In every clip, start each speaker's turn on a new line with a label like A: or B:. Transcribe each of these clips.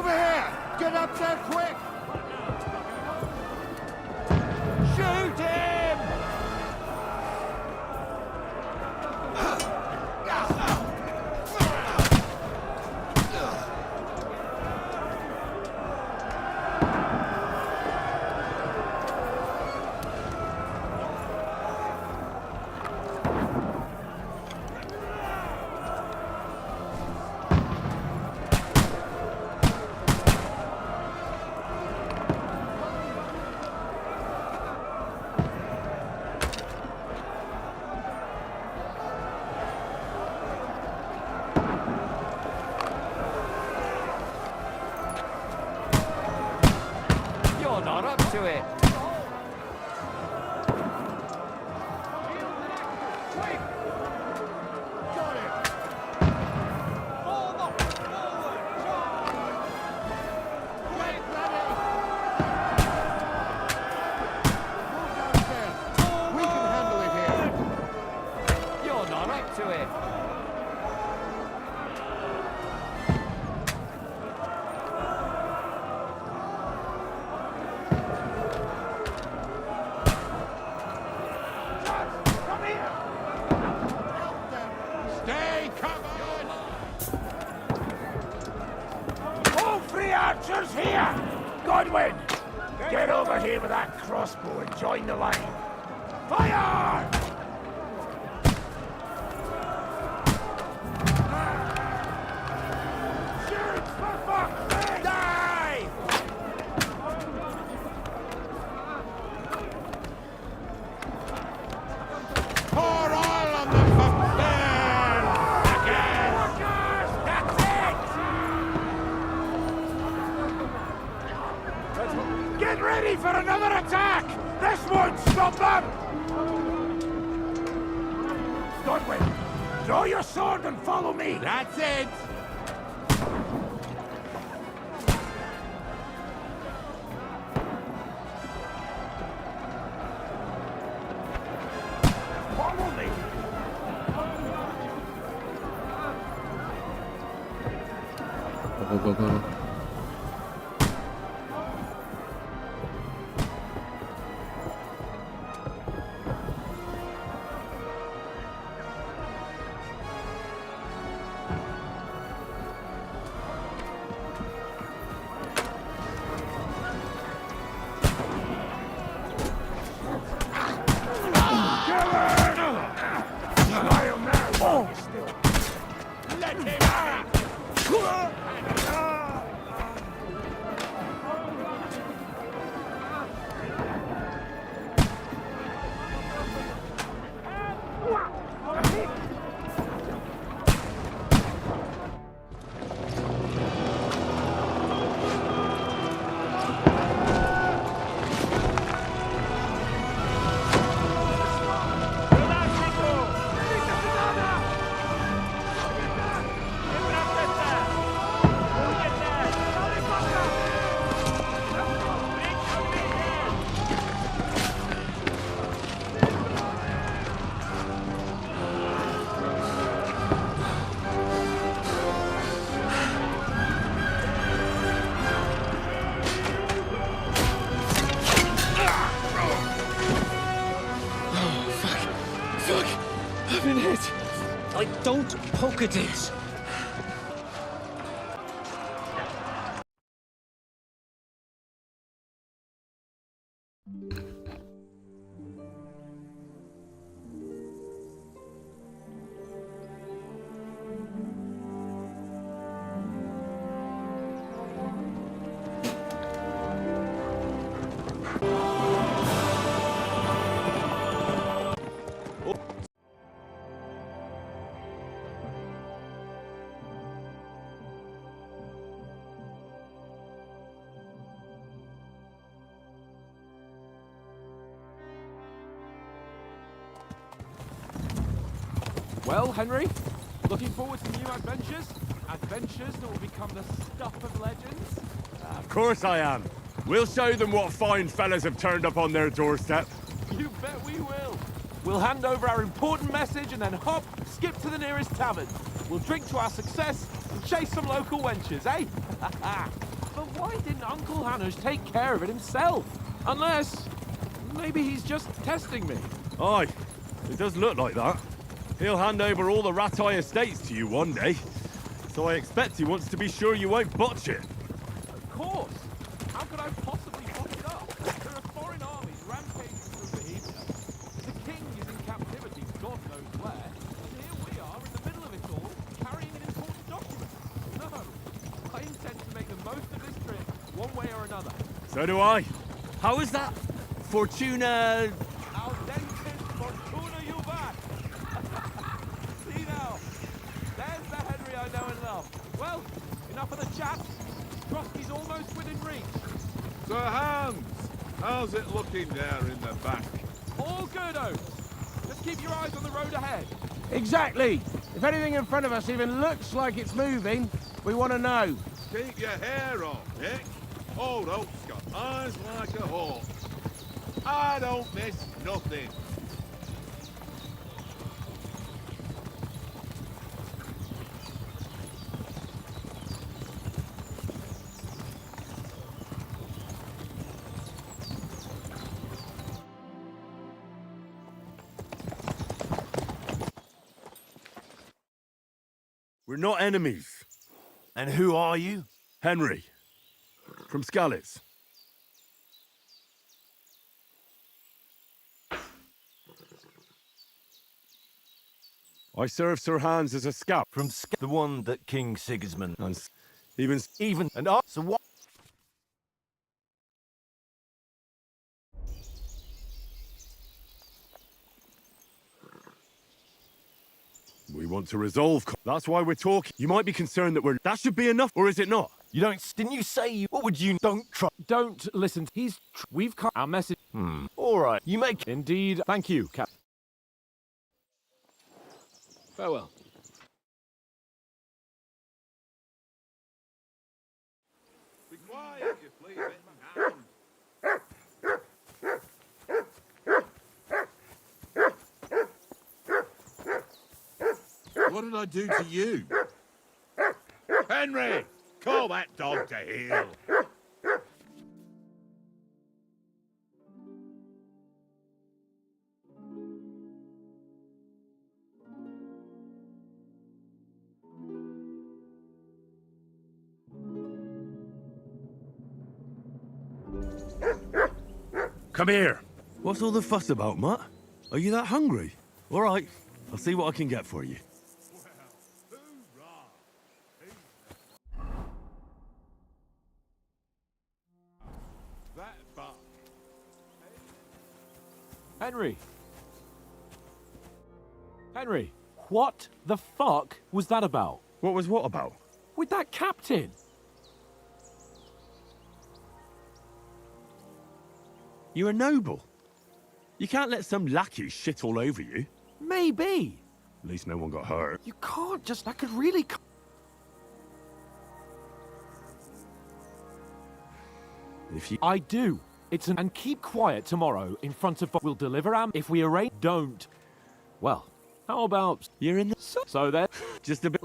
A: Over here! Get up there quick! Shoot him! Not up to it. Got it. Forward, Wait, ready. Move downstairs. We can handle it here. You're not up to it.
B: Archers here! Godwin! Get over here with that crossbow and join the line. Fire! Shoot for fuck's sake! Die!
A: Pour oil on them for burn!
B: Again! That's it! Get ready for another attack! This won't stop them! Godwin, draw your sword and follow me!
A: That's it!
B: Follow me!
C: Go.
B: Let him out!
C: I've been hit. Don't poke at it.
D: Well, Henry, looking forward to new adventures? Adventures that will become the stuff of legends?
E: Of course I am. We'll show them what fine fellas have turned up on their doorstep.
D: You bet we will. We'll hand over our important message and then hop, skip to the nearest tavern. We'll drink to our success and chase some local wenches, eh? But why didn't Uncle Hanush take care of it himself? Unless, maybe he's just testing me.
E: Aye, it does look like that. He'll hand over all the Ratai estates to you one day. So I expect he wants to be sure you won't botch it.
D: Of course. How could I possibly fuck it up? There are foreign armies rampaging through Bohemia. The king is in captivity, God knows where. And here we are in the middle of it all, carrying an important document. No, I intend to make the most of this trip, one way or another.
E: So do I. How is that? Fortuna...
D: Audentis fortuna juvat! See now, there's the Henry I know and love. Well, enough of the chat. Trotsky's almost within reach.
F: Sir Hans, how's it looking there in the back?
D: All good, Oates. Just keep your eyes on the road ahead.
B: Exactly. If anything in front of us even looks like it's moving, we want to know.
F: Keep your hair on, Nick. Old Oak's got eyes like a hawk. I don't miss nothing.
E: We're not enemies.
G: And who are you?
E: Henry. From Skalitz. I served Sir Hans as a scout.
G: From the one that King Sigismund...
E: And even...
G: And I... So what?
E: We want to resolve... That's why we're talking. You might be concerned that we're... That should be enough, or is it not?
G: You don't... Didn't you say you... What would you... Don't try...
D: Don't listen. We've cut our message.
G: All right, you make...
D: Indeed. Thank you, Cap. Farewell.
F: Be quiet, you flea bitten hound.
A: What did I do to you?
F: Henry, call that dog to heel.
E: Come here. What's all the fuss about, Mutt? Are you that hungry? All right, I'll see what I can get for you.
F: That buck.
D: Henry. Henry, what the fuck was that about?
E: What was what about?
D: With that captain?
E: You're a noble. You can't let some lackey shit all over you.
D: Maybe.
E: At least no one got hurt.
D: You can't just... That could really...
E: If you...
D: I do. It's an... And keep quiet tomorrow in front of... We'll deliver if we arrange... Don't. Well, how about...
E: You're in the...
D: So then...
E: Just a bit...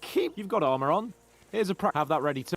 D: Keep... You've got armor on. Here's a Have that ready to...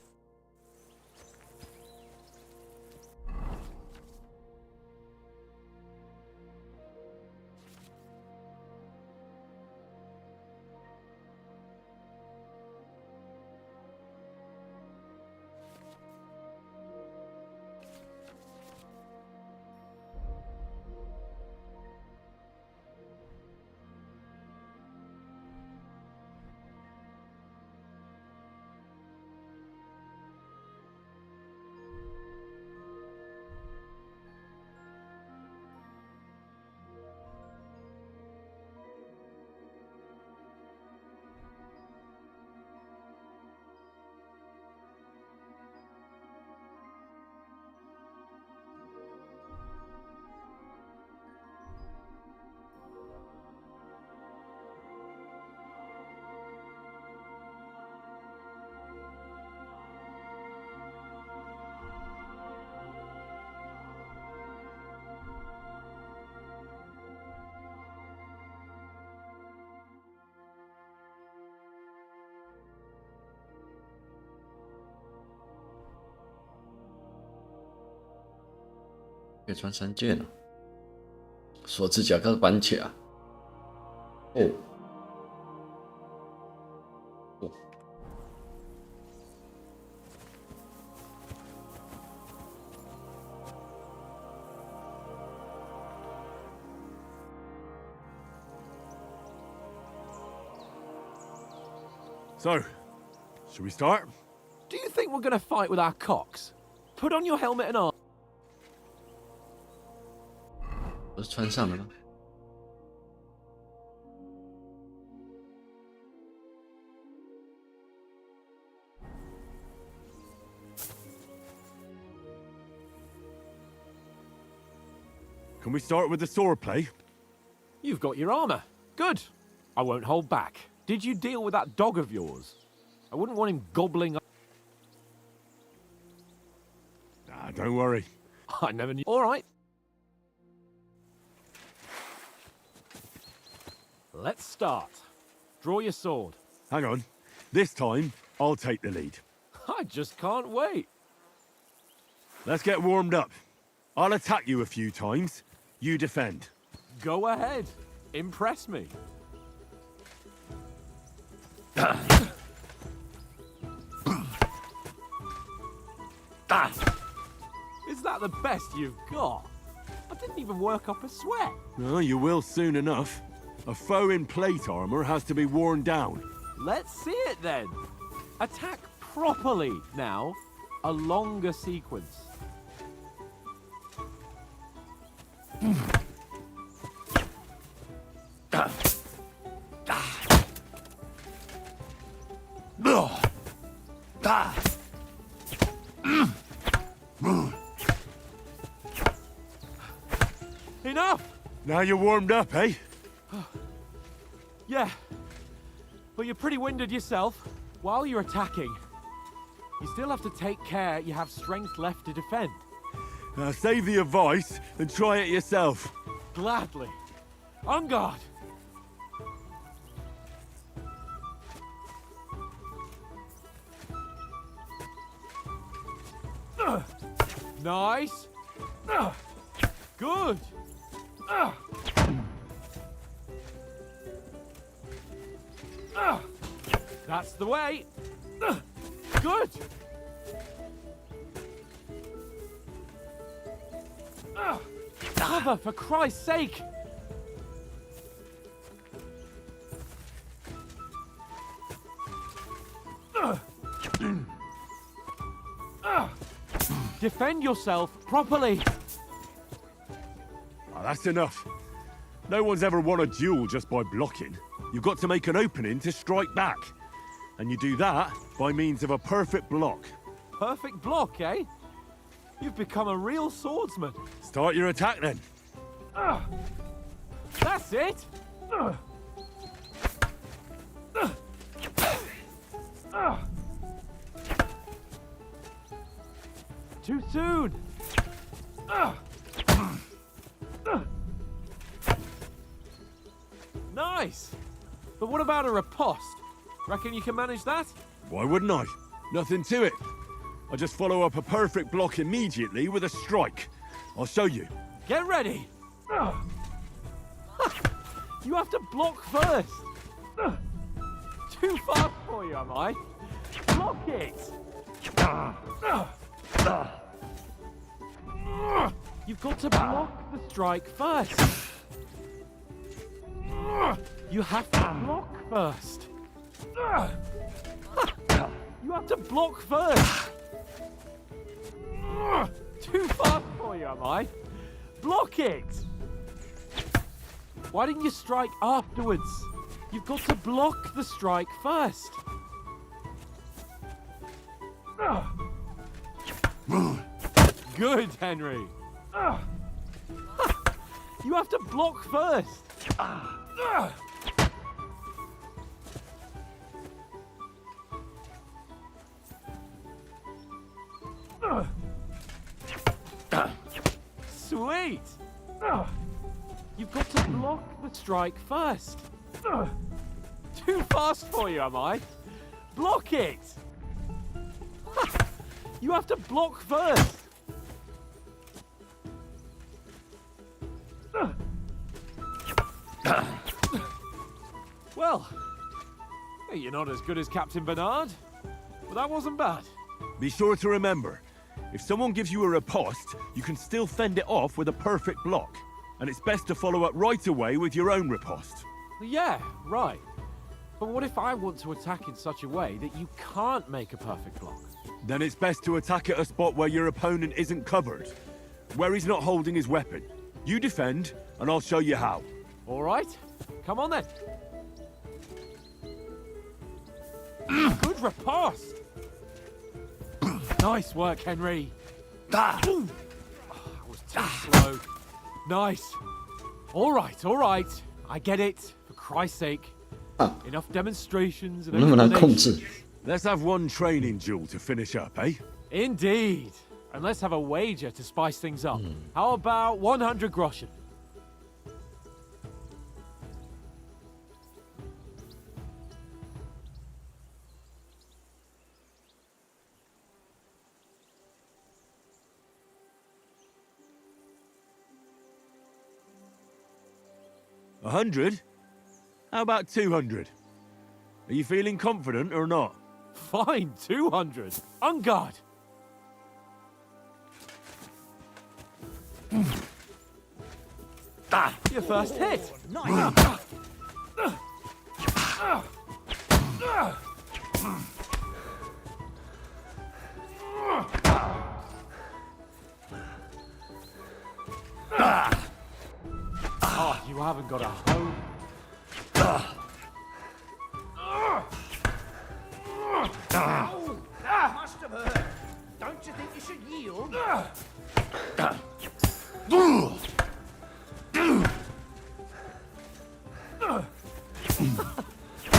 H: 可以穿3件啊。锁指甲跟关卡。哦。哦。
E: So, should we start?
D: Do you think we're gonna fight with our cocks? Put on your helmet and arm.
H: 都是穿上了吗？
E: Can we start with the sword play?
D: You've got your armor. Good. I won't hold back. Did you deal with that dog of yours? I wouldn't want him gobbling up.
E: Ah, don't worry.
D: I never knew. All right. Let's start. Draw your sword.
E: Hang on. This time, I'll take the lead.
D: I just can't wait.
E: Let's get warmed up. I'll attack you a few times. You defend.
D: Go ahead. Impress me. Is that the best you've got? I didn't even work up a sweat.
E: Oh, you will soon enough. A foe in plate armor has to be worn down.
D: Let's see it then. Attack properly now. A longer sequence. Enough!
E: Now you're warmed up, eh?
D: Yeah, but you're pretty winded yourself. While you're attacking, you still have to take care you have strength left to defend.
E: Now save the advice and try it yourself.
D: Gladly. On guard. Nice. Good. That's the way. Good. Cover, for Christ's sake. Defend yourself properly.
E: Oh, that's enough. No one's ever won a duel just by blocking. You've got to make an opening to strike back. And you do that by means of a perfect block.
D: Perfect block, eh? You've become a real swordsman.
E: Start your attack then.
D: That's it. Too soon. Nice. But what about a riposte? Reckon you can manage that?
E: Why wouldn't I? Nothing to it. I just follow up a perfect block immediately with a strike. I'll show you.
D: Get ready. You have to block first. Too fast for you, am I? Block it. You've got to block the strike first. You have to block first. You have to block first. Too fast for you, am I? Block it. Why didn't you strike afterwards? You've got to block the strike first. Good, Henry. You have to block first. Sweet. You've got to block the strike first. Too fast for you, am I? Block it. You have to block first. Hey, you're not as good as Captain Bernard, but that wasn't bad.
E: Be sure to remember, if someone gives you a riposte, you can still fend it off with a perfect block. And it's best to follow up right away with your own riposte.
D: Yeah, right. But what if I want to attack in such a way that you can't make a perfect block?
E: Then it's best to attack at a spot where your opponent isn't covered, where he's not holding his weapon. You defend, and I'll show you how.
D: All right, come on then. Good riposte. Nice work, Henry. I was too slow. Nice. All right. I get it. For Christ's sake. Enough demonstrations and
H: 我那么难控制。
E: Let's have one training duel to finish up, eh?
D: Indeed. And let's have a wager to spice things up. How about 100 groschen?
E: A 100? How about 200? Are you feeling confident or not?
D: Fine, 200. On guard. Your first hit. Nice. Oh, you haven't got a home.
B: Must have hurt. Don't you think you should yield?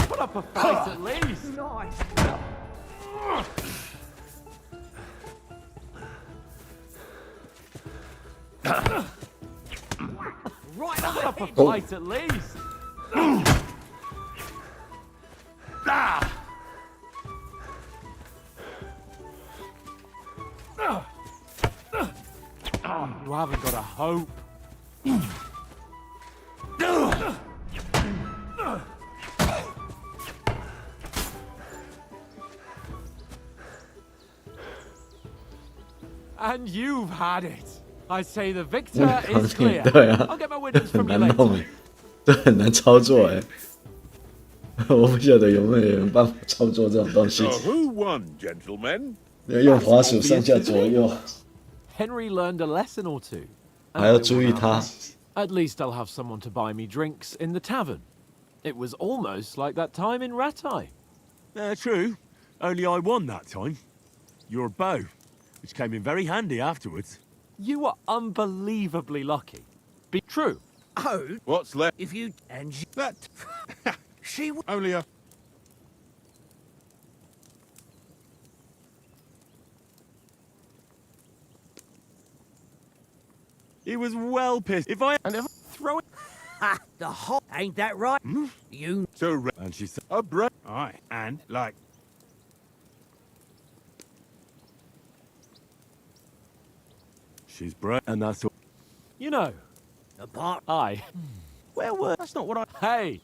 D: Put up a fight at least.
B: Nice.
D: Right, put up a fight at least. You haven't got a hope. And you've had it. I say the victor is clear.
H: 对啊
D: I'll get my winnings
H: 很
D: from you
H: 难弄
D: later.
H: 哎，这很难操作哎。我不晓得有没有人办法操作这种东西，
F: So who won, gentlemen?
H: 要用滑鼠上下左右，
D: Henry learned a lesson or two.
H: 还要注意他。
D: At least I'll have someone to buy me drinks in the tavern. It was almost like that time in Rattay.
E: True. Only I won that time. Your bow, which came in very handy afterwards.
D: You were unbelievably lucky. Be true.
B: Oh,
F: What's left?
B: if you and you,
F: That
B: she w-
F: only a
E: He was well pissed. If I
D: Throw it.
B: ha the whole ain't that right? You
F: so re-
E: and she said,
F: a break. Aye, and like
E: she's brave, and that's all.
D: You know,
B: apart.
D: I.
G: Where were? That's not what I.
D: Hey,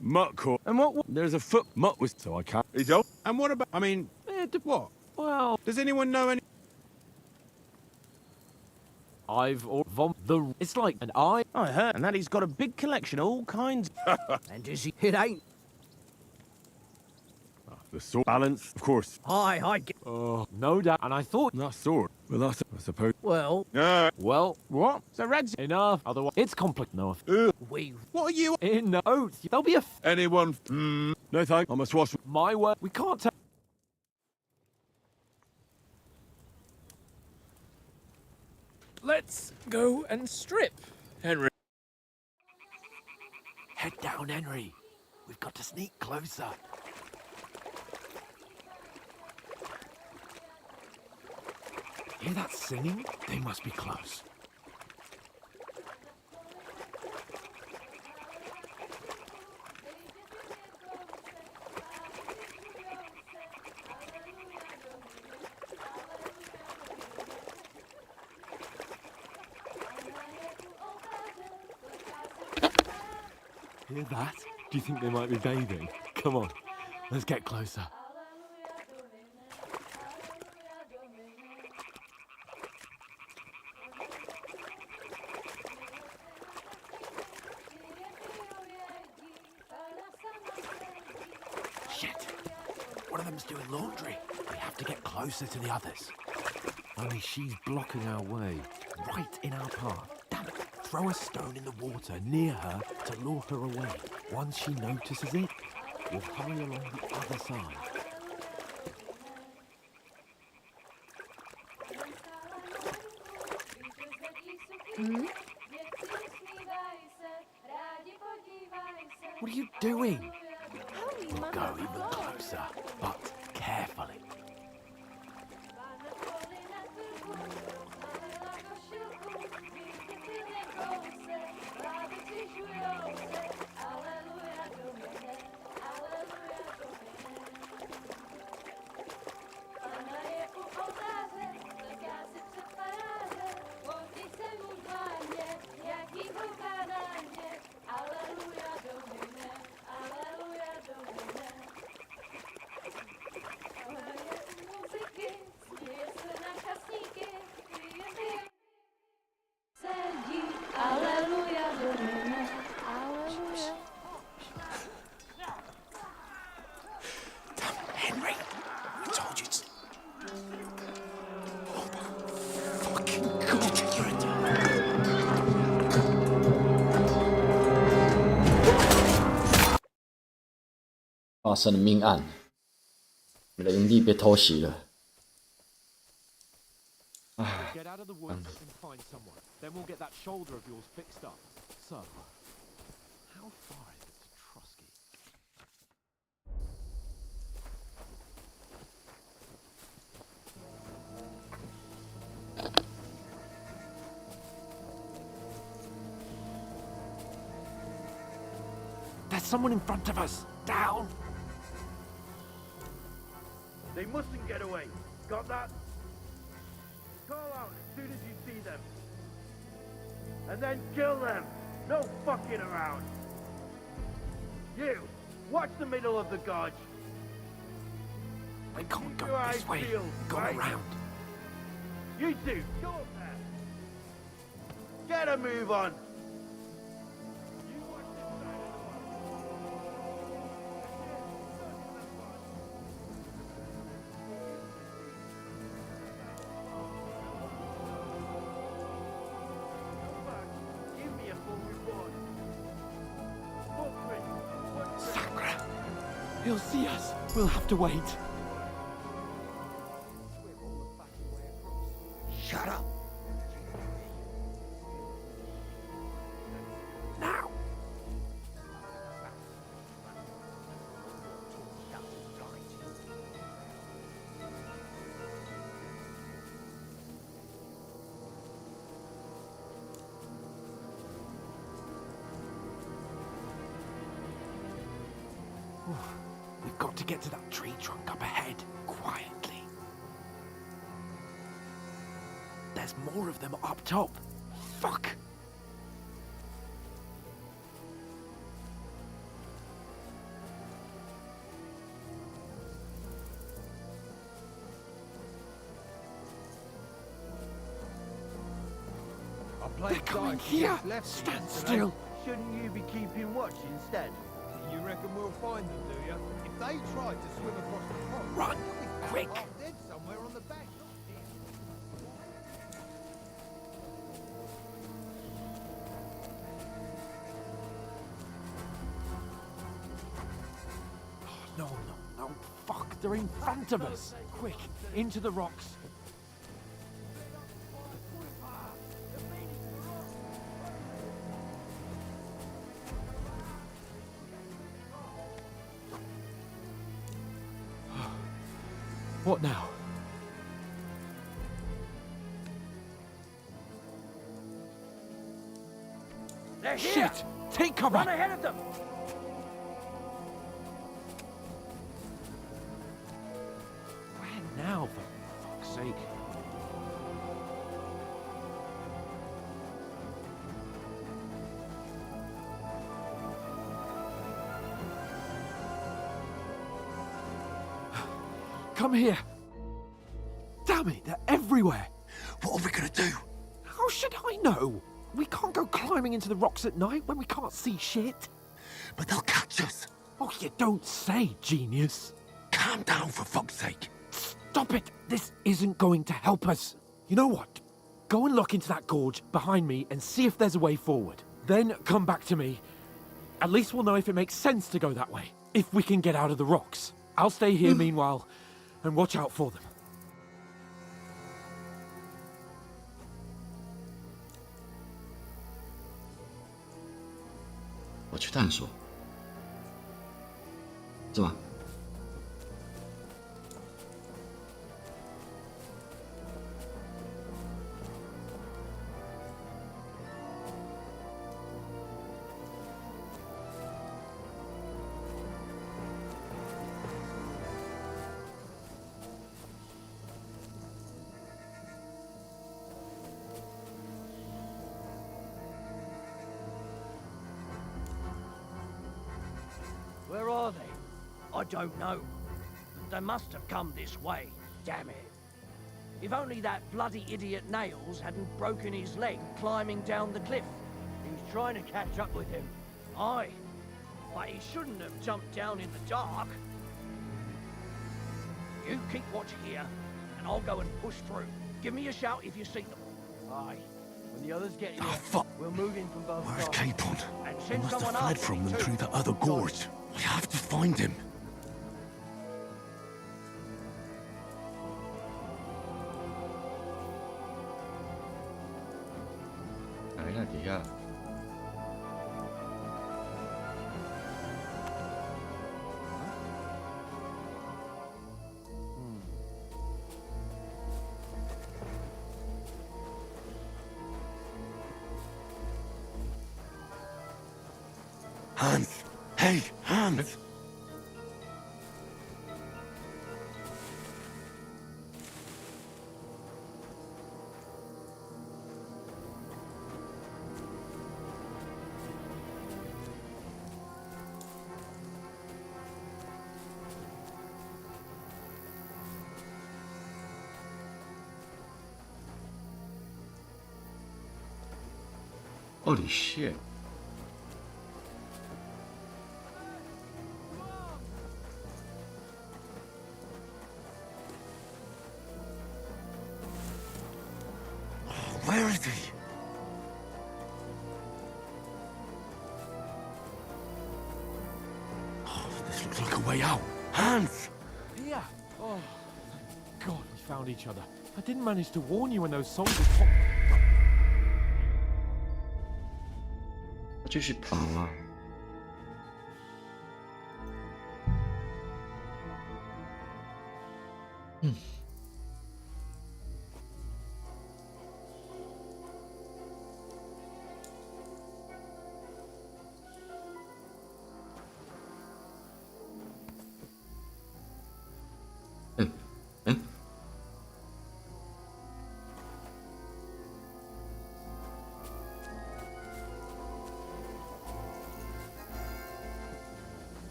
E: Mutt caught.
G: And what?
E: There's a foot. Mutt was so I can't.
F: he's old. And what about? I mean, what?
D: well,
F: Does anyone know any?
D: I've the. It's like an eye.
G: I heard, and that he's got a big collection, all kinds.
B: And is he? It ain't.
E: The sword balance, of course.
B: I get.
D: Oh, no doubt. And I thought,
E: That sword. Well, that's I suppose.
B: Well,
D: well,
F: What? So Red's
D: enough. Otherwise, it's complex. No,
B: we.
F: what are you?
D: in oath, there'll be a
F: Anyone?
E: No thanks. I must wash.
D: my word. We can't take.
C: Let's go and strip, Henry.
D: Head down, Henry. We've got to sneak closer. Hear that singing? They must be close.
I: Hear that? Do you think they might be bathing? Come on, let's get closer.
B: Shit! One of them's doing laundry. We have to get closer to the others.
I: Only she's blocking our way, right in our path.
B: Damn it! Throw a stone in the water near her to lure her away.
I: Once she notices it, we'll hurry along the other side.
B: What are you doing? We'll go even closer, but carefully. Henry, I told you to... Oh my fucking God, you're a dumb...
H: 发生了命案，我们的营地被偷袭了。
D: Get out of the woods and find someone. Then we'll get that shoulder of yours fixed up. So, how far is it to Trusky?
B: There's someone in front of us! Down!
E: They mustn't get away. Got that? Call out as soon as you see them. And then kill them. No fucking around. You, watch the middle of the gorge.
B: We can't
E: Keep
B: go
E: your
B: this
E: eyes
B: way.
E: peeled,
B: Go
E: right?
B: around.
E: You two, go up there. Get a move on. You watch this side of the wall. Come back. Give me a full report. Footprints.
B: Sakra! He'll see us. We'll have to wait. Shut up! Now! We've got to get to that tree trunk up ahead, quietly. There's more of them up top. Fuck! They're coming here! Stand still!
E: Shouldn't you be keeping watch instead?
A: You reckon we'll find them, do you? If they tried to swim across the pond,
B: Run!
A: they'll be found
B: Quick!
A: half dead somewhere on the bank.
B: No, no, no. Fuck, they're in front of us! Quick, into the rocks! What now?
E: They're here!
B: Shit! Take cover!
E: Run ahead of them!
B: Where now, for fuck's sake?
I: come here. Damn it, they're everywhere.
C: What are we gonna do?
I: How should I know? We can't go climbing into the rocks at night when we can't see shit.
C: But they'll catch us.
I: Oh, you don't say, genius.
C: Calm down, for fuck's sake.
I: Stop it. This isn't going to help us. You know what? Go and look into that gorge behind me and see if there's a way forward. Then come back to me. At least we'll know if it makes sense to go that way. If we can get out of the rocks. I'll stay here meanwhile and watch out for them.
H: 我去探索，是吗？Where
J: are they? I don't know. They must have come this way, damn it. If only that bloody idiot Nails hadn't broken his leg climbing down the cliff. He was trying to catch up with him. Aye, but he shouldn't have jumped down in the dark. You keep watch here, and I'll go and push through. Give me a shout if you see them. Aye. When the others get here,
C: fuck.
J: we'll move in from both
C: Where's
J: sides.
C: Capon?
J: And
C: He
J: send
C: must have
J: someone
C: fled
J: after
C: from
J: me
C: them
J: too.
C: through the other gorge. We have to find him.
H: 来看底下。
C: Hans! Hey, Hans!
H: Holy shit.
C: Where is he? Oh, this looks like a way out. Hans!
I: Here. Oh, thank God we found each other. I didn't manage to warn you when those soldiers popped.
H: 继续跑啊！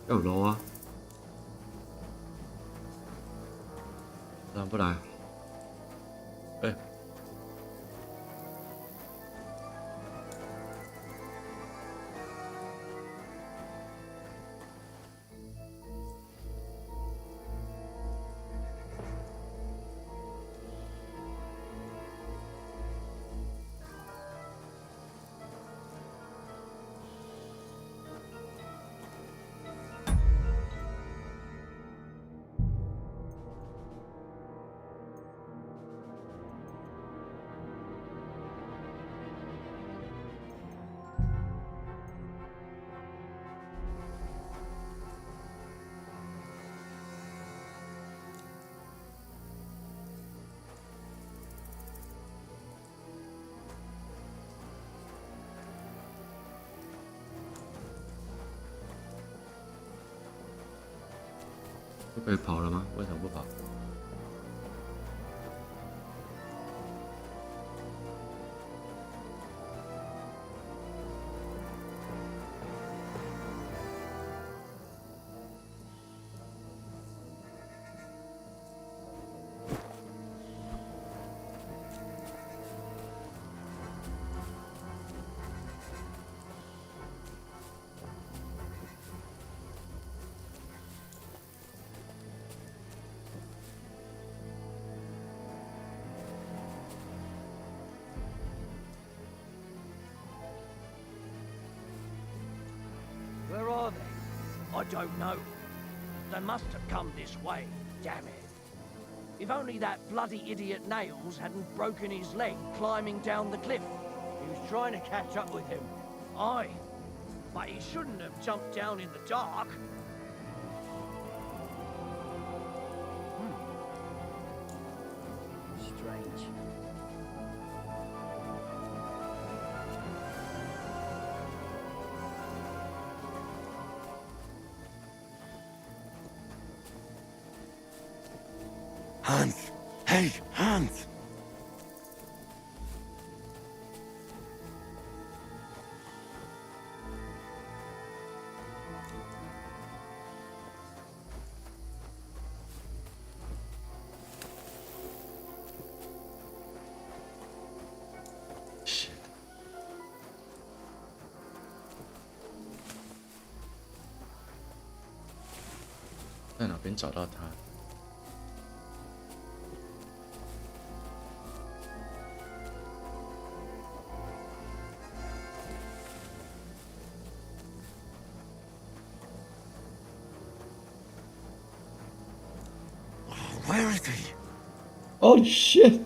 H: 要楼啊！不然，哎。就可以跑了吗？为什么不跑？
J: don't know. They must have come this way, damn it. If only that bloody idiot Nails hadn't broken his leg climbing down the cliff. He was trying to catch up with him. Aye, but he shouldn't have jumped down in the dark.
C: Strange.
B: Hans! Hey, Hans!
H: shit， 在哪边找到他？
B: Where is he?
H: Oh shit！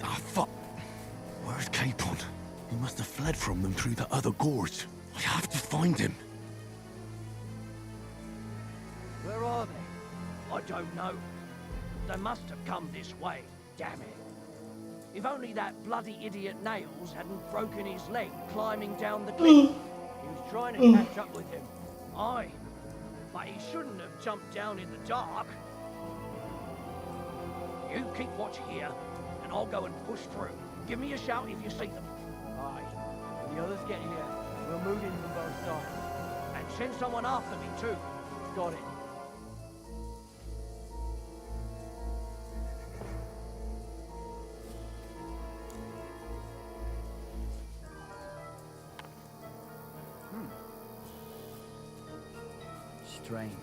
B: Ah, fuck. Where's Capon? He must have fled from them through the other gorge. I have to find him.
J: Where are they? I don't know. They must have come this way, damn it. If only that bloody idiot Nails hadn't broken his leg climbing down the cliff. He was trying to catch up with him. Aye, but he shouldn't have jumped down in the dark. You keep watch here, and I'll go and push through. Give me a shout if you see them.
E: Aye. When the others get here, we'll move in from both sides.
J: And send someone after me too.
E: Got it.
C: Strange.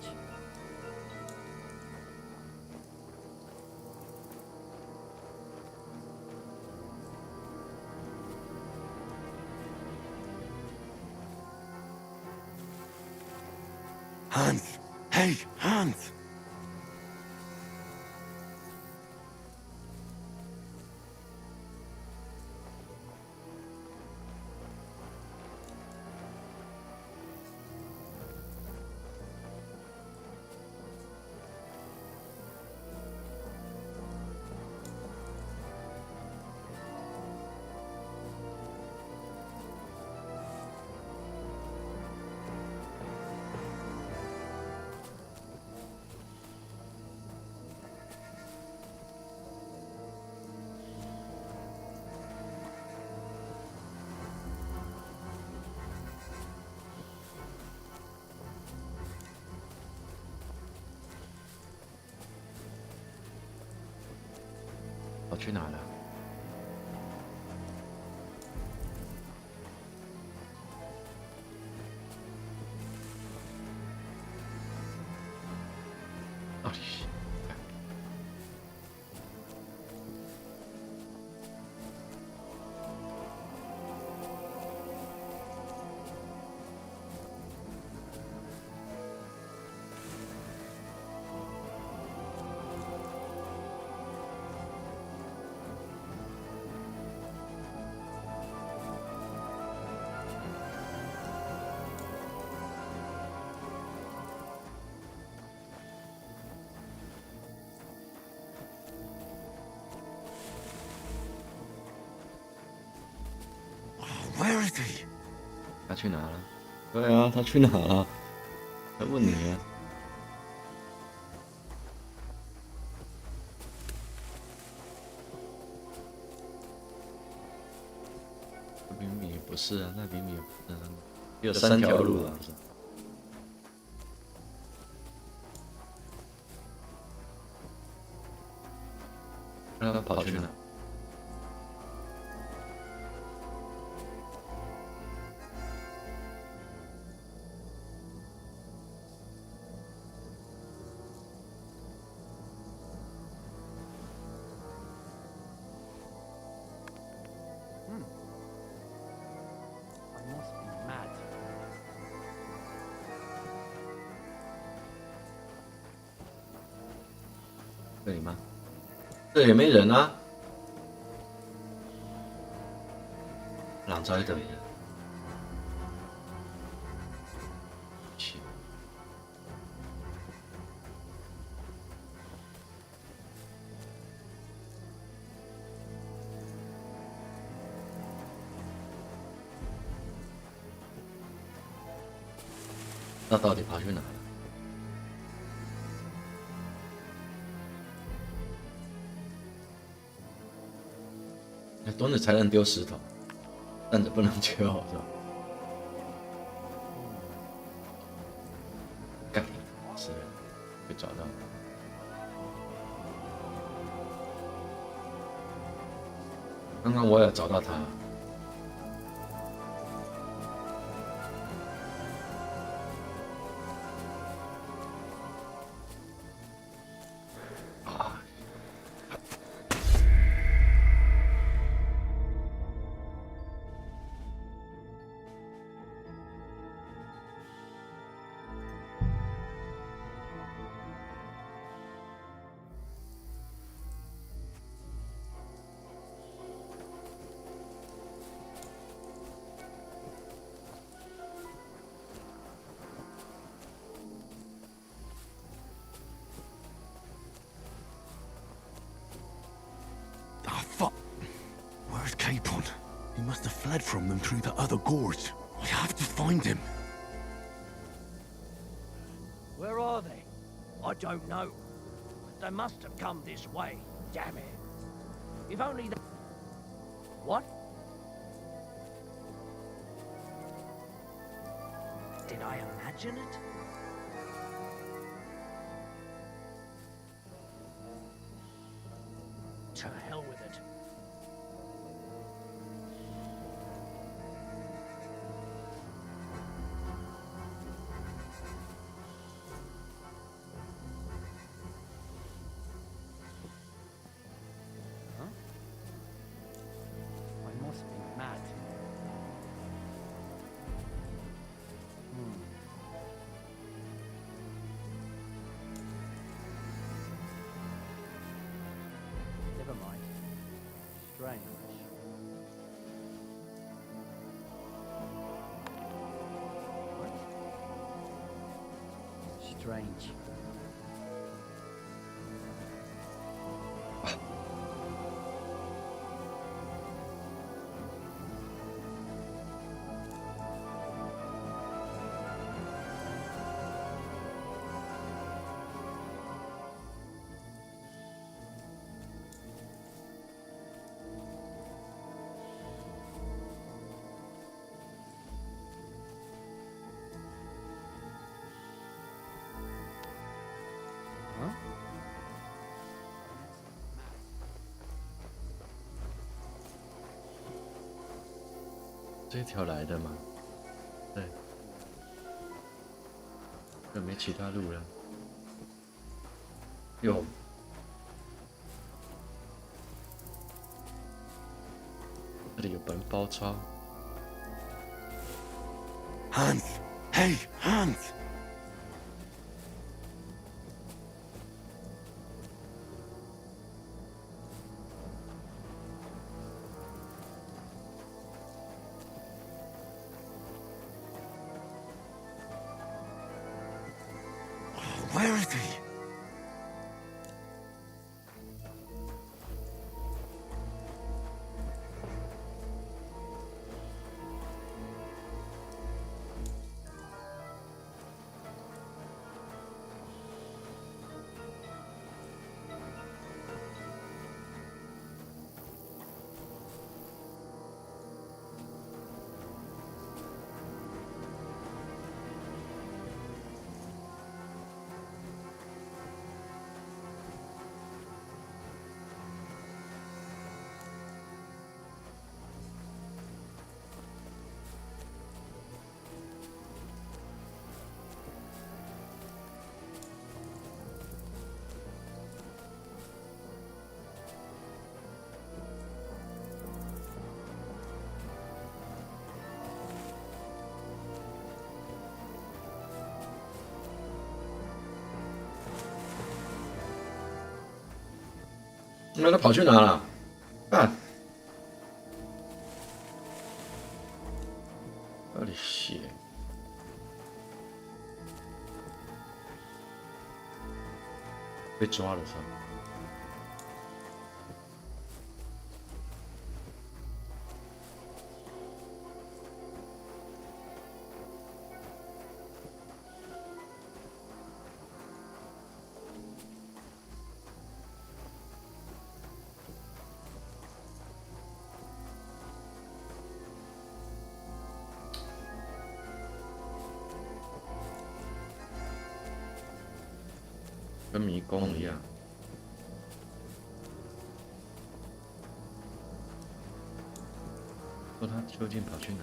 B: Hans! Hey, Hans!
H: 跑去哪了？哦，Where
B: is he?
H: 他去哪了？对啊，他去哪了？他问你啊。这明明也不是啊，那明明也不是啊，有3条路啊，不是？看他跑去哪？I
J: must be mad.
H: 这里吗？这也没人啊。人走喺度嘅。那到底跑去哪了？蹲着才能丢石头，站着不能丢，是吧？干，是被找到了。刚刚我也找到他。
K: Where's Capon? He must have fled from them through the other gorge. I have to find him.
J: Where are they? I don't know. But they must have come this way. Damn it. If only they... What? Did I imagine it? To hell with it. Huh? I must be mad. Never mind. Strange. What? Strange. Huh?
H: 这条来的吗？对，有没其他路了？有。这里有本包抄。
K: Hans! Hey, Hans! Where is he?
H: 那他跑去哪了？啊！我的血！被抓了是吧？跟迷宫一样。说他究竟跑去哪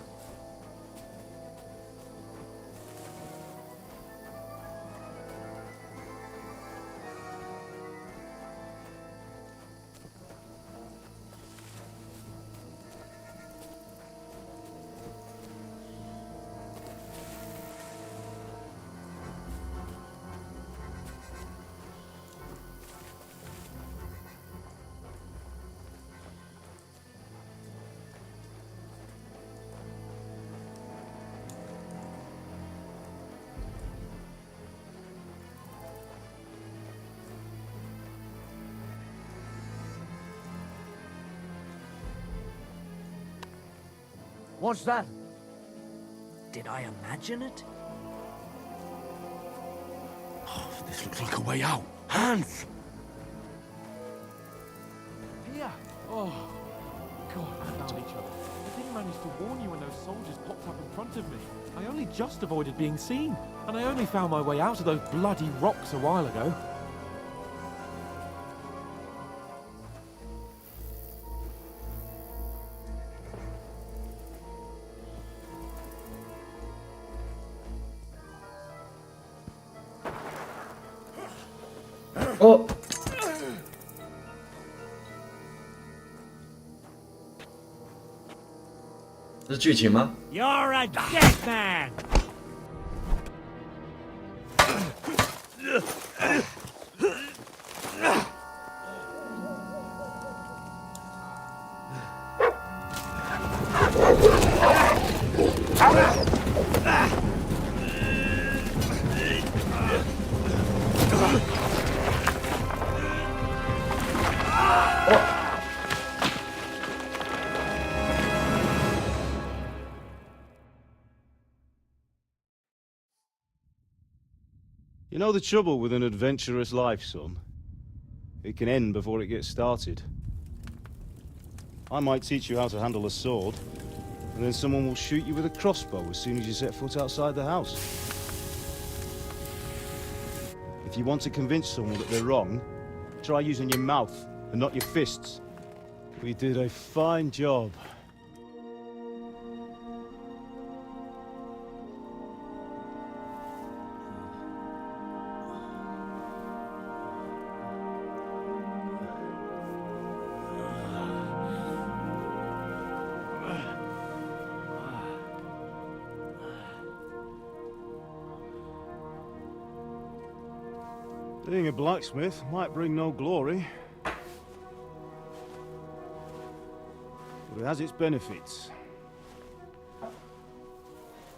H: ？What's
J: that? Did I imagine it?
K: Oh, this looks like a way out. Hans!
I: Here! Oh, God, we found each other. I didn't manage to warn you when those soldiers popped up in front of me. I only just avoided being seen. And I only found my way out of those bloody rocks a while ago.
H: Oh. 这是剧情吗？
C: You're a dead man!
L: You know the trouble with an adventurous life, son? It can end before it gets started. I might teach you how to handle a sword, and then someone will shoot you with a crossbow as soon as you set foot outside the house. If you want to convince someone that they're wrong, try using your mouth and not your fists. We did a fine job. Being a blacksmith might bring no glory, but it has its benefits.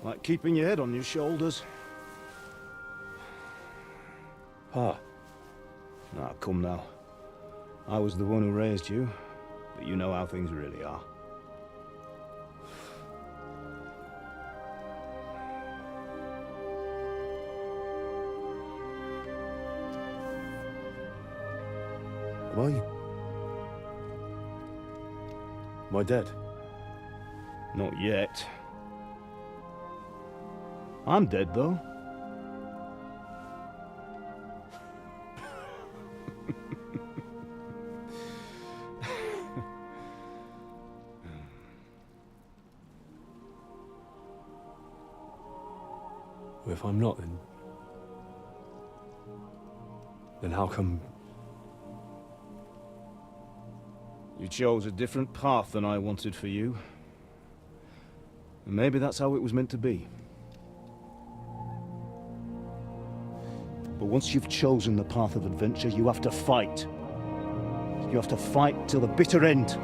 L: Like keeping your head on your shoulders. Pa. Ah, come now. I was the one who raised you, but you know how things really are. Am I dead? Not yet. I'm dead, though.
K: Well, if I'm not, then how come...
L: You chose a different path than I wanted for you. And maybe that's how it was meant to be. But once you've chosen the path of adventure, you have to fight. You have to fight till the bitter end,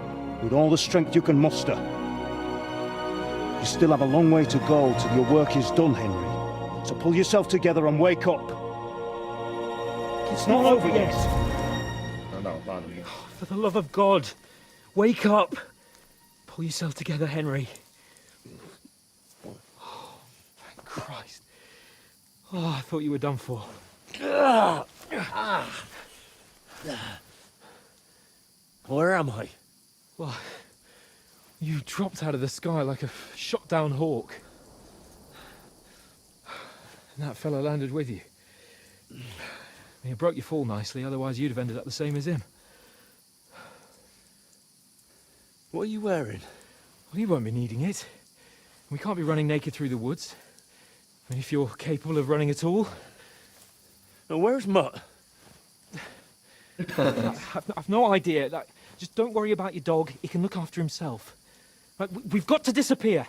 L: with all the strength you can muster. You still have a long way to go till your work is done, Henry. So pull yourself together and wake up. It's not over yet.
I: For the love of God, wake up. Pull yourself together, Henry. Oh, thank Christ. Oh, I thought you were done for.
C: Where am I?
I: Well, you dropped out of the sky like a shot-down hawk. And that fella landed with you. You broke your fall nicely, otherwise you'd have ended up the same as him.
C: What are you wearing?
I: Well, you won't be needing it. We can't be running naked through the woods. I mean, if you're capable of running at all.
C: Now, where's Mutt?
I: I've no idea. Like, just don't worry about your dog. He can look after himself. Like, we've got to disappear.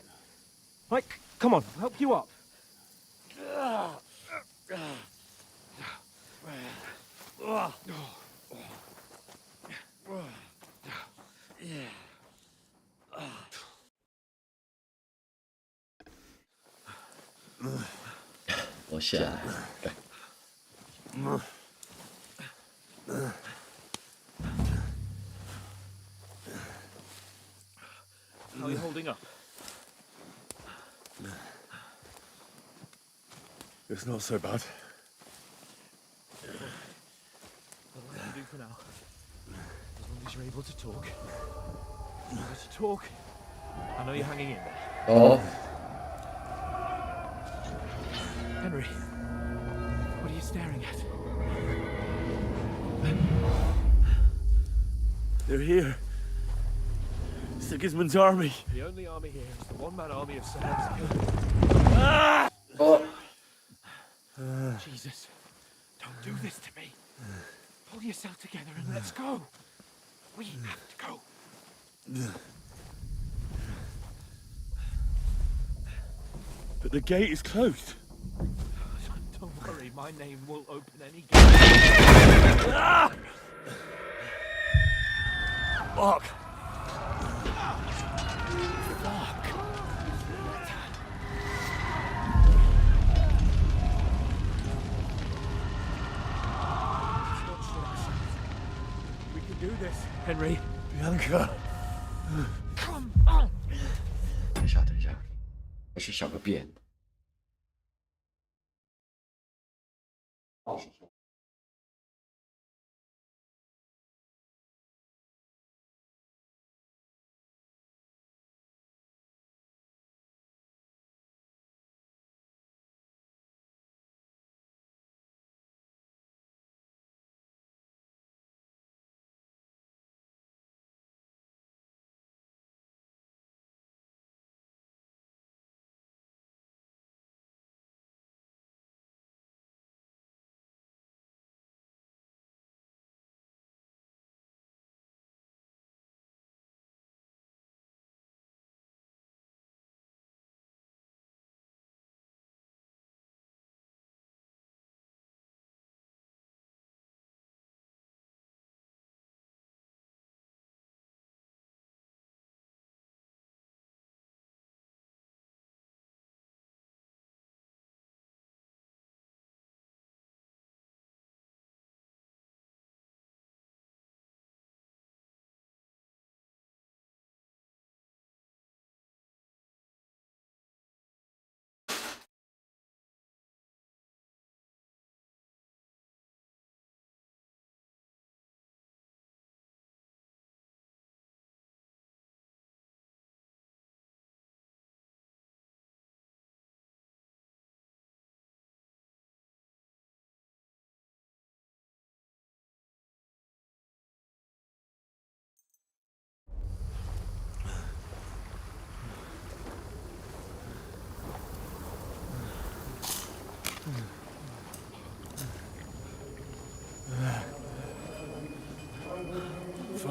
I: Like, come on, I'll help you up.
H: 我下来。
I: How are you holding up?
K: It's not so bad.
I: What can you do for now? As long as you're able to talk. Able to talk. I know you're hanging in there.
H: Oh.
I: Henry, what are you staring at?
C: They're here. Sigismund's army.
I: The only army here is the one-man army of Sam's.
H: Oh.
I: Jesus, don't do this to me. Pull yourself together and let's go. We have to go.
C: But the gate is closed.
I: Don't worry, my name will open any gate.
C: Fuck.
I: We can do this, Henry.
C: Bianca.
I: Come on.
H: 等一下，等一下，我去小个便。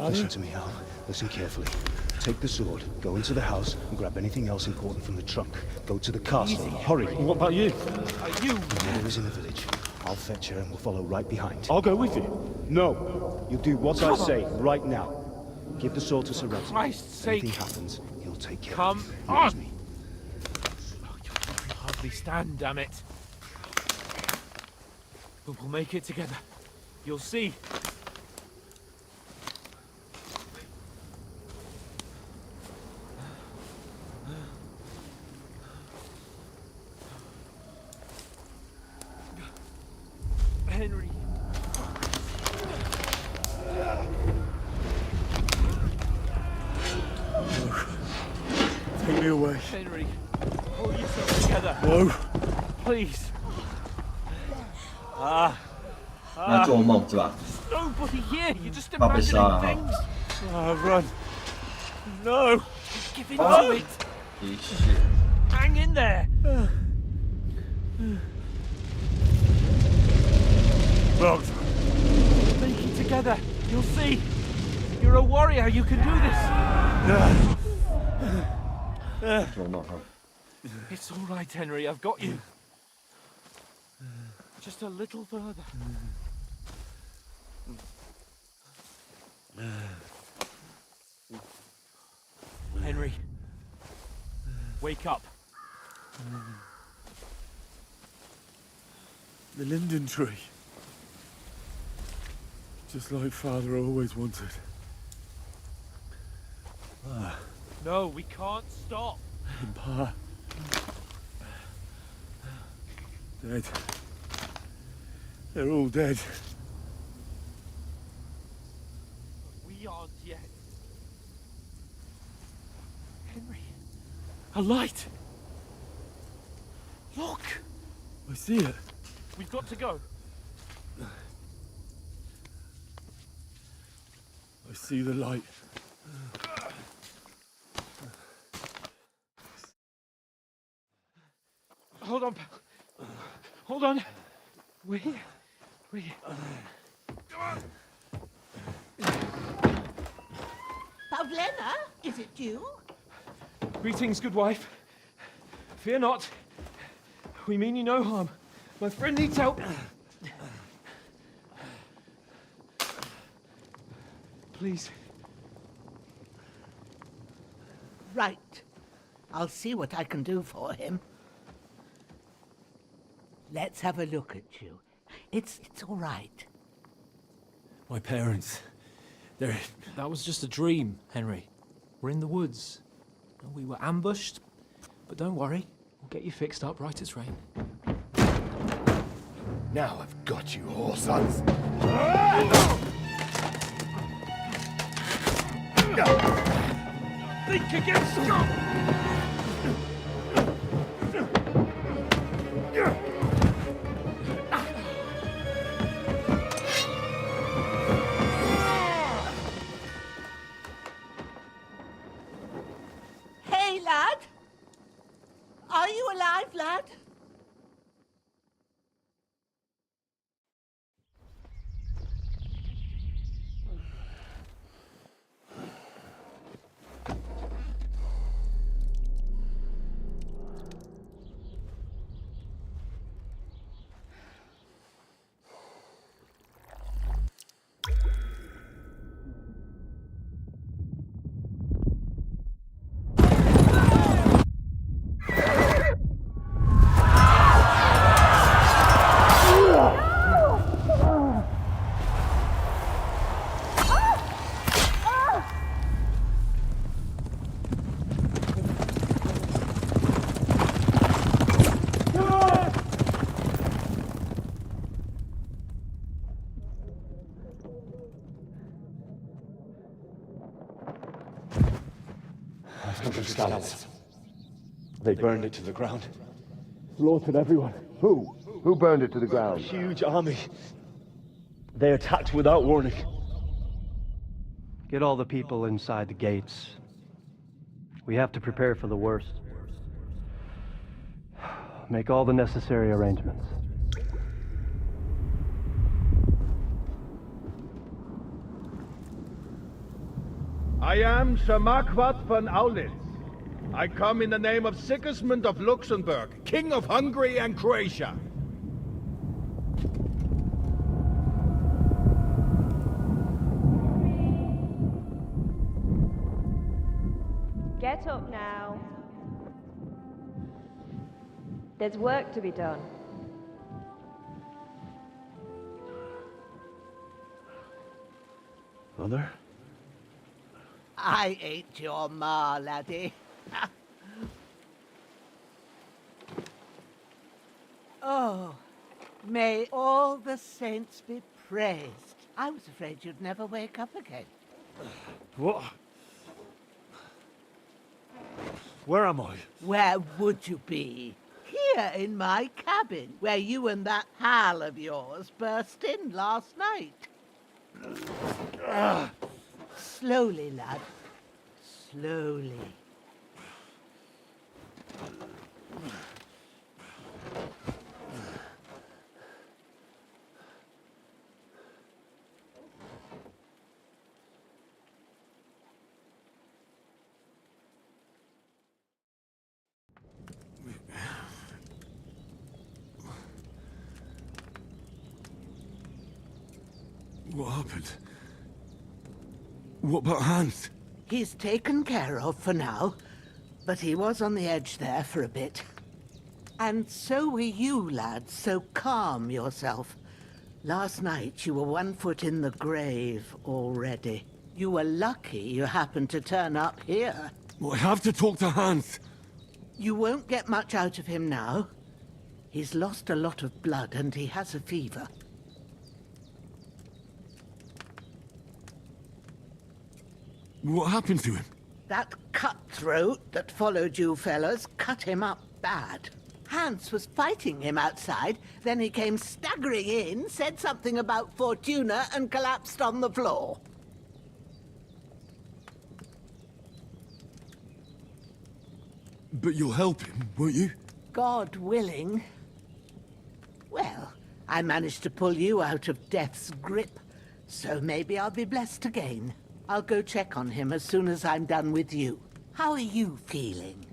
L: Listen to me, Al. Listen carefully. Take the sword, go into the house, and grab anything else important from the trunk. Go to the castle. Hurry.
C: What about you?
I: You.
L: Your mother is in the village. I'll fetch her and we'll follow right behind.
C: I'll go with you.
L: No. You do what I say right now. Give the sword to Sir Reginald.
I: Christ's
L: If
I: sake.
L: anything happens, he'll take care
I: Come
L: of it.
I: on.
L: Use me.
I: Oh, you can hardly stand, damn it. But we'll make it together. You'll see. Henry.
K: Take me away.
I: Henry, pull yourself together.
K: No.
I: Please.
H: 那做梦是吧？
I: Nobody here. You're just
H: 怕被杀
I: imagining
H: 了哈。
I: things.
K: Run.
I: No. Give in to it.
H: 的确。
I: Hang in there.
K: Look.
I: Make it together. You'll see. You're a warrior. You can do this.
H: 做梦哈。
I: It's all right, Henry. I've got you. Just a little further. Henry, wake up.
K: The linden tree. Just like Father always wanted.
I: No, we can't stop.
K: And Pa. Dead. They're all dead.
I: We aren't yet. Henry, a light. Look.
K: I see it.
I: We've got to go.
K: I see the light.
I: Hold on, pal. Hold on. We're here. We're here.
M: Pavlena, is it you?
I: Greetings, good wife. Fear not. We mean you no harm. My friend needs help. Please.
M: Right. I'll see what I can do for him. Let's have a look at you. It's all right.
C: My parents. They're... That was just a dream, Henry. We're in the woods. We were ambushed, but don't worry. We'll get you fixed up right as rain.
B: Now I've got you, whore sons.
I: Think against Scott!
M: Hey, lad! Are you alive, lad?
L: They burned it to the ground.
K: Slaughtered everyone.
B: Who? Who burned it to the ground?
L: Huge army. They attacked without warning.
N: Get all the people inside the gates. We have to prepare for the worst. Make all the necessary arrangements.
E: I am Sir Marquardt von Aulitz. I come in the name of Sigismund of Luxembourg, King of Hungary and Croatia.
O: Get up now. There's work to be done.
K: Mother?
M: I ain't your ma, laddie. Oh, may all the saints be praised. I was afraid you'd never wake up again.
I: What? Where am I?
M: Where would you be? Here in my cabin, where you and that pal of yours burst in last night. Slowly, lad. Slowly.
K: What happened? What about Hans?
M: He's taken care of for now, but he was on the edge there for a bit. And so were you, lad, so calm yourself. Last night you were 1 foot in the grave already. You were lucky you happened to turn up here.
K: Well, I have to talk to Hans.
M: You won't get much out of him now. He's lost a lot of blood and he has a fever.
K: What happened to him?
M: That cutthroat that followed you fellas cut him up bad. Hans was fighting him outside, then he came staggering in, said something about Fortuna, and collapsed on the floor.
K: But you'll help him, won't you?
M: God willing. Well, I managed to pull you out of death's grip, so maybe I'll be blessed again. I'll go check on him as soon as I'm done with you. How are you feeling?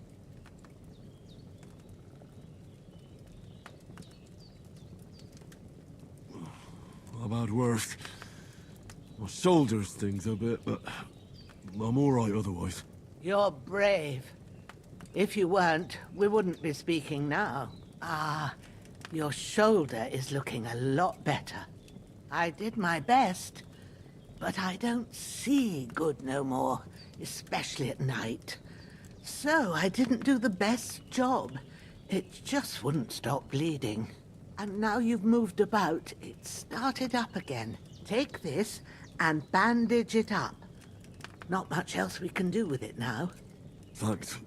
K: I've had worse. My shoulders stings a bit, but I'm all right otherwise.
M: You're brave. If you weren't, we wouldn't be speaking now. Ah, your shoulder is looking a lot better. I did my best, but I don't see good no more, especially at night. So I didn't do the best job. It just wouldn't stop bleeding. And now you've moved about, it started up again. Take this and bandage it up. Not much else we can do with it now.
K: Thanks.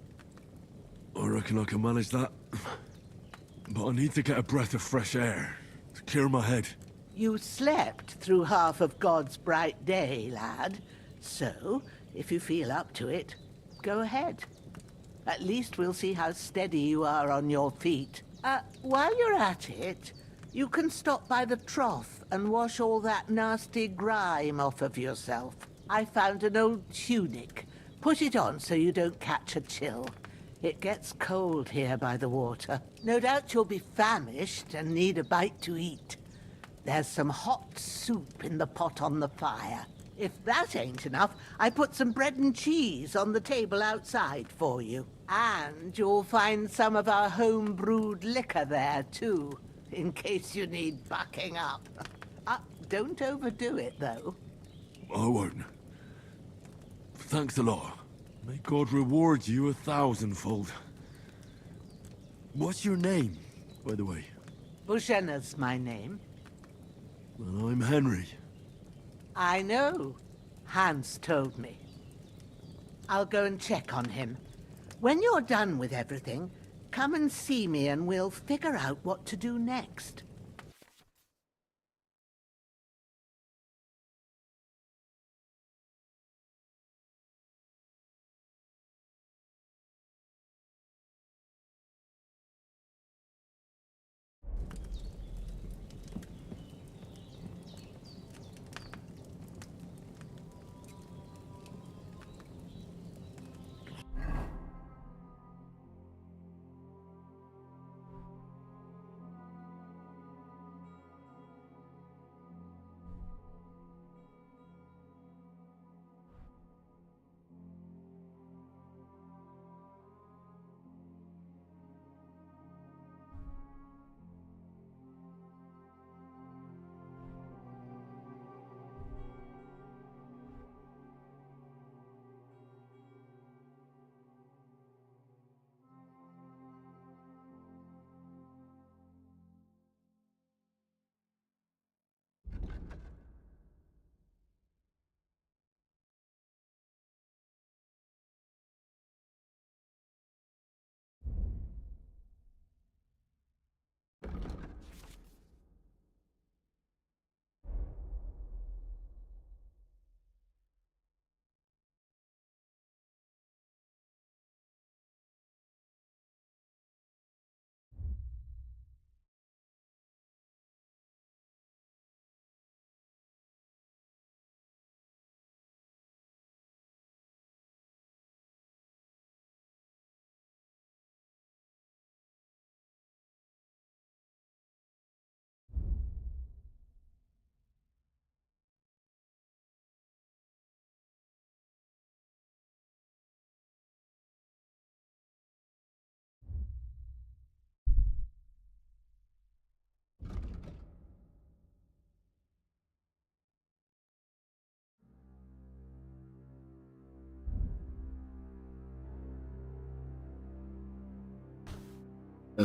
K: I reckon I can manage that. But I need to get a breath of fresh air to clear my head.
M: You slept through half of God's bright day, lad. So, if you feel up to it, go ahead. At least we'll see how steady you are on your feet. While you're at it, you can stop by the trough and wash all that nasty grime off of yourself. I found an old tunic. Put it on so you don't catch a chill. It gets cold here by the water. No doubt you'll be famished and need a bite to eat. There's some hot soup in the pot on the fire. If that ain't enough, I put some bread and cheese on the table outside for you. And you'll find some of our home-brewed liquor there, too, in case you need bucking up. Don't overdo it, though.
K: I won't. Thanks a lot. May God reward you 1,000-fold. What's your name, by the way?
M: Bushenna's my name.
K: Well, I'm Henry.
M: I know. Hans told me. I'll go and check on him. When you're done with everything, come and see me and we'll figure out what to do next.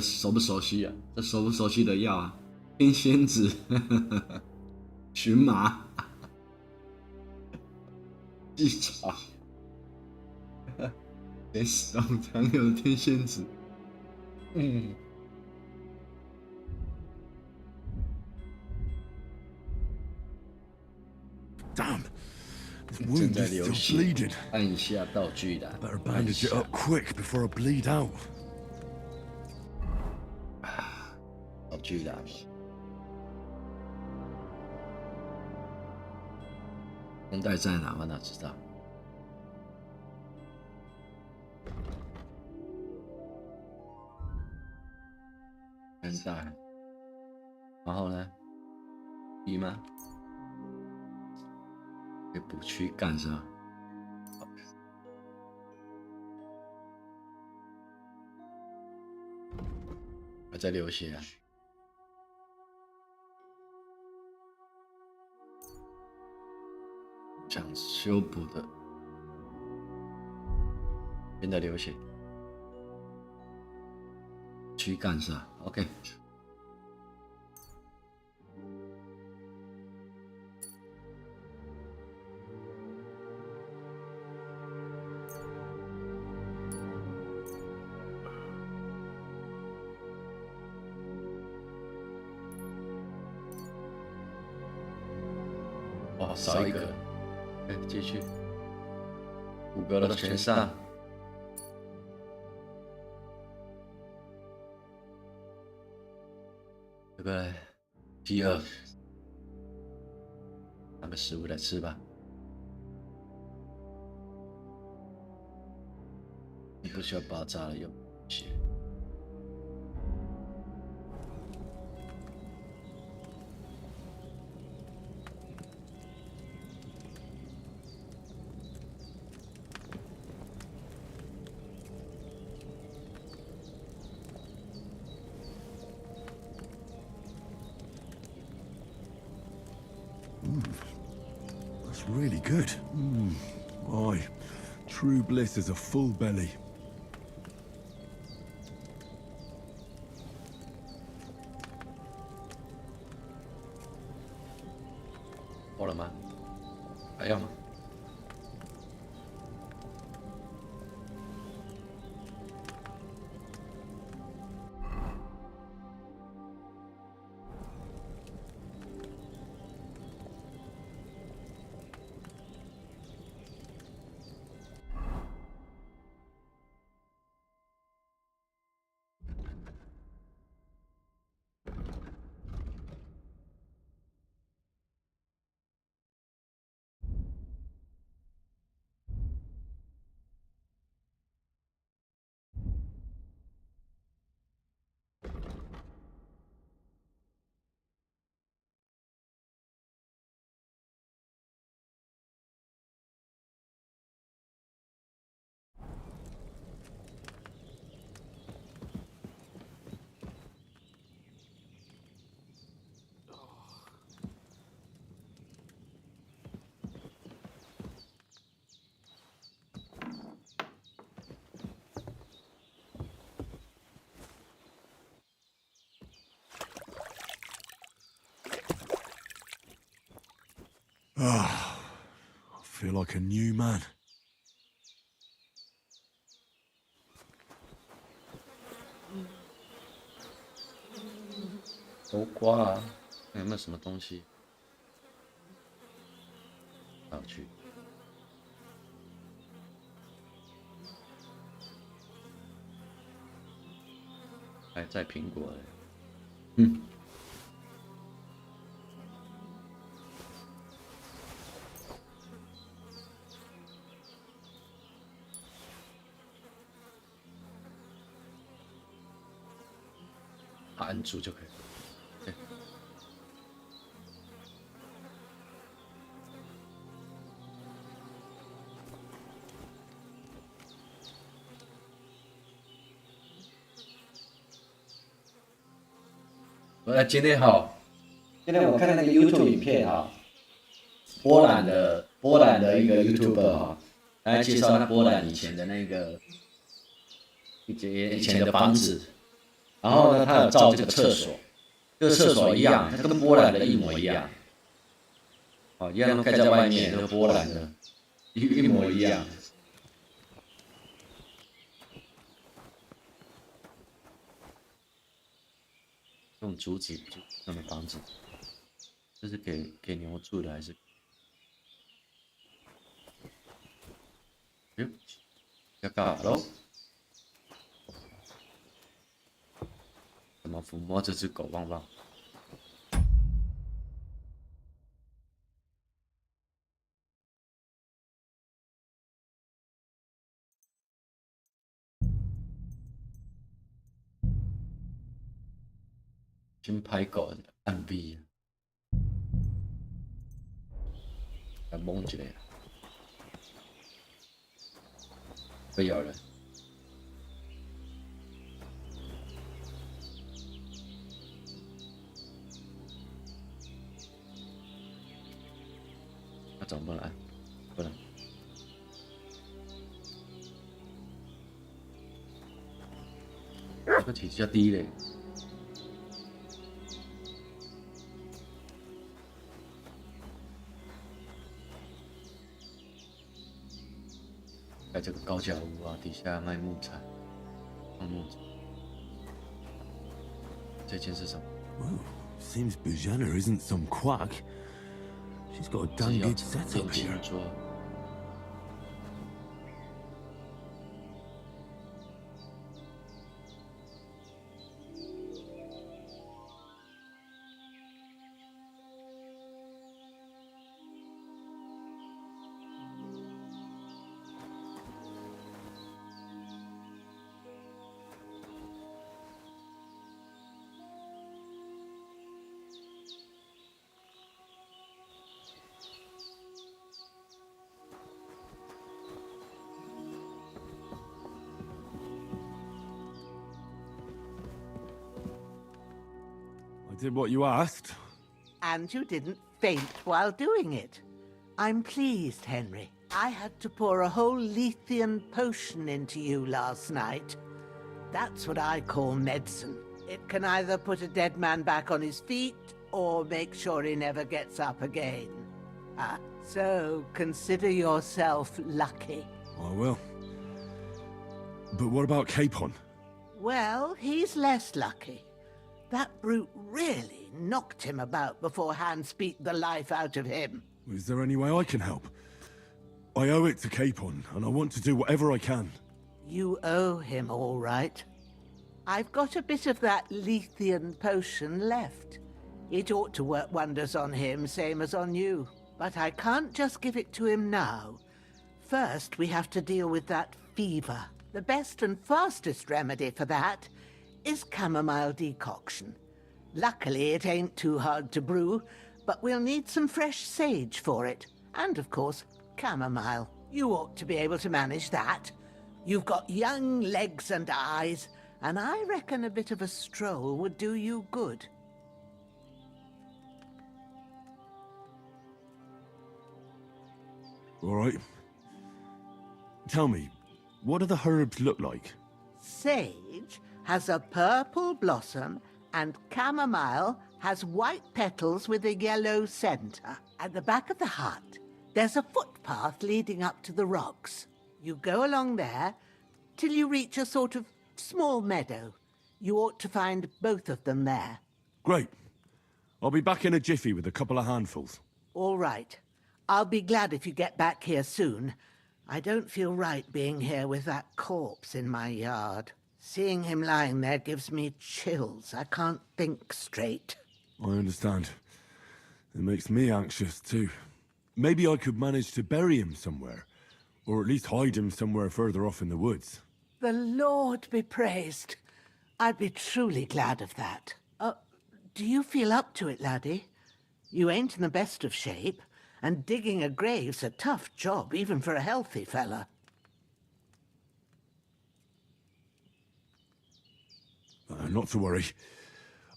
H: 熟不熟悉啊？这熟不熟悉的药啊？天仙子，荨麻，鸡爪，连死亡常有的天仙子。
K: Damn. This
H: 正
K: wound
H: 在
K: is
H: 流
K: still
H: 血
K: bleeding.，
H: 按一下道具栏，
K: Better
H: 按一
K: bandage it
H: 下
K: up quick before I bleed out.
H: 道具栏。绷带在哪？我哪知道？绷带，然后呢？一吗？给补躯干是吧？还在流血啊！想修补的，边在流血，躯干是吧 ？OK。哦，少一个，继续，5个了，全上。这个饥饿，拿个食物来吃吧。你不需要爆炸了，有血。
K: That's really good. Aye, true bliss is a full belly.
H: 够了吗？还要吗？Ah,
K: I feel like a new man.
H: 搜刮啊，看有没有什么东西？道具。还在苹果嘞。按住就可以了。对。今天好，今天我看那个 YouTube 影片哈，波兰的一个 YouTuber 哈，来介绍他波兰以前的那个以前的房子。然后呢，他有造这个厕所，这个厕所一样，它跟波兰的一模一样。哦，一样都盖在外面，这个波兰的，一模一样。这种竹子弄的房子，这是给牛住的还是？哟，要干嘛喽？怎么抚摸这只狗旺旺？金牌狗的暗逼，要蒙起来，被咬人。那怎么办？不能。这个体积要低嘞。在这个高脚屋啊，底下卖木材，放木材。这件是什么？
K: Well, seems Bujana isn't some quack. She's got a damn good setup here. I did what you asked.
M: And you didn't faint while doing it. I'm pleased, Henry. I had to pour a whole Lethean potion into you last night. That's what I call medicine. It can either put a dead man back on his feet or make sure he never gets up again. So consider yourself lucky.
K: I will. But what about Capon?
M: Well, he's less lucky. That brute really knocked him about before Hans beat the life out of him.
K: Is there any way I can help? I owe it to Capon, and I want to do whatever I can.
M: You owe him, all right. I've got a bit of that Lethean potion left. It ought to work wonders on him, same as on you. But I can't just give it to him now. First, we have to deal with that fever. The best and fastest remedy for that is chamomile decoction. Luckily, it ain't too hard to brew, but we'll need some fresh sage for it. And, of course, chamomile. You ought to be able to manage that. You've got young legs and eyes, and I reckon a bit of a stroll would do you good.
K: All right. Tell me, what do the herbs look like?
M: Sage has a purple blossom, and chamomile has white petals with a yellow center. At the back of the hut, there's a footpath leading up to the rocks. You go along there till you reach a sort of small meadow. You ought to find both of them there.
K: Great. I'll be back in a jiffy with a couple of handfuls.
M: All right. I'll be glad if you get back here soon. I don't feel right being here with that corpse in my yard. Seeing him lying there gives me chills. I can't think straight.
K: I understand. It makes me anxious too. Maybe I could manage to bury him somewhere. Or at least hide him somewhere further off in the woods.
M: The Lord be praised. I'd be truly glad of that. Do you feel up to it, laddie? You ain't in the best of shape, and digging a grave's a tough job, even for a healthy fella.
K: Not to worry.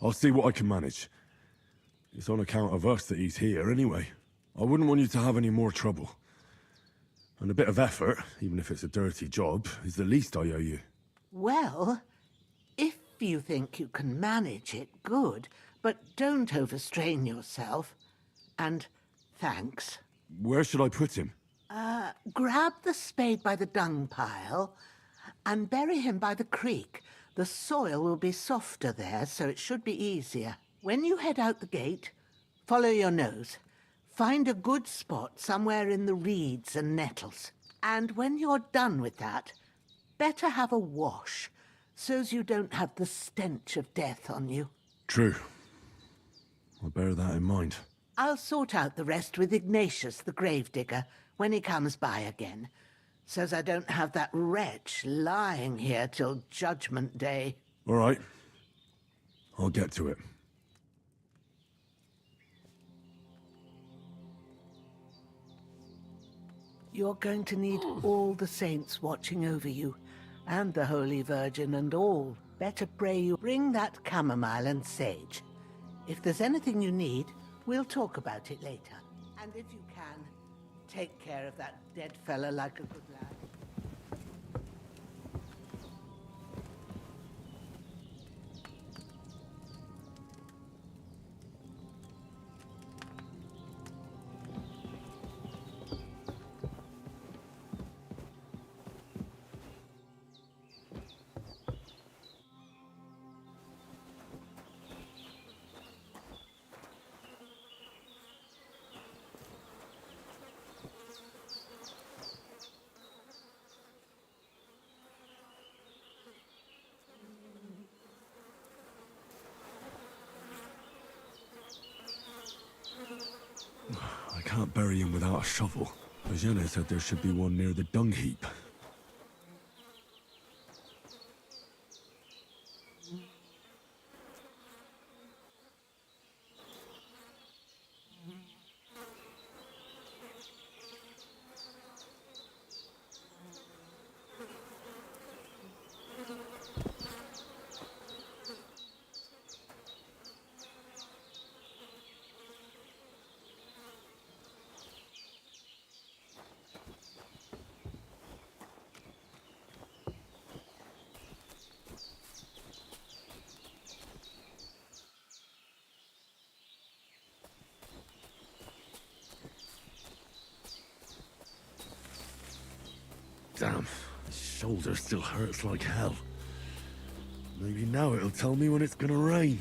K: I'll see what I can manage. It's on account of us that he's here anyway. I wouldn't want you to have any more trouble. And a bit of effort, even if it's a dirty job, is the least I owe you.
M: Well, if you think you can manage it, good. But don't overstrain yourself. And thanks.
K: Where should I put him?
M: Grab the spade by the dung pile and bury him by the creek. The soil will be softer there, so it should be easier. When you head out the gate, follow your nose. Find a good spot somewhere in the reeds and nettles. And when you're done with that, better have a wash, so's you don't have the stench of death on you.
K: True. I'll bear that in mind.
M: I'll sort out the rest with Ignatius, the gravedigger, when he comes by again, so's I don't have that wretch lying here till Judgment Day.
K: All right. I'll get to it.
M: You're going to need all the saints watching over you, and the Holy Virgin and all. Better pray you bring that chamomile and sage. If there's anything you need, we'll talk about it later. And if you can, take care of that dead fella like a good lad.
K: I can't bury him without a shovel. Eugenia said there should be one near the dung heap. Damn, my shoulder still hurts like hell. Maybe now it'll tell me when it's gonna rain.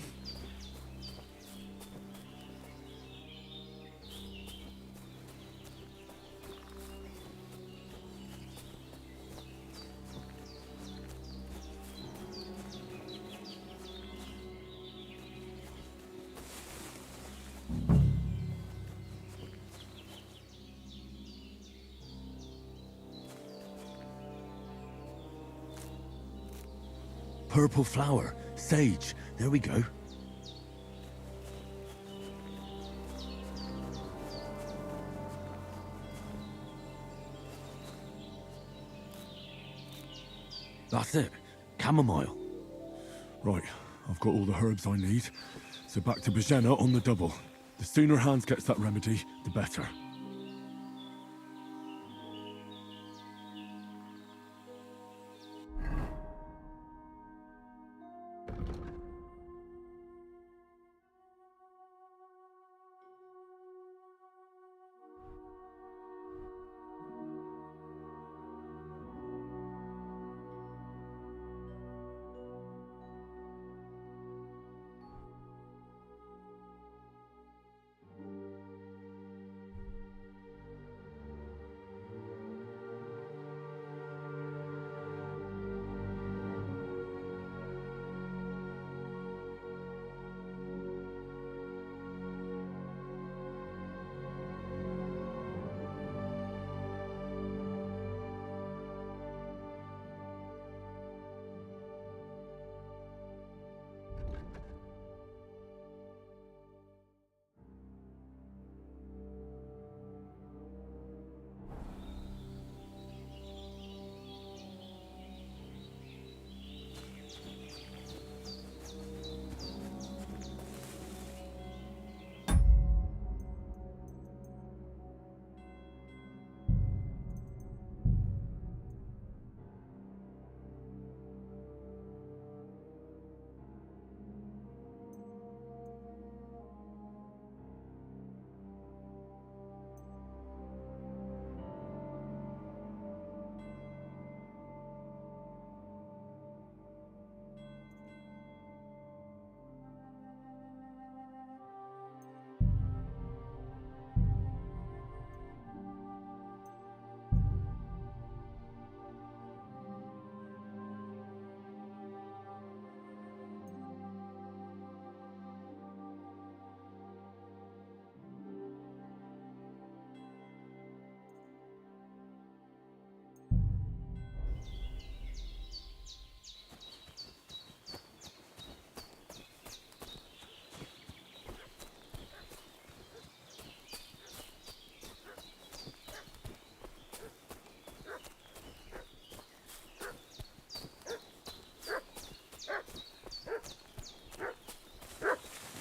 K: Purple flower, sage, there we go. That's it, chamomile. Right, I've got all the herbs I need, so back to Bajena on the double. The sooner Hans gets that remedy, the better.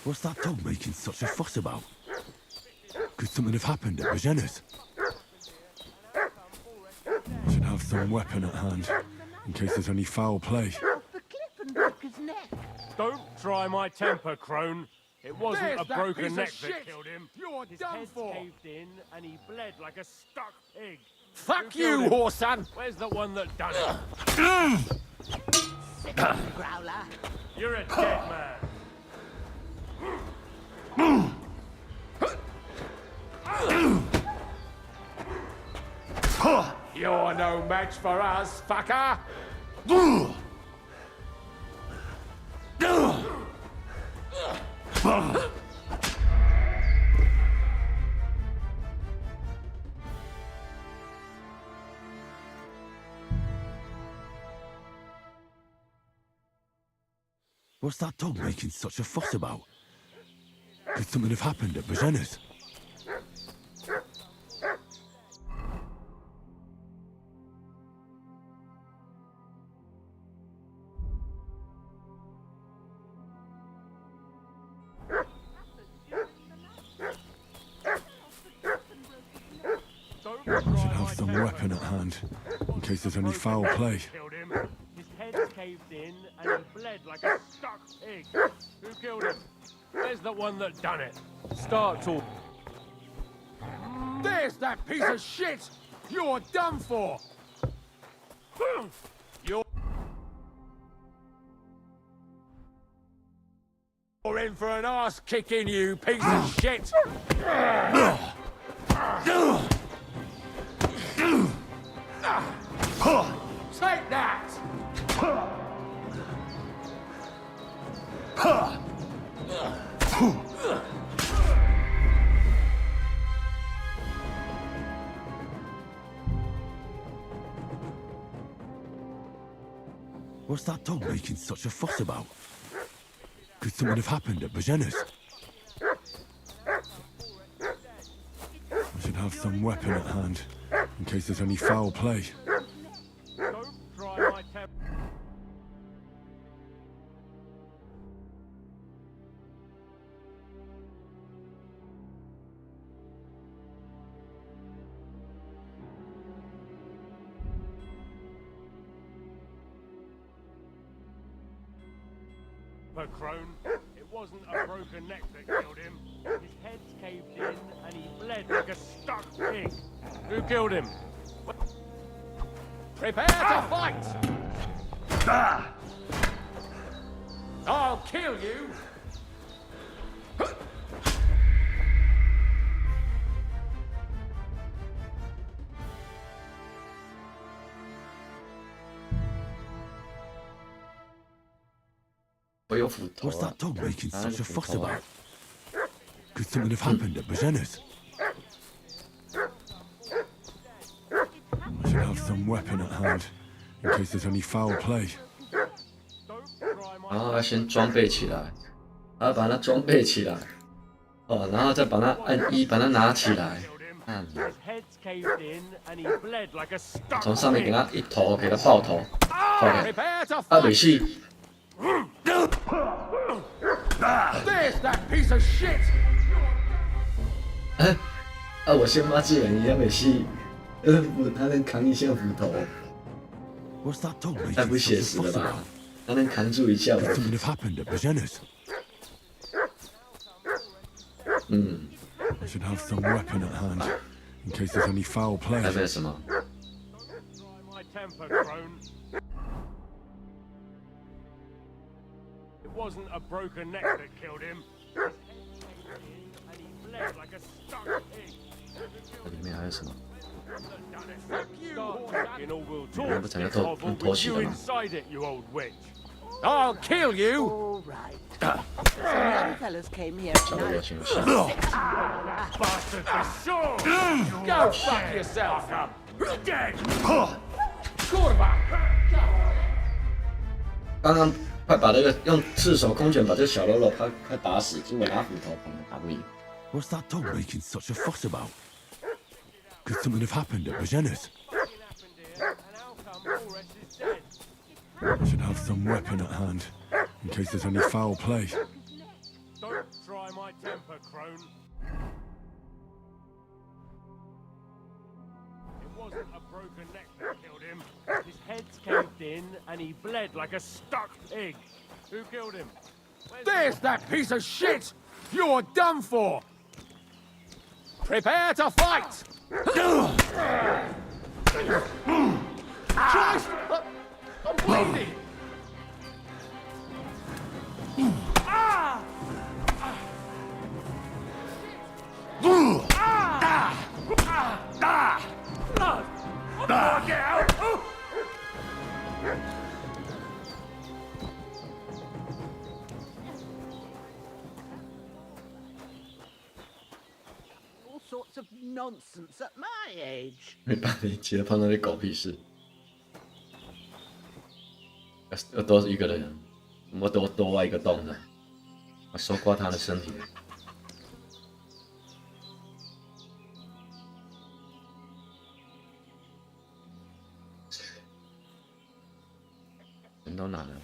K: What's that dog making such a fuss about? Could something have happened at Bajena's? I should have some weapon at hand, in case there's any foul play.
M: The cliff and broke his neck.
E: Don't try my temper, crone. It wasn't
A: There's
E: a
A: that
E: broken
A: piece of
E: neck
A: shit.
E: that killed him.
A: You're
E: His
A: done
E: head's
A: for.
E: caved in and he bled like a stuck pig.
A: Fuck
E: Who killed
A: you,
E: him?
A: whoreson!
E: Where's the one that done it?
M: Growler.
E: You're a dead man.
A: You're no match for us, fucker!
K: What's that dog making such a fuss about? Could something have happened at Bajena's? I should have some weapon at hand, in case there's any foul play.
E: Killed him. His head's caved in and he bled like a stuck pig. Who killed him? Where's the one that done it? Start talking.
A: There's that piece of shit! You're done for! You're in for an ass kicking, you piece of shit! Take that!
K: What's that dog making such a fuss about? Could something have happened at Bajena's? I should have some weapon at hand, in case there's any foul play.
E: Don't try my temper. Crone. It wasn't a broken neck that killed him. His head's caved in and he bled like a stuck pig. Who killed him?
A: Prepare to fight! I'll kill you!
K: What's that dog making such a fuss about? Could something have happened at Bajena's? I should have some weapon at hand, in case there's any foul play.
H: 然后要先装备起来，还要把它装备起来，哦，然后再把它按一把它拿起来，按，从上面给它一头给它爆头 ，OK， 啊，没事。
A: There's that piece of shit!
H: 哎，啊，我先发制人，也没事。他能扛一下斧头，太不写实了吧？他能扛住一下吧？嗯。还没有什么。
E: It wasn't a broken neck that killed him. And he bled like a stuck pig.
H: 这里面还有什么？
E: We'll talk of with you inside it, you old witch.
A: I'll kill you!
M: All right. Some young fellas came here tonight.
A: Bastard for sure! Go fuck yourself! Dead! Quarterback!
H: 刚刚快把这个用赤手空拳把这个小喽啰快打死，结果拿斧头打不赢。
K: What's that dog making such a fuss about? Could something have happened at Bajena's? I should have some weapon at hand, in case there's any foul play.
E: Don't crone. It wasn't a broken neck that killed him. His head's caved in and he bled like a stuck pig. Who killed him?
A: There's that piece of shit! You're done for! Prepare to fight! Christ! I'm bleeding!
E: Blood! Get out!
M: All sorts of nonsense at my age.
H: 没把你急得碰到那狗屁事。要多一个人，我多挖一个洞的，我收刮他的身体。人都哪了？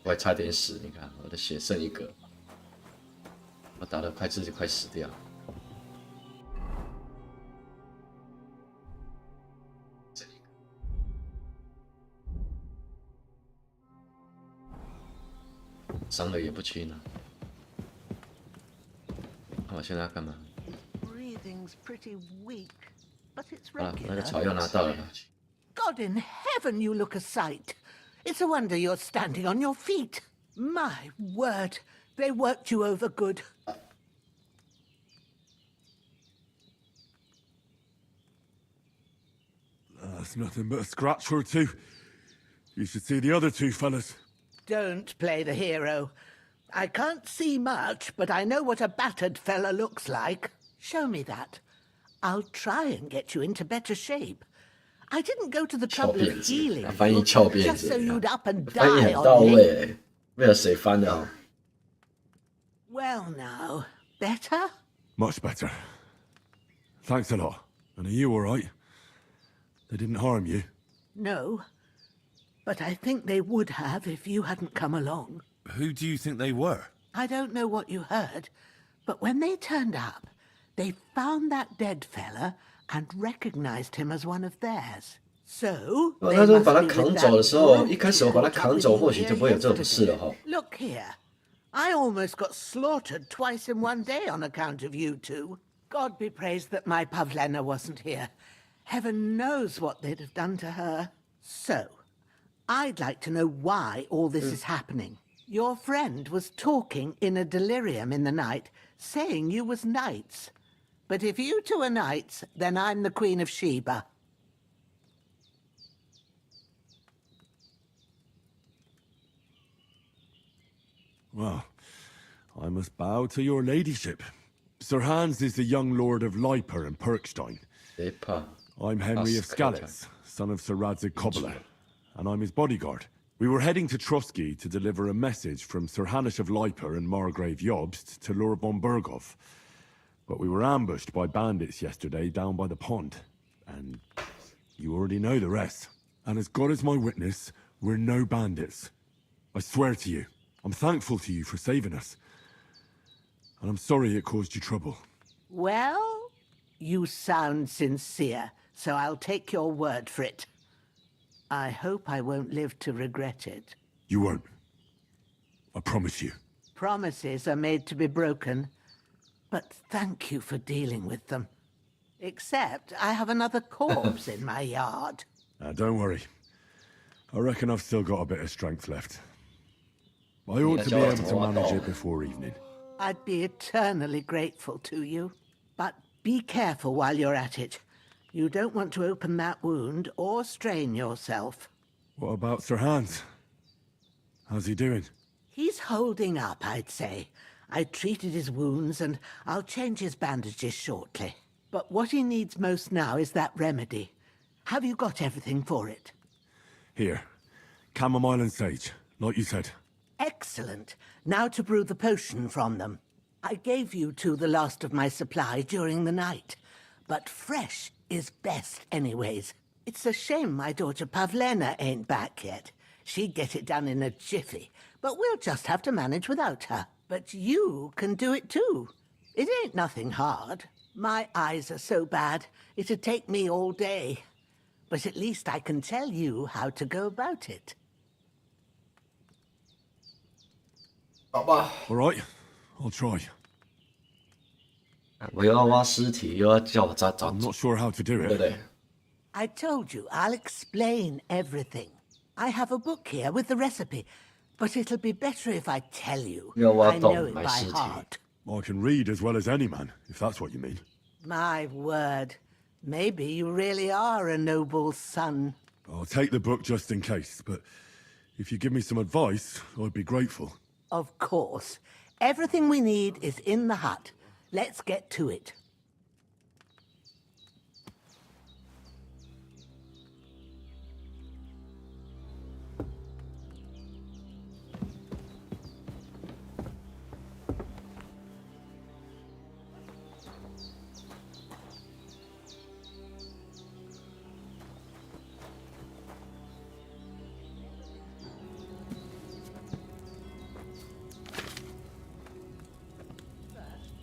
H: 我还差点死，你看我的血剩一格，我打得自己快死掉。伤了也不轻啊！我现在要干嘛？
M: Breathing's pretty weak, but it's
H: 啊，那
M: regular.
H: 个草药拿到了。
M: God in heaven, you look a sight. It's a wonder you're standing on your feet. My word, they worked you over good.
K: That's nothing but a scratch or two. You should see the other two fellas.
M: Don't play the hero. I can't see much, but I know what a battered fella looks like. Show me that. I'll try and get you into better shape. I didn't go to the trouble of healing you just so you'd up and die on me.
H: 为了谁翻的啊
M: Well now, better?
K: Much better. Thanks a lot. And are you all right? They didn't harm you?
M: No. But I think they would have if you hadn't come along.
K: Who do you think they were?
M: I don't know what you heard, but when they turned up, they found that dead fella and recognized him as one of theirs. So,
H: 那时候把他扛走的时候，一开始我把他扛走，或许就不会有这种事了哈。
M: Look here. I almost got slaughtered twice in one day on account of you two. God be praised that my Pavlena wasn't here. Heaven knows what they'd have done to her. So, I'd like to know why all this is happening. Your friend was talking in a delirium in the night, saying you was knights. But if you two are knights, then I'm the Queen of Sheba.
K: Well, I must bow to your ladyship. Sir Hans is the young lord of Leiper and Perkstein. I'm Henry of Skalitz, son of Sir Radzig Cobbler, and I'm his bodyguard. We were heading to Trotsky to deliver a message from Sir Hanish of Leiper and Margrave Jobst to Lord von Berghoff. But we were ambushed by bandits yesterday down by the pond. And you already know the rest. And as God is my witness, we're no bandits. I swear to you. I'm thankful to you for saving us. And I'm sorry it caused you trouble.
M: Well, you sound sincere, so I'll take your word for it. I hope I won't live to regret it.
K: You won't. I promise you.
M: Promises are made to be broken, but thank you for dealing with them. Except I have another corpse in my yard.
K: Don't worry. I reckon I've still got a bit of strength left. I ought to be able to manage it before evening.
M: I'd be eternally grateful to you. But be careful while you're at it. You don't want to open that wound or strain yourself.
K: What about Sir Hans? How's he doing?
M: He's holding up, I'd say. I treated his wounds and I'll change his bandages shortly. But what he needs most now is that remedy. Have you got everything for it?
K: Here. Chamomile and sage, like you said.
M: Excellent. Now to brew the potion from them. I gave you two the last of my supply during the night. But fresh is best anyways. It's a shame my daughter Pavlena ain't back yet. She'd get it done in a jiffy, but we'll just have to manage without her. But you can do it too. It ain't nothing hard. My eyes are so bad, it'd take me all day. But at least I can tell you how to go about it.
H: 好吧。
K: All right, I'll try.
H: 我又要挖尸体，又要叫我找
K: I'm not sure how to do
H: 对不
K: it.
H: 对？
M: I told you, I'll explain everything. I have a book here with the recipe, but it'll be better if I tell you.
H: 要挖
M: I
H: 洞
M: know it
H: 埋
M: by
H: 尸体。
M: heart.
K: I can read as well as any man, if that's what you mean.
M: My word. Maybe you really are a noble son.
K: I'll take the book just in case, but if you give me some advice, I'd be grateful.
M: Of course. Everything we need is in the hut. Let's get to it.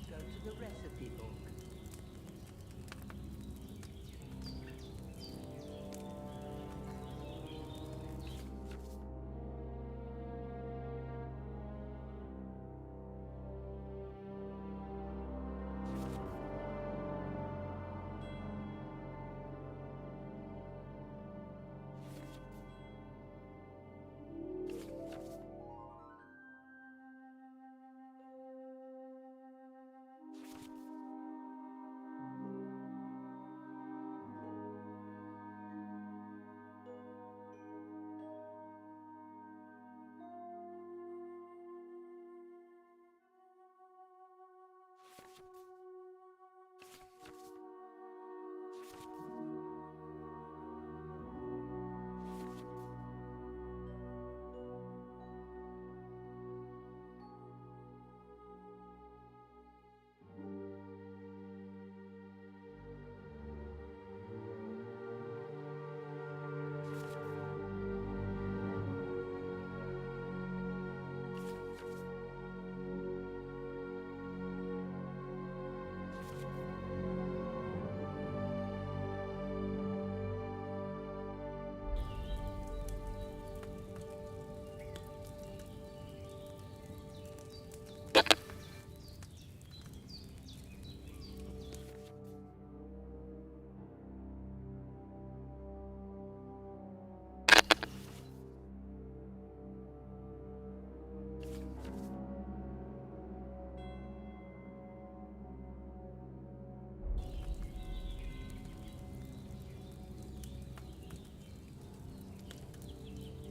M: Go to the recipe book.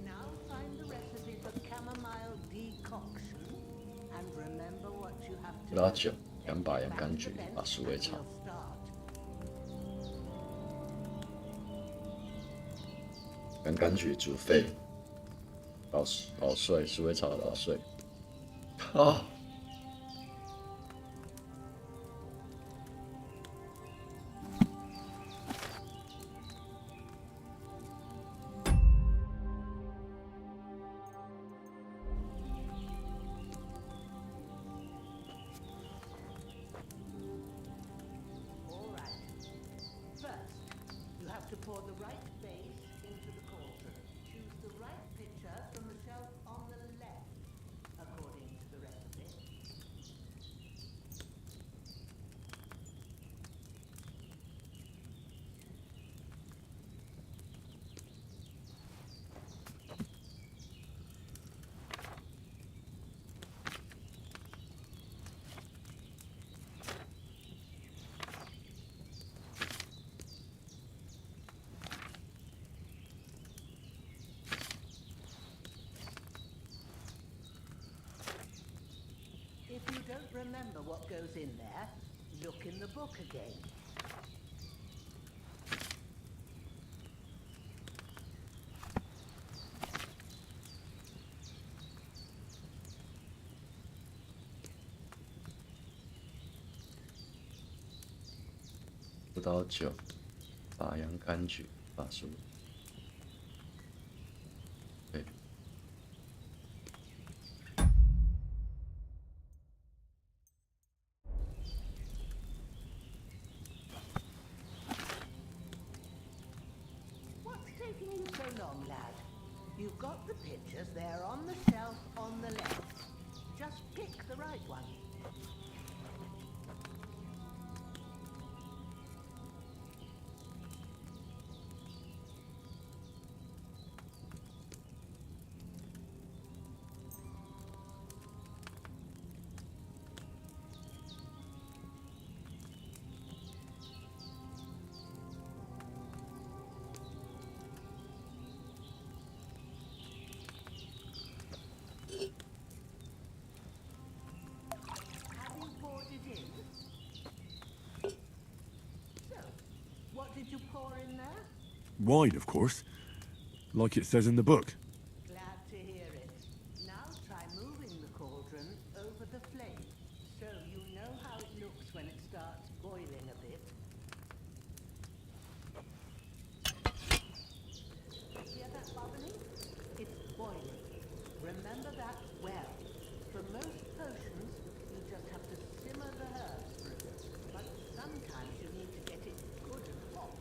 M: Now find the recipe for chamomile decoction and remember what you have to
H: 拉酒、2把洋甘菊、1把鼠尾草。 洋甘菊煮沸，捣碎，鼠尾草捣碎。啊！Pour
M: the right base into the cauldron. Choose the right pitcher from the shelf on the left, according to the recipe. If you don't remember what goes in there, look in the book again.
H: 葡萄酒、把洋甘菊、把树。对，
M: got the pictures. They're on the shelf on the left. Just pick the right one. Did you pour in there?
K: Wine, of course. Like it says in the book.
M: Glad to hear it. Now try moving the cauldron over the flame, so you know how it looks when it starts boiling a bit. Hear that bubbling? It's boiling. Remember that well. For most potions, you just have to simmer the herbs through. But sometimes you need to get it good and hot.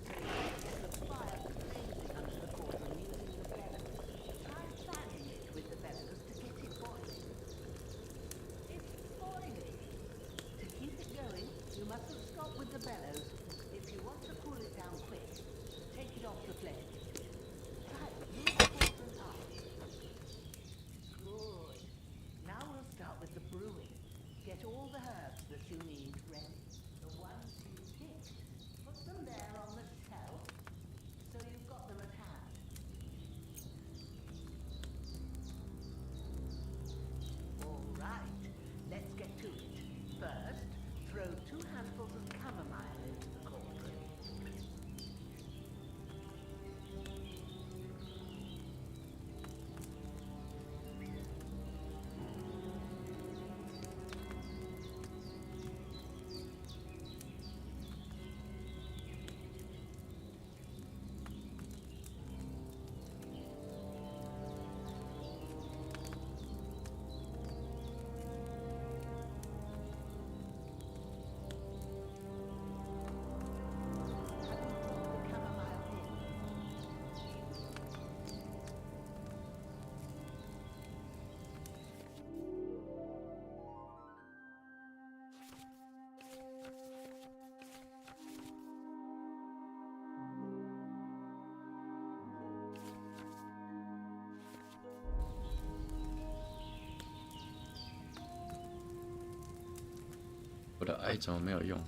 M: So you get the fire blazing under the cauldron using the bellows. Try fanning it with the bellows to get it boiling. It's boiling. To keep it going, you mustn't stop with the bellows. If you want to cool it down quick, take it off the flame. Try it. Move the cauldron up. Good. Now we'll start with the brewing. Get all the herbs that you need ready. The ones you picked. Put them there on the shelf, so you've got them at hand. All right, let's get to it. First, throw 2 handfuls of chamomile into the cauldron.
H: 我的爱怎么没有用？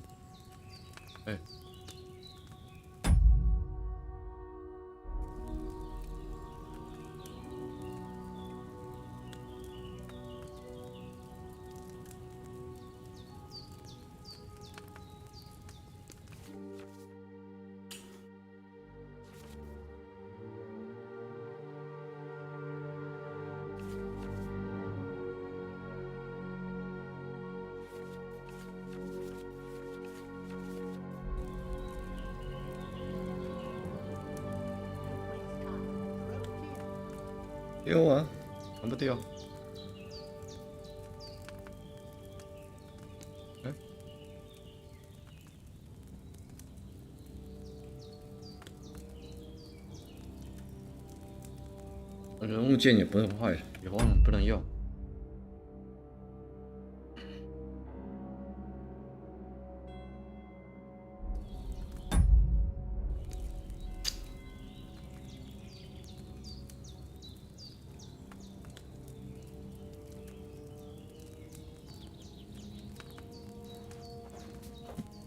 H: 哎。丢啊，怎么丢？哎，人物剑也不能坏，也忘了不能用。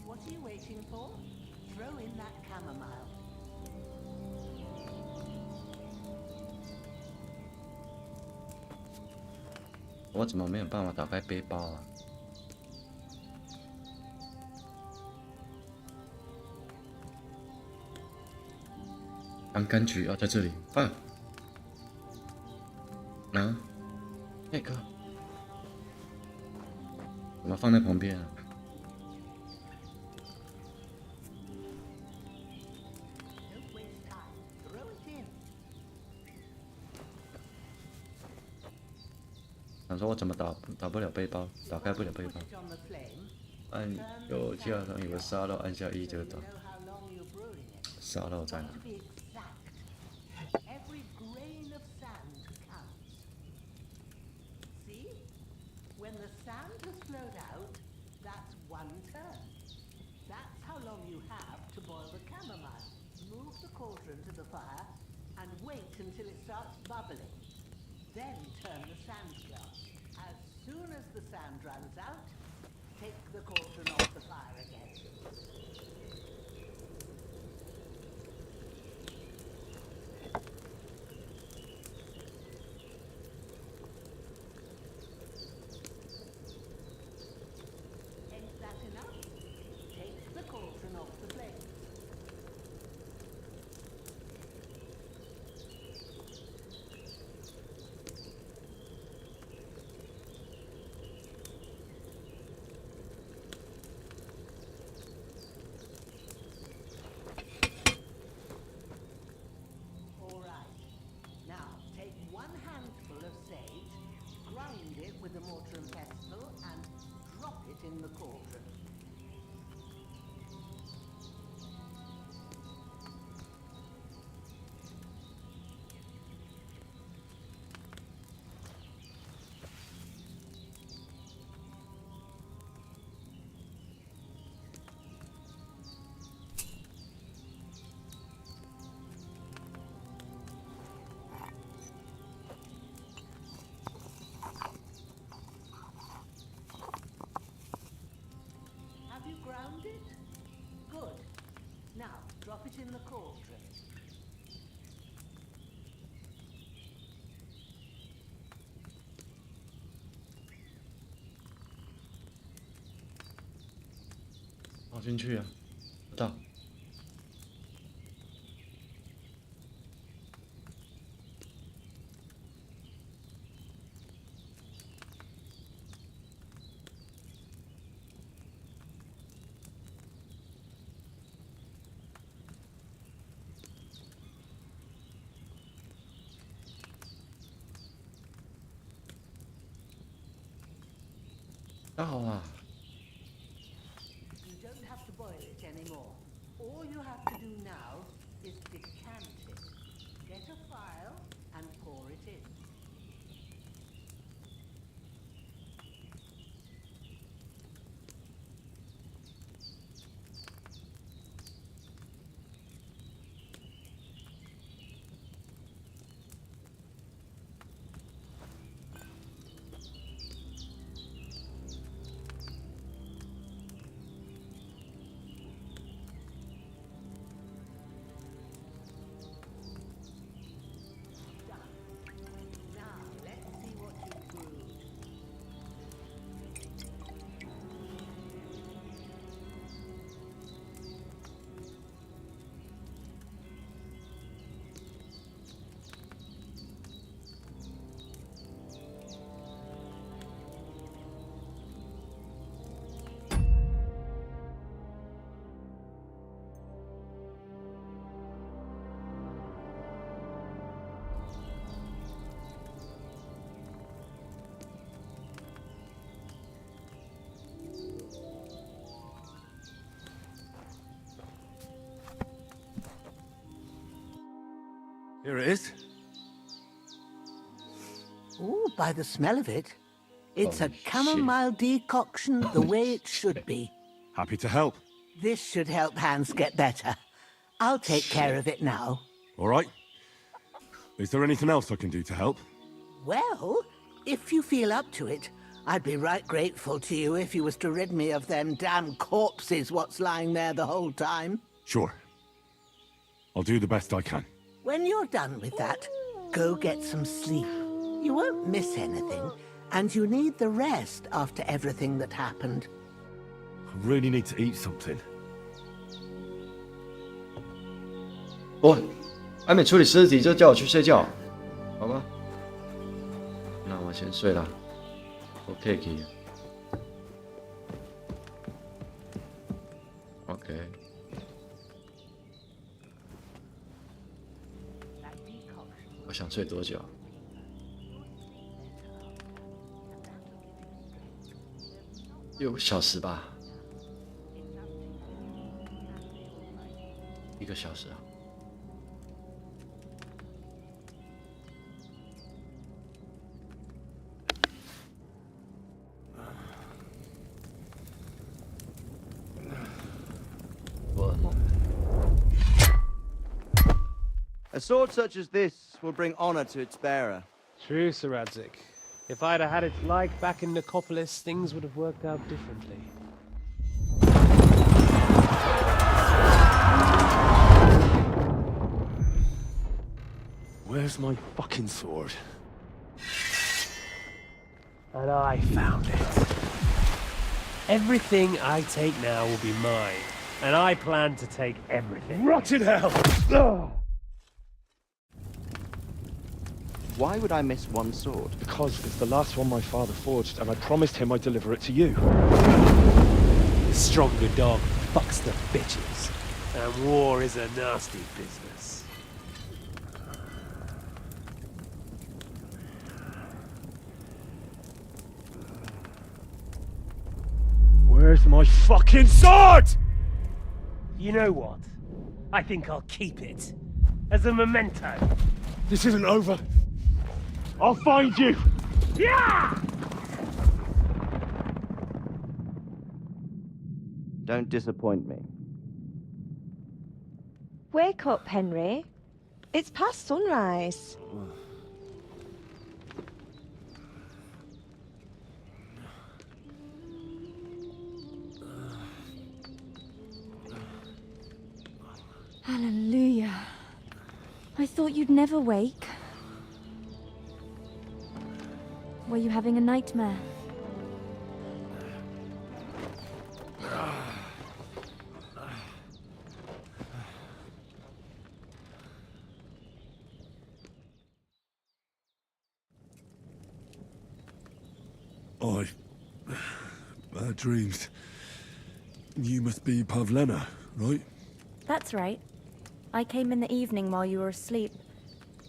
M: What are you waiting for? Throw in that chamomile.
H: 我怎么没有办法打开背包啊？刚柑橘要在这里放，拿那个，怎么放在旁边啊？ 想说我怎么打不了背包，打开不了背包。按右下方有个沙漏，按下1就打。沙漏在哪？
M: When the sand has flowed out, that's 1 turn. That's how long you have to boil the chamomile. Move the cauldron to the fire and wait until it starts bubbling. Then turn the sand glass. As soon as the sand runs out, take the cauldron off the fire again. Ain't that enough? Take the cauldron off the flames. All right. Now, take 1 handful of sage, grind it with a mortar and pestle, and drop it in the cauldron. Have you ground it? Good. Now, drop it in the cauldron.
H: 放进去啊，不到。刚好啊。
M: You don't have to boil it anymore. All you have to do now is decant it. Get a phial and pour it in. Now, let's see what you've brewed.
K: Here it is.
M: Ooh, by the smell of it, it's
H: Oh,
M: a chamomile decoction the way it should be.
K: Happy to help.
M: This should help Hans get better. I'll take care of it now.
K: All right. Is there anything else I can do to help?
M: Well, if you feel up to it, I'd be right grateful to you if you was to rid me of them damn corpses what's lying there the whole time.
K: Sure. I'll do the best I can.
M: When you're done with that, go get some sleep. You won't miss anything, and you need the rest after everything that happened.
K: I really need to eat something.
H: 我还没处理尸体就叫我去睡觉，好吧？那我先睡了。OK。OK。我想睡多久？6个小时吧。1个小时啊。
P: A sword such as this will bring honor to its bearer.
C: True, Sir Radzik. If I'd have had it like back in Nicopolis, things would have worked out differently.
K: Where's my fucking sword?
C: And I found it. Everything I take now will be mine, and I plan to take everything.
K: Rotted hell!
P: Why would I miss one sword?
I: Because it's the last one my father forged, and I promised him I'd deliver it to you.
C: The stronger dog fucks the bitches, and war is a nasty business.
I: Where's my fucking sword?
C: You know what? I think I'll keep it. As a memento.
I: This isn't over. I'll find you!
C: Yeah!
P: Don't disappoint me.
O: Wake up, Henry. It's past sunrise.
Q: Hallelujah. I thought you'd never wake. Were you having a nightmare?
K: Bad dreams. You must be Pavlena, right?
Q: That's right. I came in the evening while you were asleep.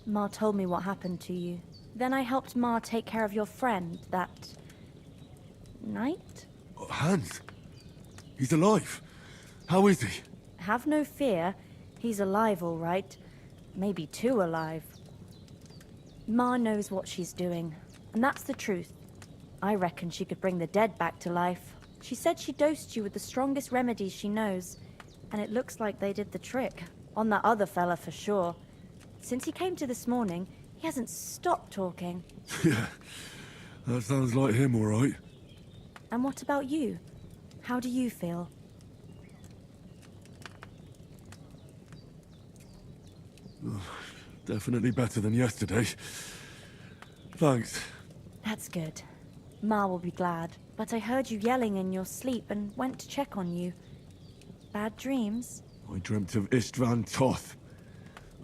Q: Ma told me what happened to you. Then I helped Ma take care of your friend that night?
K: Hans? He's alive. How is he?
Q: Have no fear. He's alive, all right. Maybe too alive. Ma knows what she's doing, and that's the truth. I reckon she could bring the dead back to life. She said she dosed you with the strongest remedies she knows, and it looks like they did the trick. On that other fella for sure. Since he came to this morning, he hasn't stopped talking.
K: Yeah, that sounds like him, all right.
Q: And what about you? How do you feel?
K: Definitely better than yesterday. Thanks.
Q: That's good. Ma will be glad. But I heard you yelling in your sleep and went to check on you. Bad dreams?
K: I dreamt of Istvan Toth,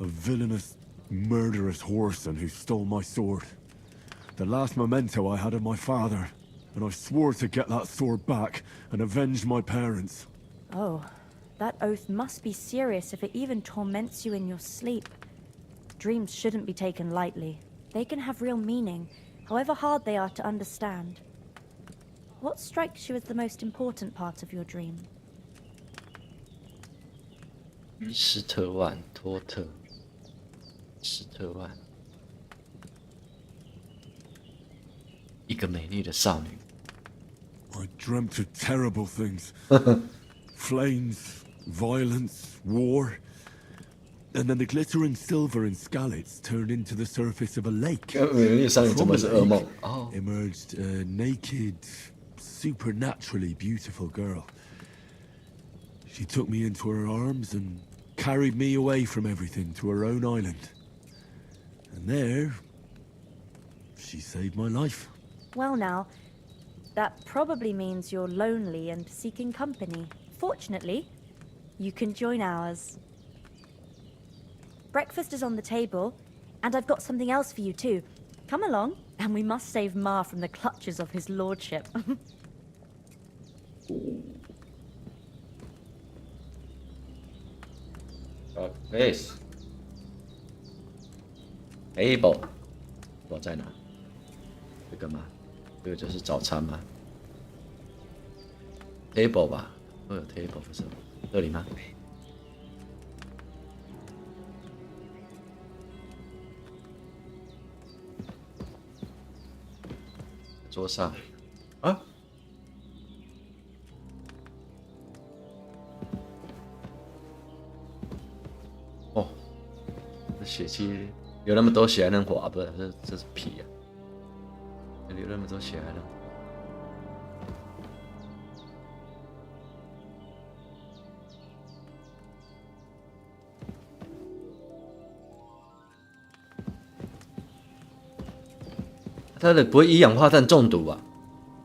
K: a villainous, murderous whoreson who stole my sword. The last memento I had of my father, and I swore to get that sword back and avenge my parents.
Q: Oh, that oath must be serious if it even torments you in your sleep. Dreams shouldn't be taken lightly. They can have real meaning, however hard they are to understand. What strikes you as the most important part of your dream?
H: 施特万托特，施特万，一个美丽的少女。
K: I dreamt of terrible things. Flames, violence, war. And then the glittering silver and scallops turned into the surface of a lake. From the lake emerged a naked, supernaturally beautiful girl. She took me into her arms and carried me away from everything to her own island. And there, she saved my life.
Q: Well now, that probably means you're lonely and seeking company. Fortunately, you can join ours. Breakfast is on the table, and I've got something else for you too. Come along, and we must save Ma from the clutches of his lordship.
H: Yes. Table， 我在哪？这个吗？这个就是早餐吗 ？Table 吧，会有 table 不是吗？这里吗？桌上啊。血气流那么多血还能滑？不是，这是屁啊！流那么多血还能？他的不会一氧化碳中毒吧？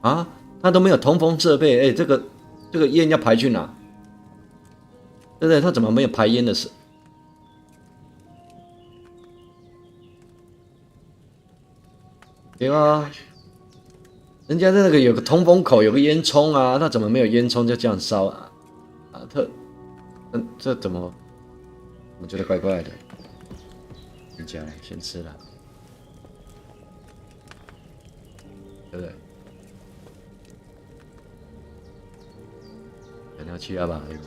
H: 啊，他都没有通风设备，哎，这个烟要排去哪？对不对？他怎么没有排烟的事？对啊，人家那个有个通风口，有个烟囱啊，他怎么没有烟囱就这样烧啊？啊，这怎么？我觉得怪怪的。人家先吃了。对不对？等下去阿爸那个，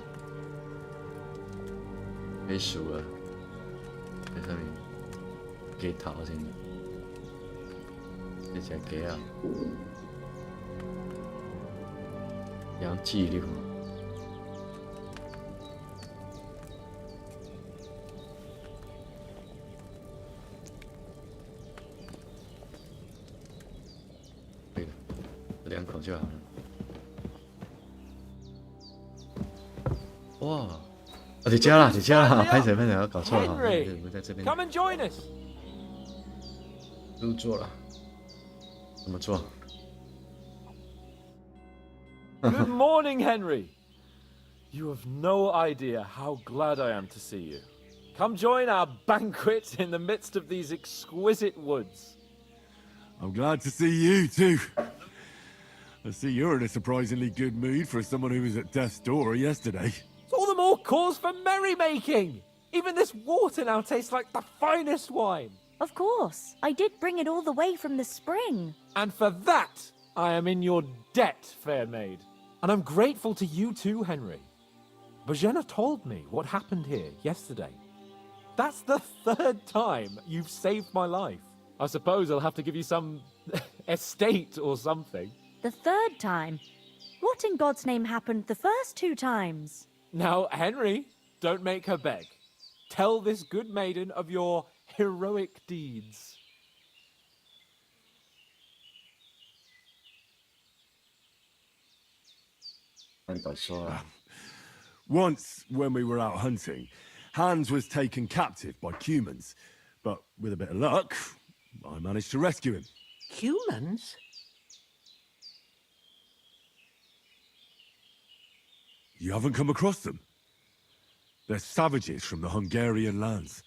H: 被熟了，在上面给头先，这只鸡啊，养鸡的。2口就好了。哇！啊，你加了，拍谁，我搞错了，我在这边。
C: Come and join us.
H: 入座了，怎么做
C: Good morning, Henry. You have no idea how glad I am to see you. Come join our banquet in the midst of these exquisite woods.
K: I'm glad to see you too. I see you're in a surprisingly good mood for someone who was at death's door yesterday.
C: It's all the more cause for merrymaking. Even this water now tastes like the finest wine.
Q: Of course. I did bring it all the way from the spring.
C: And for that, I am in your debt, fair maid. And I'm grateful to you too, Henry. Bojena told me what happened here yesterday. That's the 3rd time you've saved my life. I suppose I'll have to give you some estate or something.
Q: The 3rd time? What in God's name happened the first 2 times?
C: Now, Henry, don't make her beg. Tell this good maiden of your heroic deeds.
K: Once, when we were out hunting, Hans was taken captive by humans. But with a bit of luck, I managed to rescue him.
M: Humans?
K: You haven't come across them? They're savages from the Hungarian lands.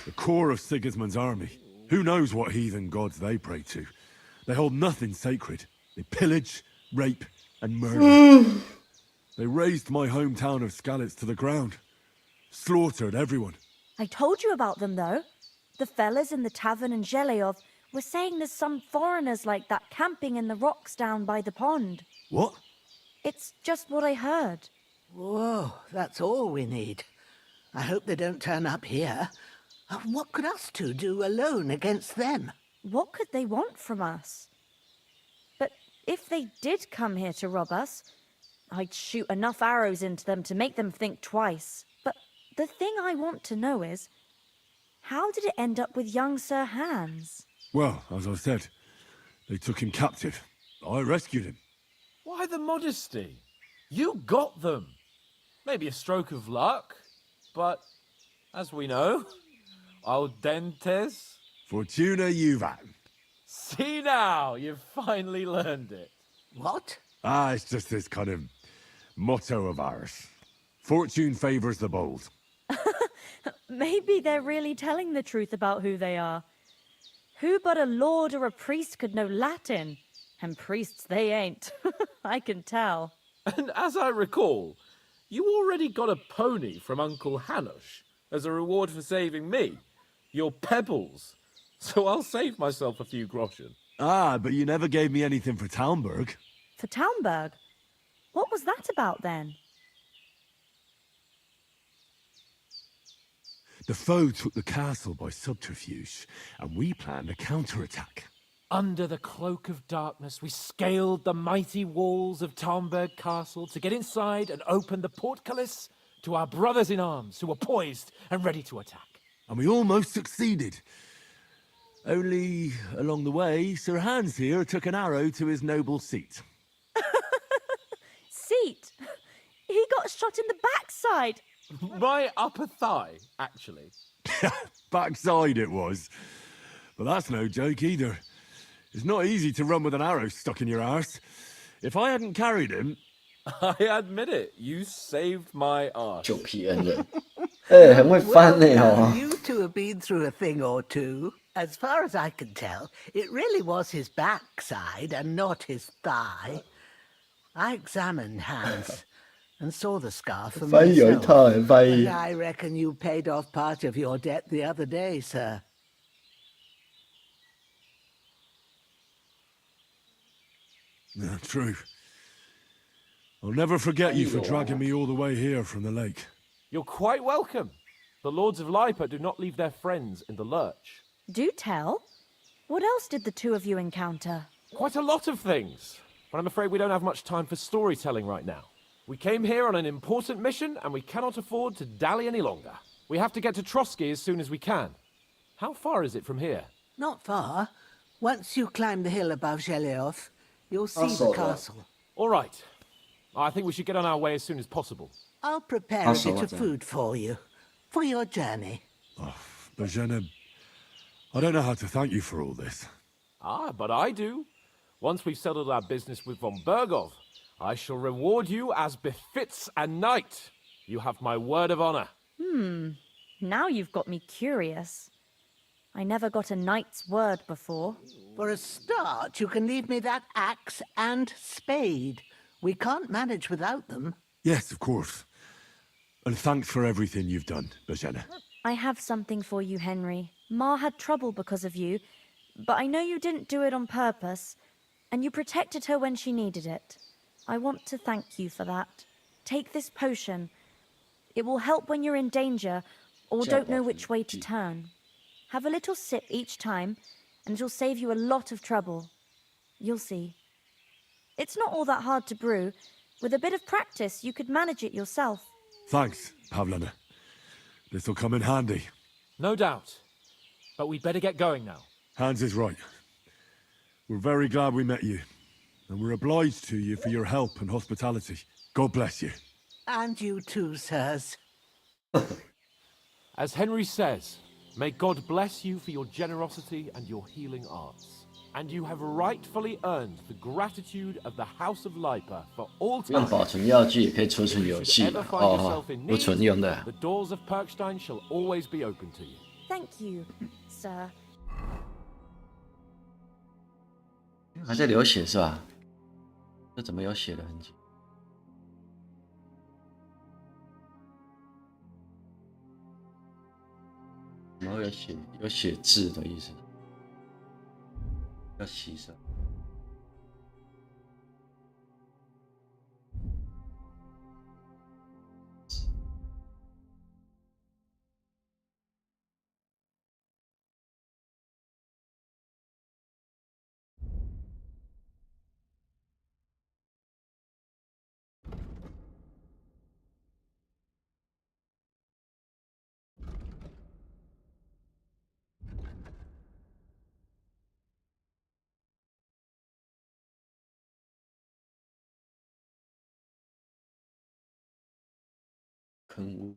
K: The core of Sigismund's army. Who knows what heathen gods they pray to? They hold nothing sacred. They pillage, rape, and murder. They razed my hometown of Skalitz to the ground. Slaughtered everyone.
Q: I told you about them, though. The fellas in the tavern in Zheleyov were saying there's some foreigners like that camping in the rocks down by the pond.
K: What?
Q: It's just what I heard.
M: Whoa, that's all we need. I hope they don't turn up here. What could us two do alone against them?
Q: What could they want from us? But if they did come here to rob us, I'd shoot enough arrows into them to make them think twice. But the thing I want to know is, how did it end up with young Sir Hans?
K: Well, as I said, they took him captive. I rescued him.
C: Why the modesty? You got them. Maybe a stroke of luck, but as we know, audentes.
K: Fortuna juvat.
C: See now, you've finally learned it.
M: What?
K: It's just this kind of motto of ours. Fortune favors the bold.
Q: Maybe they're really telling the truth about who they are. Who but a lord or a priest could know Latin? And priests they ain't. I can tell.
C: And as I recall, you already got a pony from Uncle Hanush as a reward for saving me. Your pebbles. So I'll save myself a few groschen.
K: But you never gave me anything for Talmberg.
Q: For Talmberg? What was that about then?
K: The foe took the castle by subterfuge, and we planned a counterattack.
C: Under the cloak of darkness, we scaled the mighty walls of Talmberg Castle to get inside and open the portcullis to our brothers in arms who were poised and ready to attack.
K: and we almost succeeded. Only, along the way, Sir Hans here took an arrow to his noble seat.
Q: Seat? He got shot in the backside.
D: My upper thigh, actually.
K: Backside it was. But that's no joke either. It's not easy to run with an arrow stuck in your arse. If I hadn't carried him...
D: I admit it, you saved my arse.
H: 旧皮恩人，哎，很会翻呢
M: Well,
H: 哦。
M: you two have been through a thing or two. As far as I can tell, it really was his backside and not his thigh. I examined Hans and saw the scar for
H: 翻译有一
M: myself.
H: 套哎，翻译
M: And。I reckon you paid off part of your debt the other day, sir.
K: True. I'll never forget you for dragging me all the way here from the lake.
D: You're quite welcome. The Lords of Lipa do not leave their friends in the lurch.
Q: Do tell. What else did the two of you encounter?
D: Quite a lot of things. But I'm afraid we don't have much time for storytelling right now. We came here on an important mission, and we cannot afford to dally any longer. We have to get to Trotsky as soon as we can. How far is it from here?
M: Not far. Once you climb the hill above Zhelioth, you'll see the castle.
D: All right. I think we should get on our way as soon as possible.
M: I'll prepare a bit of food for you, for your journey.
K: Oh, Bozhena, I don't know how to thank you for all this.
D: Ah, but I do. Once we've settled our business with von Bergov, I shall reward you as befits a knight. You have my word of honor.
Q: Now you've got me curious. I never got a knight's word before.
M: For a start, you can leave me that axe and spade. We can't manage without them.
K: Yes, of course. And thanks for everything you've done, Bozhena.
Q: I have something for you, Henry. Ma had trouble because of you, but I know you didn't do it on purpose, and you protected her when she needed it. I want to thank you for that. Take this potion. It will help when you're in danger or don't know which way to turn. Have a little sip each time, and it'll save you a lot of trouble. You'll see. It's not all that hard to brew. With a bit of practice, you could manage it yourself.
K: Thanks, Pavlena. This'll come in handy.
D: No doubt. But we'd better get going now.
K: Hans is right. We're very glad we met you. And we're obliged to you for your help and hospitality. God bless you.
M: And you too, sirs.
D: As Henry says, may God bless you for your generosity and your healing arts. And you have rightfully earned the gratitude of the House of Lipa for all
H: 不用
D: time.
H: 保存药剂也可以储存游戏
D: Ever find
H: 哦
D: yourself in
H: 不
D: need,
H: 存用的。
D: the doors of Perkstein shall always be open to you.
Q: Thank you, sir.
H: 还在流血是吧？这怎么有血的痕迹？怎么会有血渍的意思？要洗手。坑屋。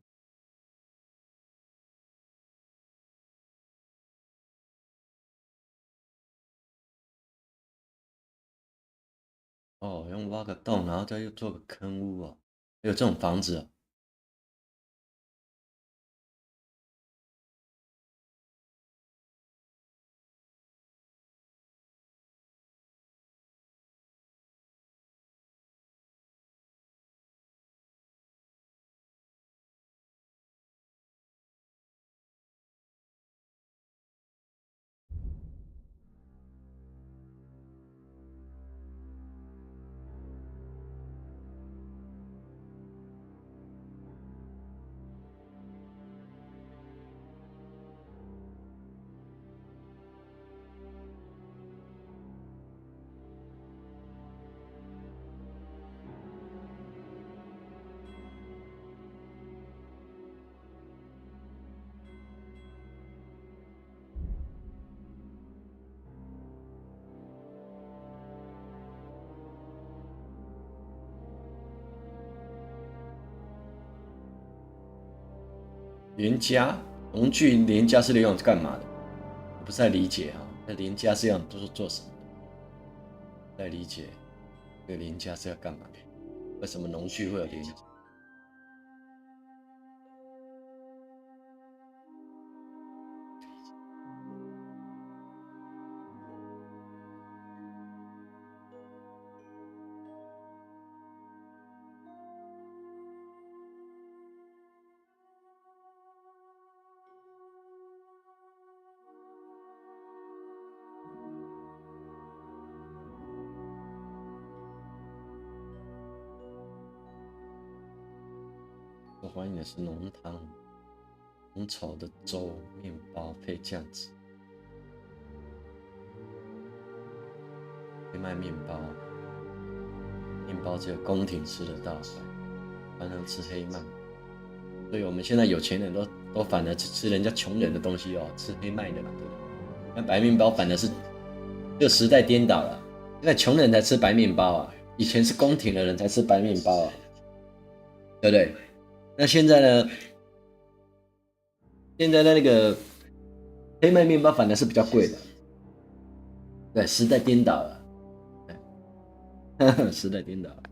H: 哦，用挖个洞，然后再又做个坑屋哦，还有这种房子哦。连家农具连家是用来干嘛的？我不太理解啊。那连家是要都是做什么的？不太理解，这个连家是要干嘛的？为什么农具会有连家？我欢迎的是浓汤、浓稠的粥、面包配酱汁。黑麦面包，面包只有宫廷吃得到，才能吃黑麦。所以我们现在有钱人都反而吃人家穷人的东西哦，吃黑麦的嘛，对不对？那白面包反而是这个时代颠倒了，现在穷人才吃白面包啊，以前是宫廷的人才吃白面包啊，对不对？那现在呢？现在的那个黑麦面包反而是比较贵的，对，时代颠倒了，时代颠倒了。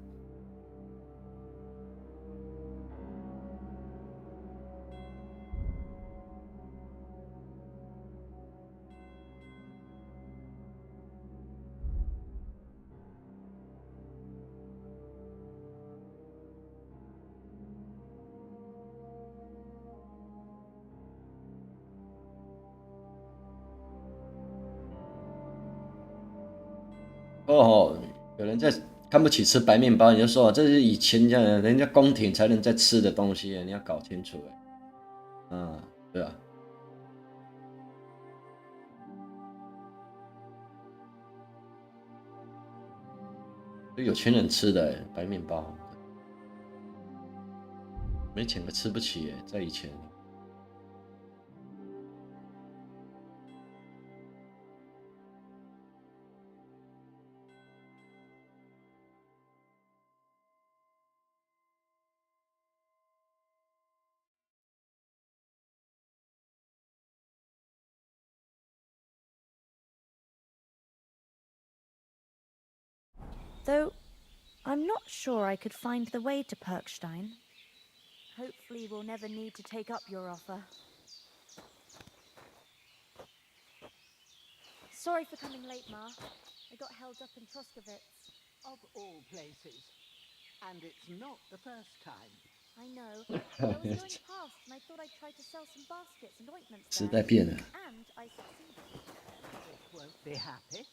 H: 哦，有人在看不起吃白面包，你就说这是以前人家宫廷才能在吃的东西，你要搞清楚对吧？有钱人吃的白面包，没钱的吃不起在以前。
Q: Though I'm not sure I could find the way to Perkstein. Hopefully we'll never need to take up your offer. Sorry for coming late, Ma. I got held up in Troskovitz.
M: Of all places. And it's not the first time.
Q: I know. I was going past and I thought I'd try to sell some baskets and ointments
H: 时代变了。
Q: And I succeeded.
M: It won't be happy.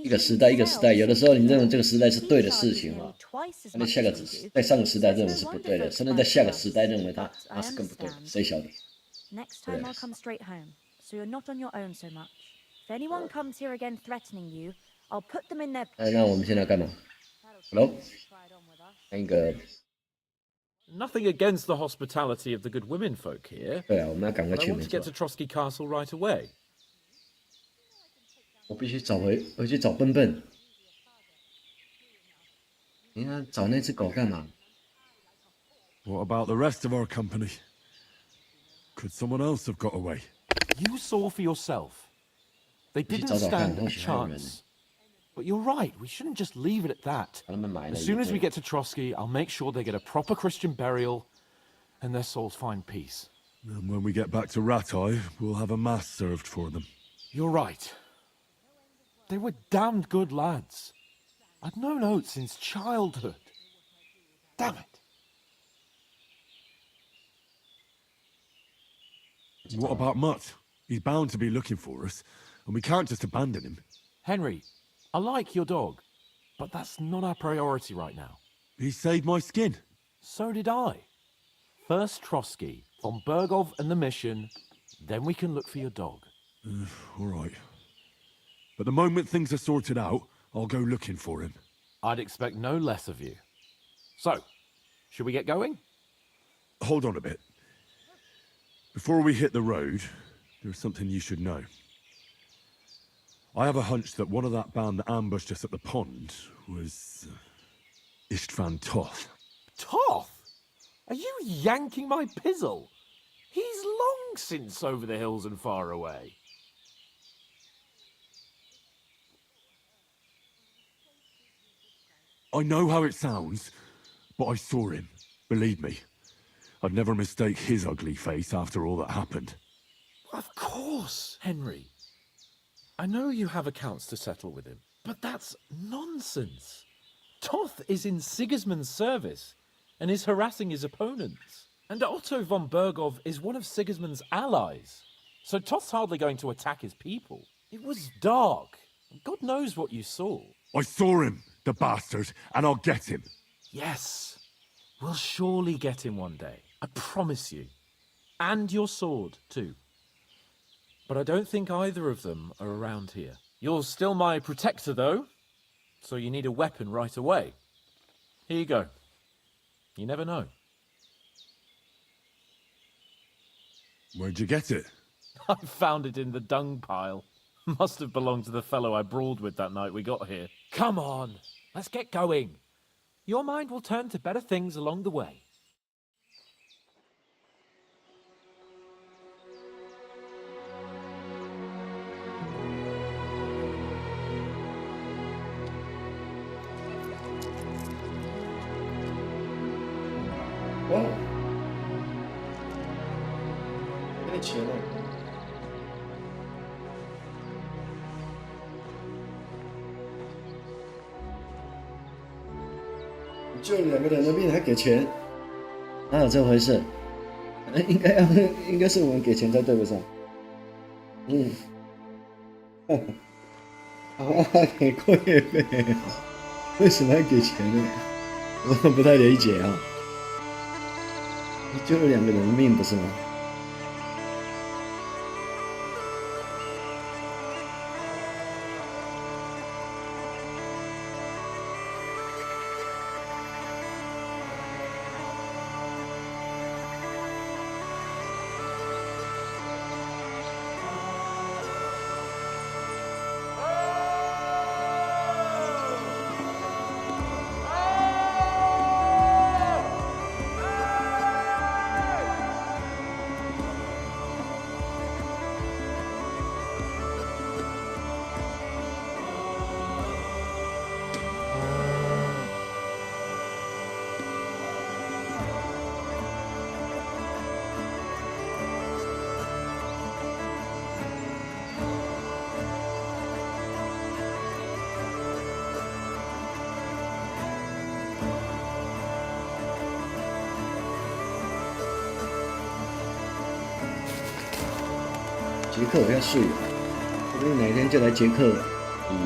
H: 一个时代一个时代，有的时候你认为这个时代是对的事情那下个在上个时代认为是不对的，甚至在下个时代认为它是更不对的，谁晓得？
Q: Next time I'll come straight home, so you're not on your own so much. If anyone comes here again threatening you, I'll put them in their.
H: 那我们现在干嘛 ？Hello， 那个。
I: Nothing against the hospitality of the good women folk here.
H: 对啊，我们要赶快
I: I
H: 去。
I: want to get to Trotsky Castle right away.
H: 我必须回去找笨笨。你看找那只狗干嘛
K: What about the rest of our company? Could someone else have got away?
I: You saw for yourself. They didn't stand a chance. But you're right, we shouldn't just leave it at that. As soon as we get to Trotsky, I'll make sure they get a proper Christian burial and their souls find peace.
K: And when we get back to Ratai, we'll have a mass served for them.
I: You're right. They were damned good lads. I'd known Oates since childhood. Damn it.
K: What about Mutt? He's bound to be looking for us, and we can't just abandon him.
I: Henry, I like your dog, but that's not our priority right now.
K: He saved my skin.
I: So did I. First Trotsky, von Bergov and the mission, then we can look for your dog.
K: All right. But the moment things are sorted out, I'll go looking for him.
I: I'd expect no less of you. So, should we get going?
K: Hold on a bit. Before we hit the road, there's something you should know. I have a hunch that one of that band that ambushed us at the pond was Istvan Toth.
I: Toth? Are you yanking my pizzle? He's long since over the hills and far away.
K: I know how it sounds, but I saw him. Believe me. I'd never mistake his ugly face after all that happened.
I: Of course, Henry. I know you have accounts to settle with him, but that's nonsense. Toth is in Sigismund's service and is harassing his opponents. And Otto von Bergov is one of Sigismund's allies. So Toth's hardly going to attack his people. It was dark. God knows what you saw.
K: I saw him, the bastard, and I'll get him.
I: Yes. We'll surely get him one day. I promise you. And your sword, too. But I don't think either of them are around here. You're still my protector, though, so you need a weapon right away. Here you go. You never know.
K: Where'd you get it?
I: I found it in the dung pile. Must have belonged to the fellow I brawled with that night we got here. Come on, let's get going. Your mind will turn to better things along the way.
H: Wow. 给你钱了。你救了2个人的命还给钱，哪有这回事？应该是我们给钱才对不上。给过夜费，为什么要给钱呢？我不太理解啊。你救了2个人的命不是吗？捷克我要睡了，说不定哪天就来捷克旅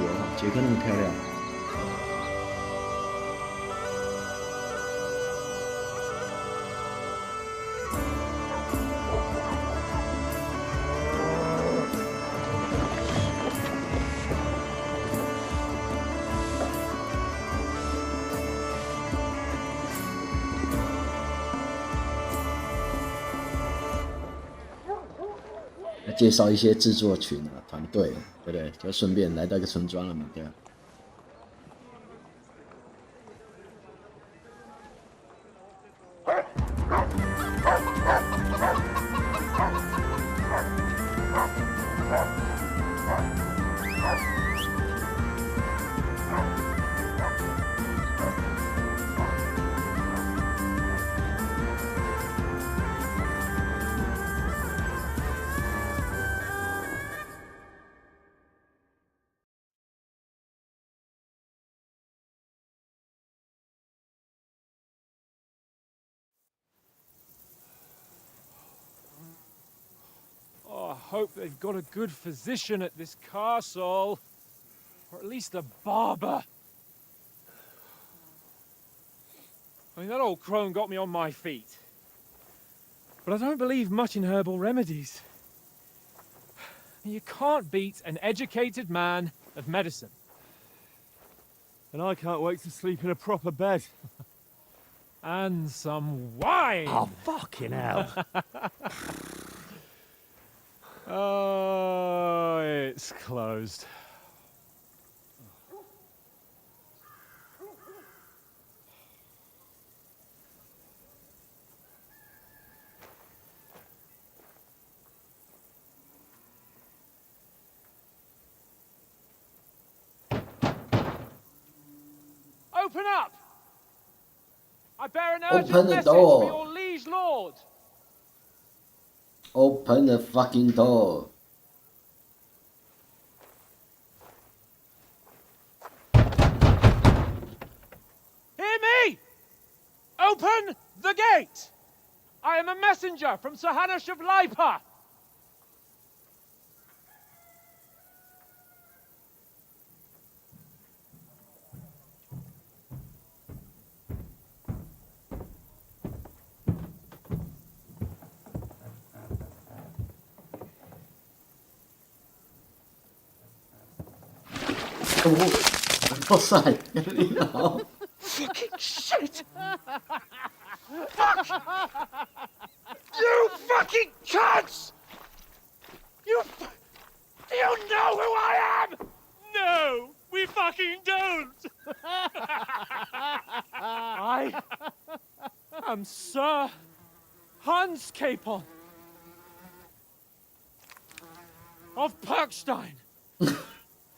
H: 游哈。捷克那么漂亮。介绍一些制作群啊、团队，对不对？就顺便来到一个村庄了嘛，对吧？Oh,
C: I hope they've got a good physician at this castle. Or at least a barber. I mean, that old crone got me on my feet. But I don't believe much in herbal remedies. You can't beat an educated man of medicine.
K: And I can't wait to sleep in a proper bed.
C: And some wine!
J: Oh, fucking hell.
C: Oh, it's closed.
D: Open up! I bear an urgent
H: Open the
D: message
H: door.
D: for your liege lord.
H: Open the fucking door.
D: Hear me! Open the gate! I am a messenger from Sir Hanush of Lipa.
H: Oh,塞，你好。
J: Fucking shit! Fuck! You fucking cunts! Do you know who I am?
D: No, we fucking don't. I am Sir Hans Capon of Perkstein,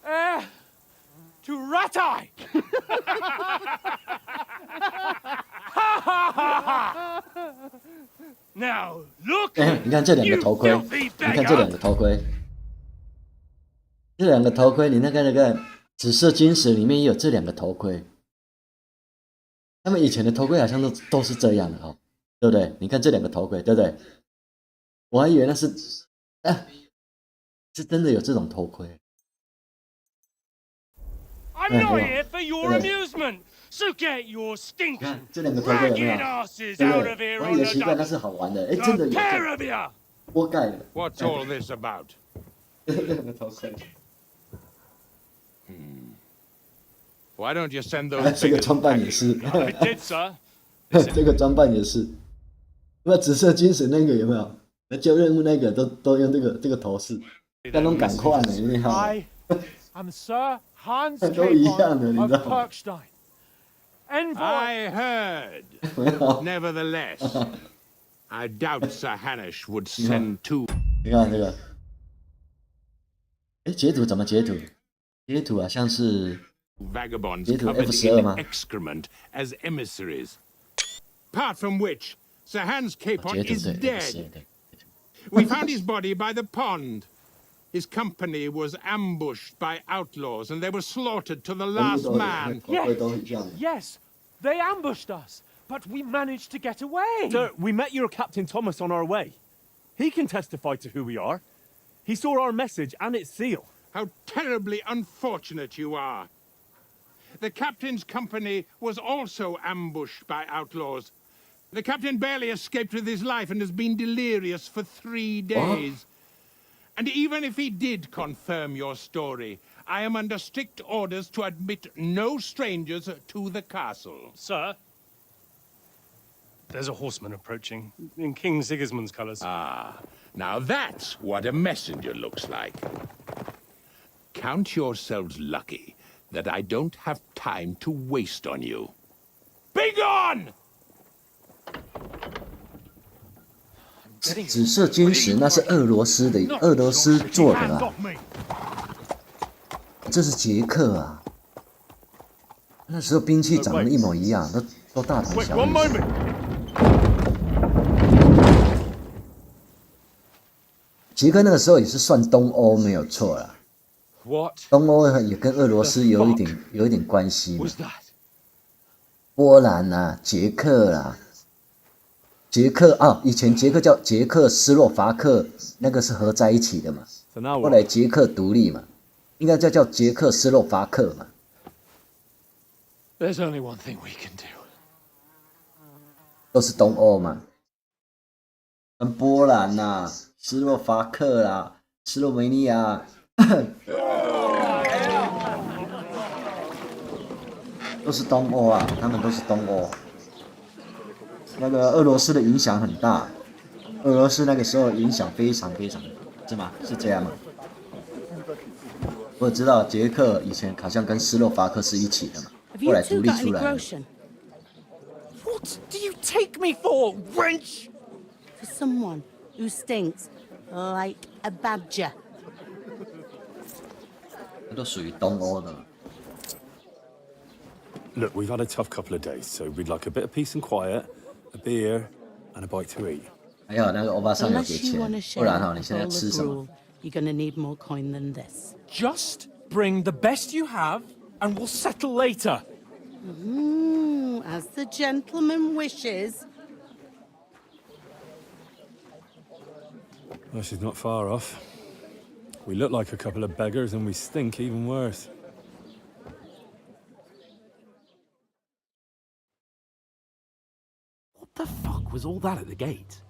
D: heir to Ratai. Now look,
H: 你看这两个头盔，你看这两个头盔，这两个头盔，你那个紫色金石里面也有这两个头盔。他们以前的头盔好像都是这样的哦，对不对？你看这两个头盔，对不对？我还以为那是，是真的有这种头盔。
D: I'm not here for your amusement, so get your stinking,
H: 这两个头盔有没有？
D: ragged asses
H: 对
D: out
H: 不
D: of
H: 对？
D: here
H: 我
D: on
H: 也
D: the
H: 奇怪那
D: double.
H: 是好玩的，哎，真的
D: The
H: 有
D: pair of you!
H: 锅盖的。
F: What's all this about?
H: 这两个头盔。
F: Why don't you send
H: 哎，
F: those
H: 这个
F: figures
H: 装扮也是，
D: I did, sir.
H: 这个装扮也是。那紫色金石那个有没有？那救任务那个都用这个头饰，那种赶快的，厉害。
D: I'm Sir Hans
H: 都一样的，
D: Capon
H: 你
D: of
H: 知道吗？
D: Perkstein. Envoy.
F: I heard. Nevertheless, I doubt Sir Hanush would send two.
H: 你看这个，哎，截图怎么截图？截图啊，像是
F: Vagabonds
H: 截图
F: covered
H: F12
F: in
H: 吗？
F: excrement as emissaries. Apart from which, Sir Hans Capon
H: 截图
F: is
H: 对
F: dead.
H: F12对。
F: We found his body by the pond. His company was ambushed by outlaws, and they were slaughtered to the last man.
D: Yes, they ambushed us, but we managed to get away.
R: Sir, we met your Captain Thomas on our way. He can testify to who we are. He saw our message and its seal.
F: How terribly unfortunate you are. The captain's company was also ambushed by outlaws. The captain barely escaped with his life and has been delirious for 3 days. And even if he did confirm your story, I am under strict orders to admit no strangers to the castle.
R: Sir, there's a horseman approaching in King Sigismund's colours.
F: Ah, now that's what a messenger looks like. Count yourselves lucky that I don't have time to waste on you. Be gone!
H: 紫色金石那是俄罗斯做的啊，这是捷克啊。那时候兵器长得一模一样，都大同小异。捷克那个时候也是算东欧没有错啦。东欧也跟俄罗斯有一点关系嘛。波兰啊，捷克啦。 捷克啊，以前捷克叫捷克斯洛伐克，那个是合在一起的嘛。后来捷克独立嘛，应该叫捷克斯洛伐克嘛。
D: There's only one thing we can do.
H: 都是东欧嘛，跟波兰呐、斯洛伐克啦、斯洛维尼亚，都是东欧啊，他们都是东欧。 那个俄罗斯的影响很大，俄罗斯那个时候影响非常大，是吗？是这样吗？我知道捷克以前好像跟斯洛伐克是一起的嘛，后来独立出来了。
J: What do you take me for, wench?
S: For someone who stinks like a badger.
H: 都属于东欧的。
R: Look, we've had a tough couple of days, so we'd like a bit of peace and quiet, a beer, and a bite to eat.
H: 还好那个欧巴桑有给
S: Unless you want to
H: 钱，不
S: share
H: 然哈，你
S: a
H: 现在
S: bowl
H: 吃
S: of
H: 什么？
S: gruel, you're going to need more coin than this.
I: Just bring the best you have, and we'll settle later.
S: As the gentleman wishes.
K: Well, she's not far off. We look like a couple of beggars and we stink even worse.
I: What the fuck was all that at the gate?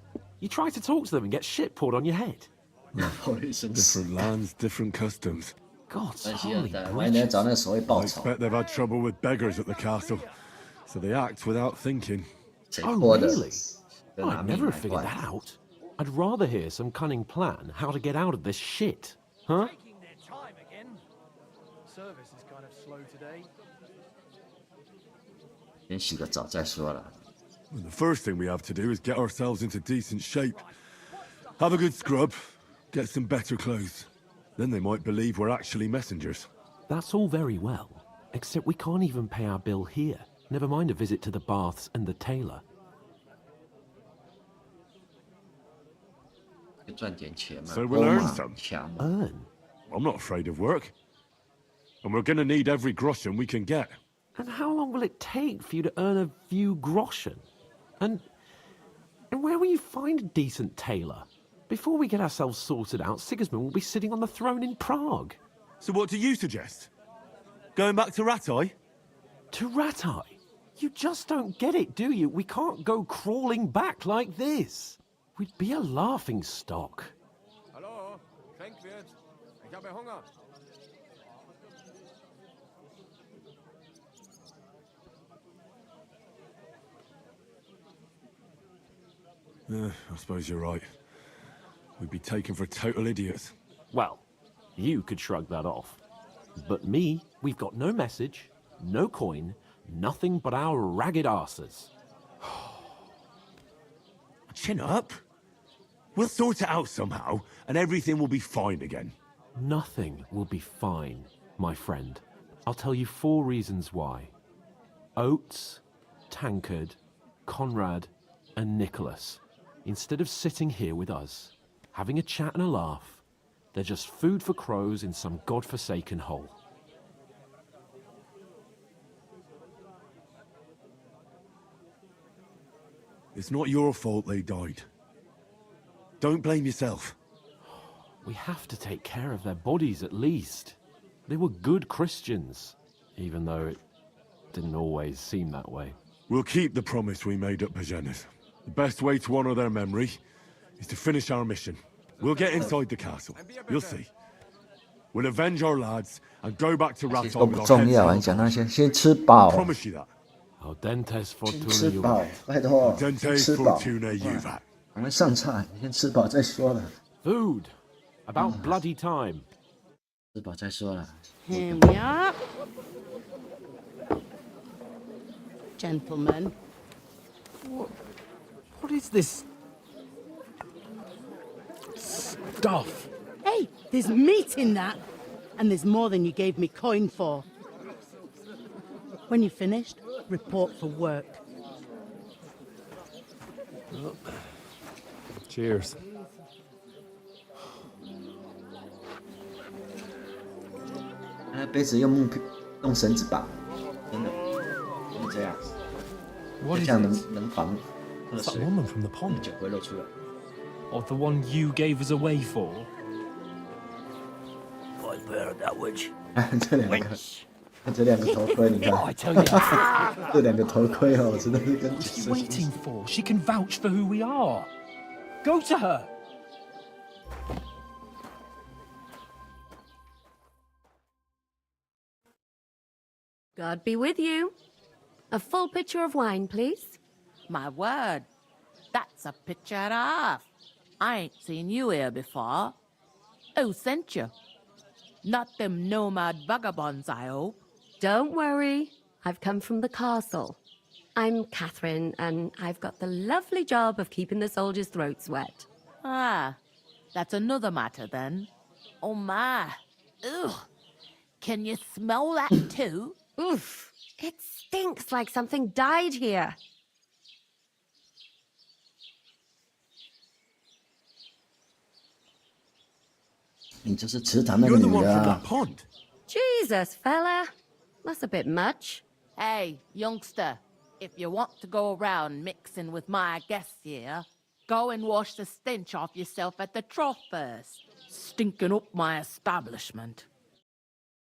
I: You try to talk to them and get shit poured on your head.
K: Different lands, different customs.
I: God's
H: 关系
I: holy
H: 的，万一你要找那个所谓报
K: I
H: 仇，
K: expect they've had trouble with beggars at the castle, so they act without thinking.
H: 谁
I: Oh,
H: 泼的？
I: really?
H: 跟拿
I: I'd
H: 命
I: never
H: 买
I: have figured
H: 怪
I: that out. I'd rather hear some cunning plan how to get out of this shit. Huh?
J: Taking their time again. Service is kind of slow today.
H: 先洗个澡再说了。
K: And the first thing we have to do is get ourselves into decent shape. Have a good scrub, get some better clothes. Then they might believe we're actually messengers.
I: That's all very well, except we can't even pay our bill here. Never mind a visit to the baths and the tailor.
H: 赚点钱嘛。
K: So we'll earn
H: 欧嘛
K: some.
H: 强嘛
I: Earn?
K: I'm not afraid of work. And we're gonna need every groschen we can get.
I: And how long will it take for you to earn a few groschen? And where will you find a decent tailor? Before we get ourselves sorted out, Sigismund will be sitting on the throne in Prague.
K: So what do you suggest? Going back to Ratai?
I: To Ratai? You just don't get it, do you? We can't go crawling back like this. We'd be a laughing stock.
A: Hallo, Schenkwirt. Ich habe Hunger.
K: I suppose you're right. We'd be taken for total idiots.
I: Well, you could shrug that off. But me, we've got no message, no coin, nothing but our ragged arses.
K: Chin up. We'll sort it out somehow, and everything will be fine again.
I: Nothing will be fine, my friend. I'll tell you 4 reasons why. Oates, Tankard, Conrad, and Nicholas, instead of sitting here with us, having a chat and a laugh, they're just food for crows in some godforsaken hole.
K: It's not your fault they died. Don't blame yourself.
I: We have to take care of their bodies at least. They were good Christians, even though it didn't always seem that way.
K: We'll keep the promise we made at Pagenis. The best way to honor their memory is to finish our mission. We'll get inside the castle. You'll see. We'll avenge our lads and go back to
H: 这
K: Ratai
H: 都
K: with
H: 不
K: our
H: 重
K: heads
H: 要，
K: held
H: 你讲那
K: high.
H: 些，先吃饱，
K: Promise you that.
I: Audentes
H: 先
I: fortuna
H: 吃饱
I: juvat.
H: 拜托，先
K: Dente
H: 吃饱。
K: fortuna juvat.
H: 还没上菜，先吃饱再说了。
I: Food. About bloody time.
H: 吃饱再说了。
S: Here we are. Gentlemen.
I: What is this stuff?
S: Hey, there's meat in that. And there's more than you gave me coin for. When you're finished, report for work.
K: Cheers.
H: 那杯子用绳子绑，真的，就是这样，
C: What
H: 这
C: is
H: 样
C: it?
H: 能防喝
C: It's that
H: 水，
C: woman from the pond.
H: 酒会漏出来。
C: Or the one you gave us away for.
J: I've heard that witch.
H: 这两个头盔，你看
C: I tell you.
H: 这两个头盔哦，真的是跟
C: What's she waiting for? She can vouch for who we are. Go to her.
T: God be with you. A full pitcher of wine, please.
U: My word, that's a picture and a half. I ain't seen you here before. Who sent you? Not them nomad vagabonds, I hope.
T: Don't worry. I've come from the castle. I'm Catherine, and I've got the lovely job of keeping the soldiers' throats wet.
U: Ah, that's another matter then. Oh my. Ugh. Can you smell that too?
T: Oof. It stinks like something died here.
H: 你就是池塘那个
K: You're the
H: 女
K: one
H: 的
K: from
H: 啊
K: that！ pond.
T: Jesus, fella. That's a bit much.
U: Hey, youngster, if you want to go around mixing with my guests here, go and wash the stench off yourself at the trough first. Stinking up my establishment.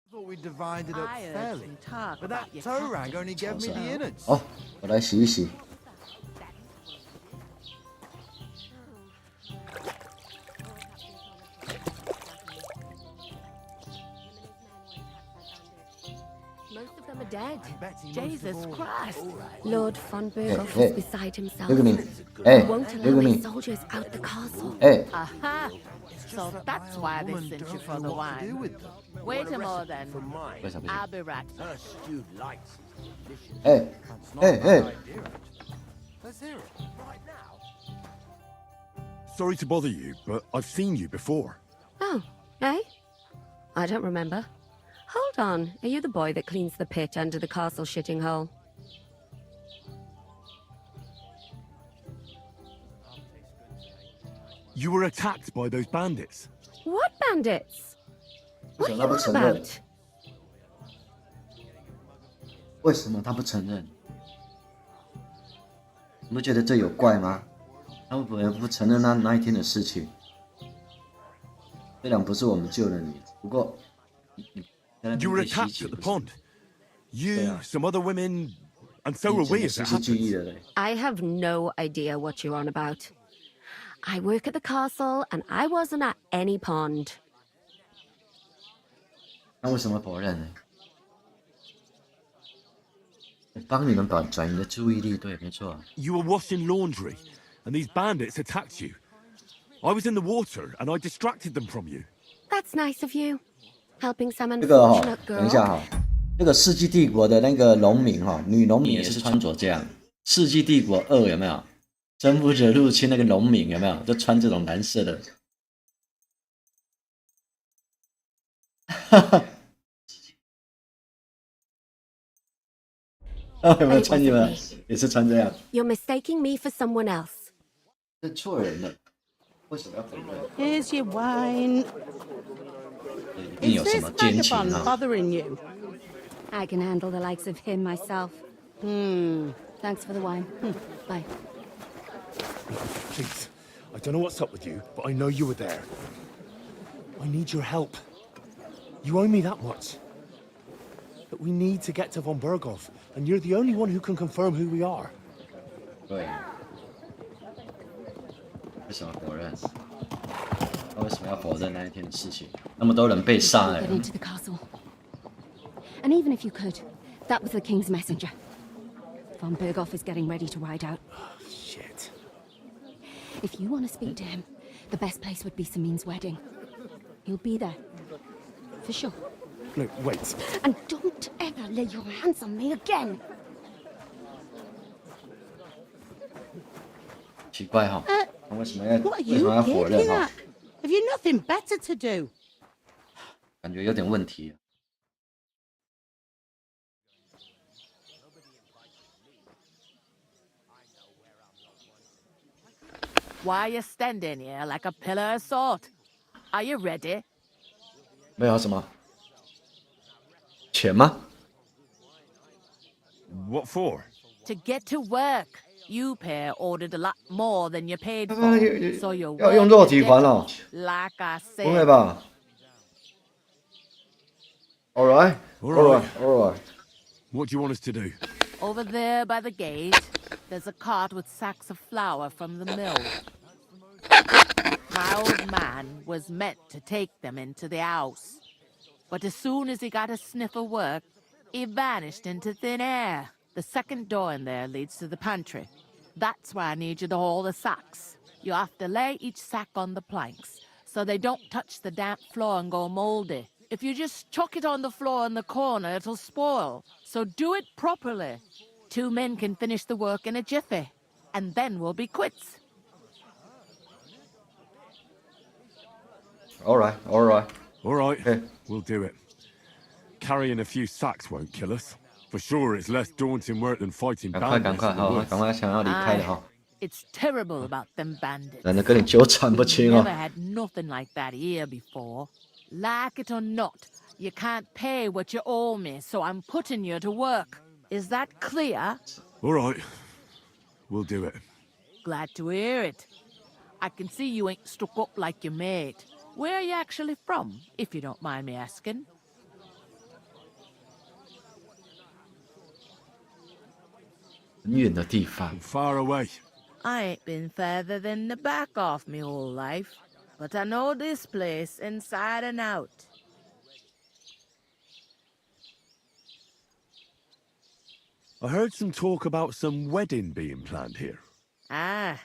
A: I thought we divided up
U: I heard
A: fairly,
U: some talk
A: but
U: about
A: that
U: your
A: toe rag
U: captain.
A: only gave me the innards.
H: 哦，我来洗一洗。
T: Most of them are dead.
U: Jesus Christ.
T: Lord von Berghoff
H: Hey,
T: is beside himself.
H: Look at me. Hey,
T: He won't
H: look
T: allow
H: at
T: his
H: me.
T: soldiers out the castle.
H: Hey.
U: Aha. So that's why they sent you for the wine. Wait a moment then. I'll be right back.
H: Hey, hey, hey.
A: Let's hear it right now.
K: Sorry to bother you, but I've seen you before.
T: Oh, eh? I don't remember. Hold on. Are you the boy that cleans the pit under the castle shitting hole?
K: You were attacked by those bandits.
T: What bandits? What are you on about?
H: 为什么他不承认？你不觉得这有怪吗？他为什么不承认那一天的事情？虽然不是我们救了你，不过你
K: You were attacked at the pond. You, some other women, and so were we as it happened.
T: I have no idea what you're on about. I work at the castle, and I wasn't at any pond.
H: 那为什么否认呢？帮你们转移的注意力，对，没错。
K: You were washing laundry, and these bandits attacked you. I was in the water, and I distracted them from you.
T: That's nice of you. Helping some
H: 这个
T: unfortunate
H: 等一下
T: girl.
H: 那个世纪帝国的那个农民女农民也是穿着这样。世纪帝国2有没有？征服者入侵那个农民有没有？就穿这种蓝色的。哈哈。有没有穿你们也是穿这样？
T: You're mistaking me for someone else.
H: 认错人了，为什么要否认？
S: Here's your wine.
H: 一定有
S: Is
H: 什
S: this
H: 么奸情
S: vagabond
H: 啊！
S: bothering you?
T: I can handle the likes of him myself. Thanks for the wine. Bye.
R: Please, I don't know what's up with you, but I know you were there. I need your help. You owe me that much. But we need to get to von Berghoff, and you're the only one who can confirm who we are.
H: 对，为什么否认？他为什么要否认那一天的事情？那么多人被杀了
T: Get。into the castle. And even if you could, that was the king's messenger. Von Berghoff is getting ready to ride out.
R: Shit.
T: If you want to speak to him, the best place would be Samin's wedding. He'll be there. For sure.
R: No, wait.
T: And don't ever lay your hands on me again.
H: 奇怪哈，他为什么要
S: What are
H: 为什么
S: you
H: 要否认
S: giggling
H: 哈
S: at?？Have you nothing better to do?
H: 感觉有点问题。
U: Why are you standing here like a pillar of salt? Are you ready?
H: 没有什么钱吗？
K: What for?
U: To get to work. You pair ordered a lot more than you paid
H: 要
U: for, so you're
H: 要用肉体还哦？
U: like I
H: 不会
U: said.
H: 吧 ？All right, all right, all right.
K: What do you want us to do?
U: Over there by the gate, there's a cart with sacks of flour from the mill. My old man was meant to take them into the house. But as soon as he got a sniff of work, he vanished into thin air. The second door in there leads to the pantry. That's where I need you to haul the sacks. You have to lay each sack on the planks, so they don't touch the damp floor and go moldy. If you just chuck it on the floor in the corner, it'll spoil. So do it properly. 2 men can finish the work in a jiffy, and then we'll be quits.
H: All right, all right.
K: All right, we'll do it. Carrying a few sacks won't kill us. for sure it's less daunting work than fighting
H: 赶快
K: bandits
H: 赶快，
K: in the
H: 好，
K: woods.
H: 赶快想要离开了
U: Aye,
H: 哈，
U: it's terrible about them bandits.
H: 懒得跟你纠缠不
U: We've
H: 清
U: never
H: 哦。
U: had nothing like that here before. Like it or not, you can't pay what you owe me, so I'm putting you to work. Is that clear?
K: All right, we'll do it.
U: Glad to hear it. I can see you ain't stuck up like your mate. Where are you actually from, if you don't mind me asking?
H: 很远的地方，
K: Far away.
U: I ain't been further than the back off me whole life, but I know this place inside and out.
K: I heard some talk about some wedding being planned here.
U: Ah,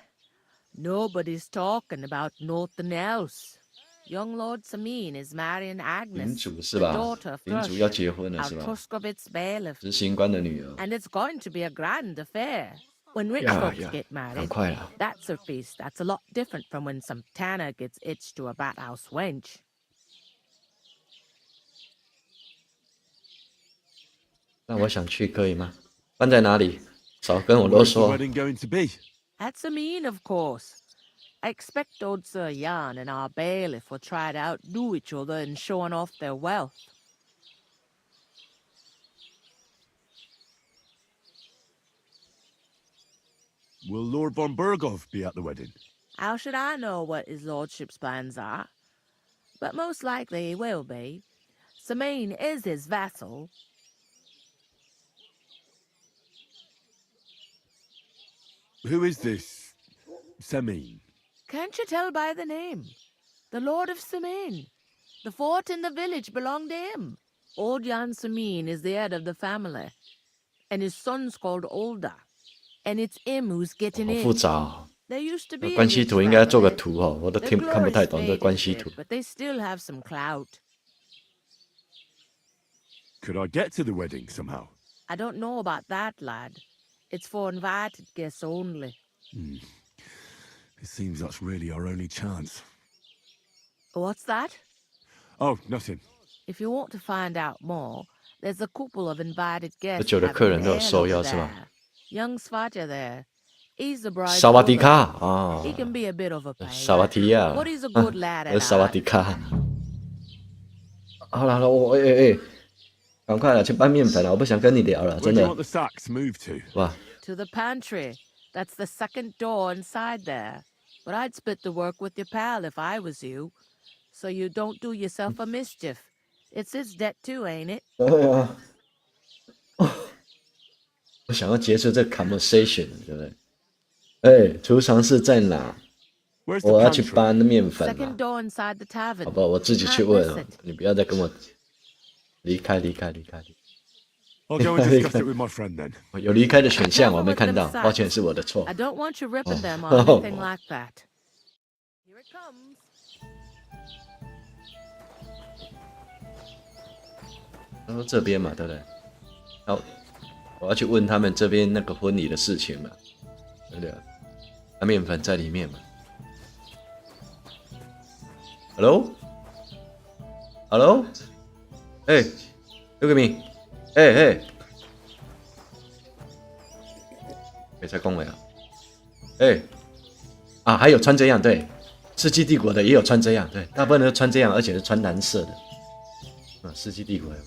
U: nobody's talking about nothing else. Young Lord Samin is marrying
H: 领
U: Agnes,
H: 主是
U: the
H: 吧？
U: daughter of
H: 领主要
U: Thrush,
H: 结婚了
U: our
H: 是吧？
U: Tuskovitz bailiff.
H: 执行官的女儿，
U: And it's going to be a grand affair. When rich
H: Yeah,
U: folks
H: yeah.
U: get
H: 赶
U: married,
H: 快了，
U: that's a feast that's a lot different from when some tanner gets hitched to a bathouse wench.
H: 那我想去可以吗？办在哪里？少跟我啰
K: Where's the
H: 嗦。
K: wedding going to be?
U: At Samin, of course. I expect old Sir Jan and our bailiff will try to outdo each other in showing off their wealth.
K: Will Lord von Bergov be at the wedding?
U: How should I know what his lordship's plans are? But most likely he will be. Samin is his vassal.
K: Who is this Semin?
U: Can't you tell by the name? The Lord of Samin. The fort and the village belong to him. Old Jan Samin is the head of the family. And his son's called Olda. And it's him who's getting
H: 好
U: in.
H: 复杂哦。
U: There used to be a
H: 关系
U: rich
H: 图应该做个
U: family.
H: 图哦，我都
U: Their
H: 看不太
U: glory's
H: 懂这
U: faded
H: 关
U: a
H: 系
U: bit,
H: 图。
U: but they still have some clout.
K: Could I get to the wedding somehow?
U: I don't know about that, lad. It's for invited guests only.
K: It seems that's really our only chance.
U: What's that?
K: Oh, nothing.
U: If you want to find out more, there's a couple of invited guests
H: 这酒的
U: having
H: 客人
U: an
H: 都有
U: ale
H: 受
U: over
H: 邀是吧？
U: there. Young Svaja there. He's the bride's
H: 萨瓦迪
U: brother.
H: 卡啊
U: He，can be a bit of a pain,
H: 萨瓦提亚
U: but he's a good lad
H: 啊，
U: at
H: 萨瓦
U: heart.
H: 迪卡。好了好了，我赶快了，去搬面粉了，我不想跟你聊了，
K: Where
H: 真
K: do you
H: 的
K: want the sacks moved to?
H: 哇。
U: To the pantry. That's the second door inside there. But I'd split the work with your pal if I was you. So you don't do yourself a mischief. It's his debt too, ain't it?
H: 对啊，我想要结束这个 conversation， 对不对？哎，储藏室在哪？
K: Where's the
H: 我要去
K: pantry?
H: 搬面粉
U: Second
H: 了，
U: door inside the tavern.
H: 好不好？我自己
U: You
H: 去
U: can't
H: 问
U: miss
H: 哦
U: it.，
H: 你不要再跟我离开。
K: I'll go and discuss it with my friend then.
H: 有离开的选项，
U: Careful
H: 我没
U: with
H: 看
U: them
H: 到，
U: sacks.
H: 抱歉，是我的错
U: I。don't want you ripping them or
H: Oh.
U: anything like that. Here it comes.
H: 他说这边嘛，对不对？好，我要去问他们这边那个婚礼的事情嘛，对不对？那面粉在里面嘛。Hello，哎，look at me，哎，没在恭维啊，啊，还有穿这样，对，世纪帝国的也有穿这样，对，大部分都穿这样，而且是穿蓝色的，世纪帝国的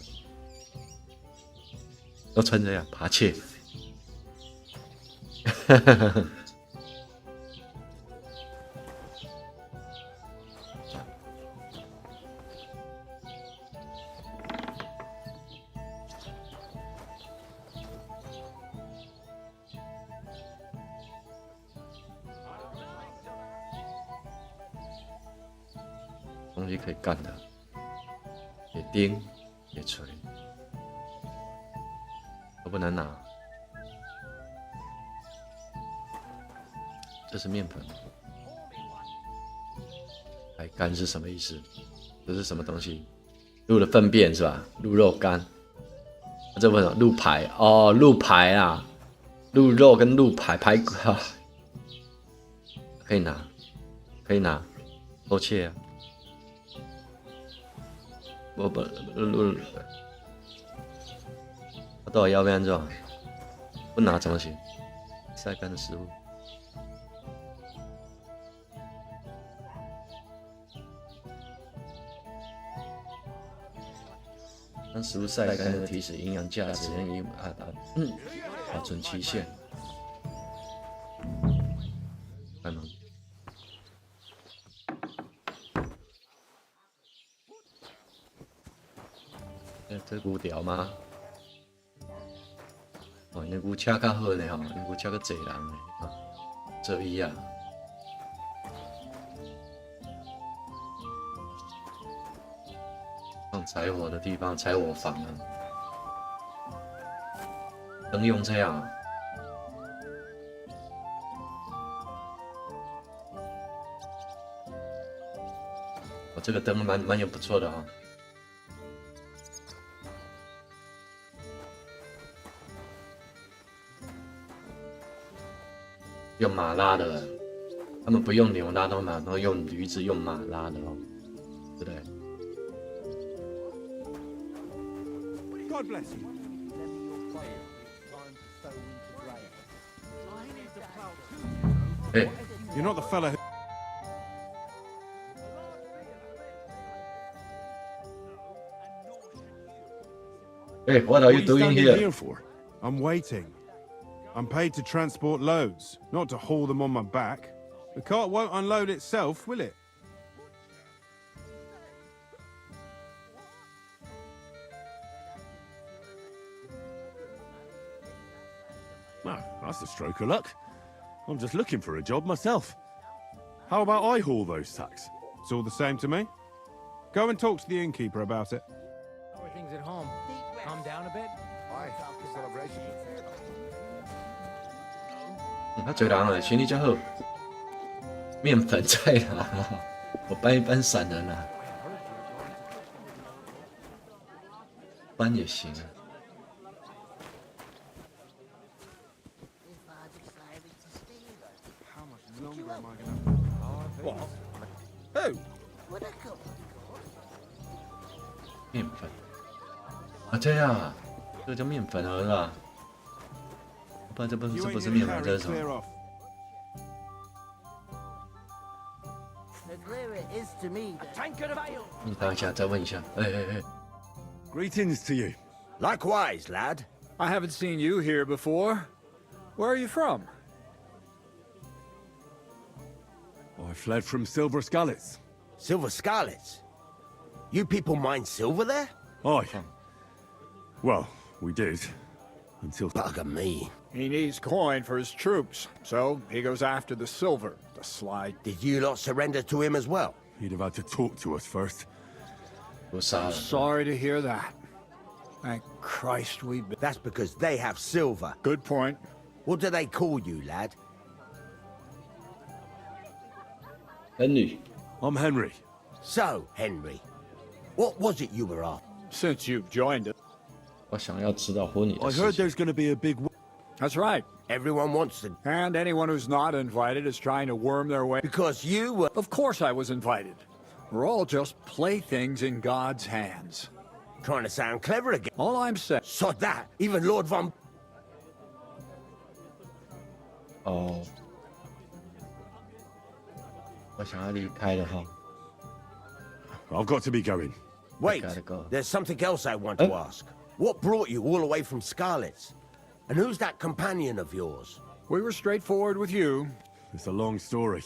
H: 都穿这样，扒窃。东西可以干的，铁钉、铁锤都不能拿。这是面粉，还干是什么意思？这是什么东西？鹿的粪便是吧？鹿肉干，这不是鹿排哦，鹿排啊，鹿肉跟鹿排排骨啊，可以拿，可以拿，偷窃啊！我到底要不要做？不拿怎么行？晒干的食物。当食物晒干的提示营养价值能保存期限。开门。这牛条吗？哦，那牛车较好呢吼，牛车较济人呢，这伊啊。放柴火的地方，柴火房啊。灯用这样啊。哦，这个灯蛮有不错的啊。用马拉的，他们不用牛拉的嘛，然后用驴子、用马拉的哦，对不对？
B: God bless you.
H: Hey.
K: You're not the fella who...
H: Hey, what are you doing here?
K: For? I'm waiting. I'm paid to transport loads, not to haul them on my back. The cart won't unload itself, will it? Well, that's a stroke of luck. I'm just looking for a job myself. How about I haul those sacks? It's all the same to me. Go and talk to the innkeeper about it.
C: How are things at home? Calm down a bit?
A: Aye, celebration.
H: 他最人了，心力真好。面粉在哪？我搬一搬散人啊，搬也行啊。 面粉啊，这样啊，这个叫面粉儿啊。不，这不是面粉，这是什么？你等一下，再问一下。
K: Greetings to you.
G: Likewise, lad.
A: I haven't seen you here before. Where are you from?
K: I fled from Silver Scarlets.
G: Silver Scarlets? You people mine silver there?
K: Aye. Well, we did. Until...
G: Bugger me.
A: He needs coin for his troops, so he goes after the silver, the sly...
G: Did you lot surrender to him as well?
K: He'd have had to talk to us first.
A: I'm sorry to hear that. Thank Christ we've been...
G: That's because they have silver.
A: Good point.
G: What do they call you, lad?
H: Henry.
K: I'm Henry.
G: So, Henry, what was it you were after?
A: Since you've joined us.
H: 我想要知道婚礼的
K: I
H: 事
K: heard
H: 情。
K: there's going to be a big...
A: That's right.
G: Everyone wants to...
A: And anyone who's not invited is trying to worm their way...
G: Because you were...
A: Of course I was invited. We're all just playthings in God's hands.
G: Trying to sound clever again.
A: All I'm saying...
G: Sod that! Even Lord Von...
H: 哦，我想要离开了哈。
K: I've got to be going.
G: Wait,
H: gotta go.
G: there's something else I want to ask. What brought you all the way from Scarlet's? And who's that companion of yours?
A: We were straightforward with you.
K: It's a long story.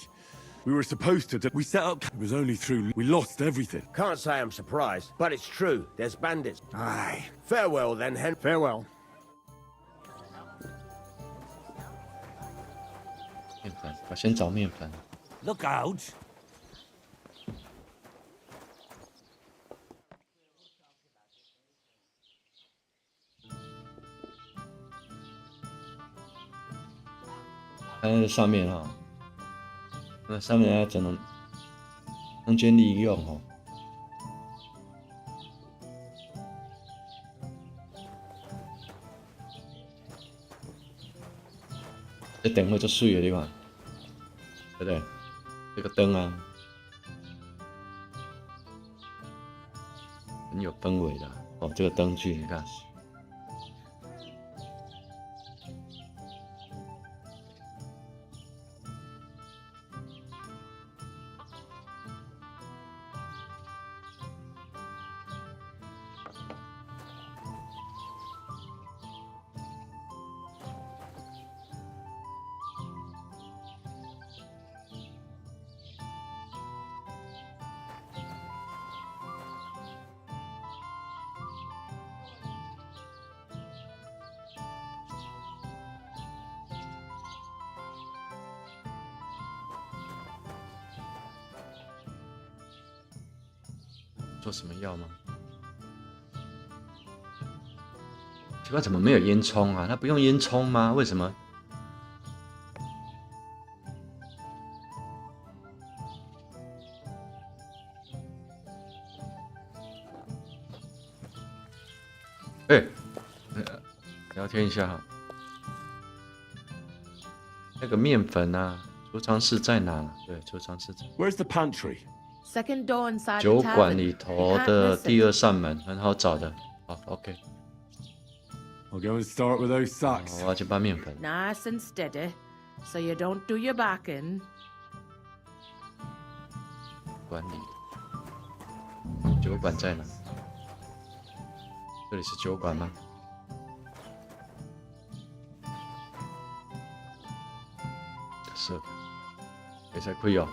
K: We were supposed to... We set up... It was only through... We lost everything.
G: Can't say I'm surprised, but it's true. There's bandits.
A: Aye.
G: Farewell then, Hen...
A: Farewell.
H: 面粉，我先找面粉。
B: Look out!
H: 看在上面哈，那上面要怎么空间利用哦？这灯会做水的地方，对不对？这个灯啊，很有氛围的哦。这个灯具你看，做什么药吗？奇怪，怎么没有烟囱啊？它不用烟囱吗？为什么？哎，聊天一下哈。那个面粉啊，储藏室在哪？对，储藏室在。
K: Where's the pantry?
U: Second door inside
H: 酒
U: the
H: 馆
U: tavern.
H: 里
U: You
H: 头
U: can't
H: 的
U: miss
H: 第
U: it.
H: 二扇门，很好找的。好 ，OK。
K: I'll go and start with those sacks.
H: 我要去搬面粉。
U: Nice and steady, so you don't do your backing.
H: 管理酒馆在哪？这里是酒馆吗？是的，别再亏哦。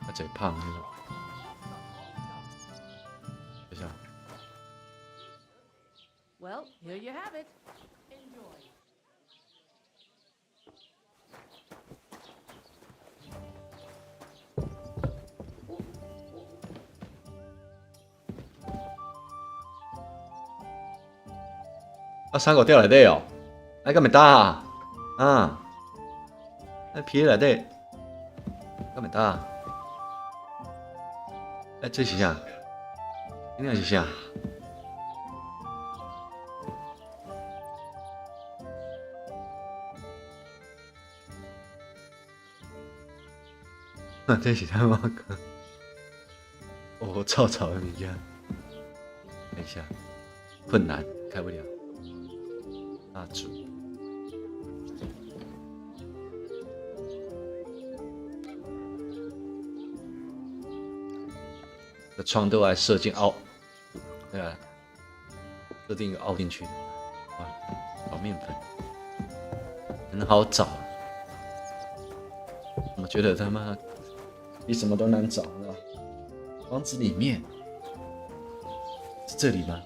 H: 他贼胖那种。等一下。
U: Well, here you have it. Enjoy.
H: 啊，三个掉内底哦，哎，咁咪得啊？啊，哎，皮内底，咁咪得啊？哎，这是啥？这是啥？这是他妈哥！哦，草草的，你看，等一下，困难，开不了。蜡烛，这窗都还射进凹，对吧？设定一个凹进去的，哇，找面粉很好找，我觉得他妈比什么都难找，是吧？房子里面是这里吗？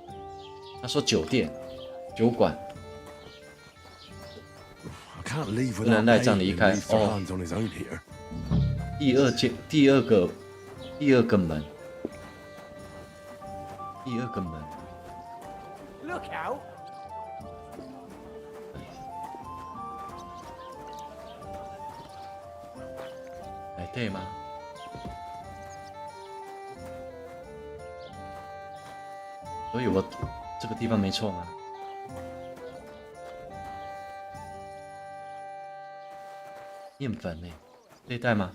H: 他说酒店、酒馆。 不能赖账离开哦。第二间，第二个门，第二个门。
J: Look out!
H: 哎，对吗？所以我这个地方没错吗？ 面粉呢？这一袋吗？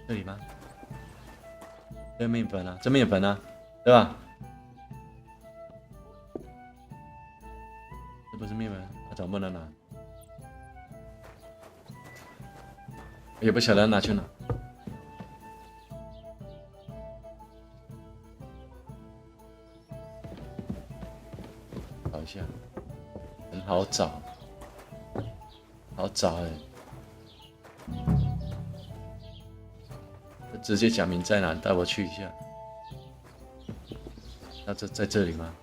H: 这里吗？这面粉啊，这面粉啊，对吧？这不是面粉，他怎么不能拿？也不晓得拿去哪。 找一下，很好找，好找哎！直接讲明在哪，带我去一下。那这在这里吗？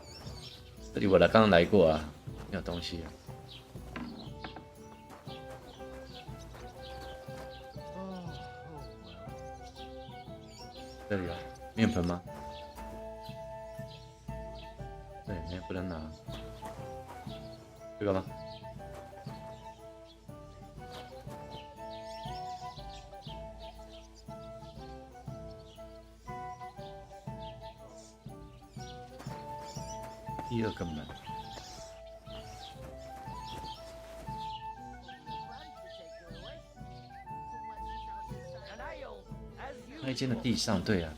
H: 这里我刚刚来过啊，没有东西啊。这里啊，面粉吗？对，你也不能拿。 这个吗？第二个门。那一间的地上，对啊。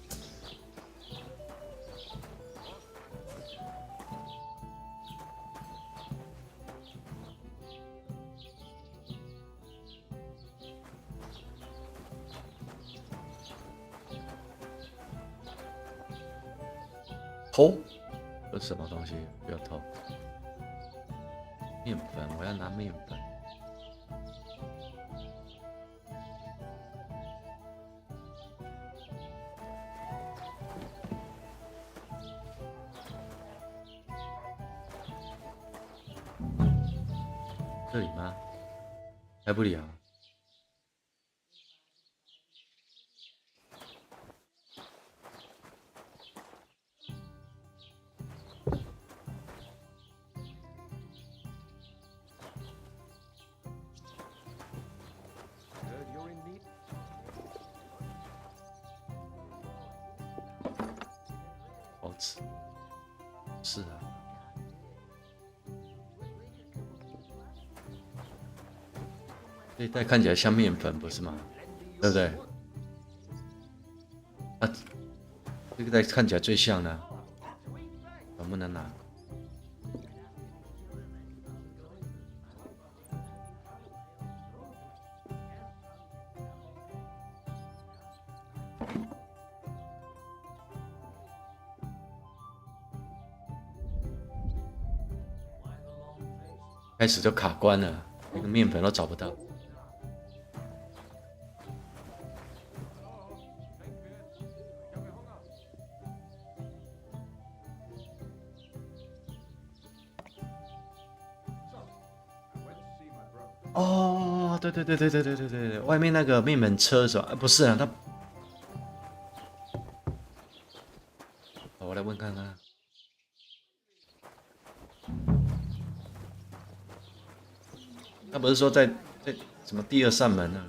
H: 偷？这是什么东西？不要偷！面粉，我要拿面粉。这里吗？开不了。好吃。是啊。这一袋看起来像面粉，不是吗？对不对？啊，这个袋看起来最像的，能不能拿？开始就卡关了，那个面粉都找不到。哦，对，外面那个面粉车是吧？不是啊，他，我来问看看。他不是说在什么第二扇门呢？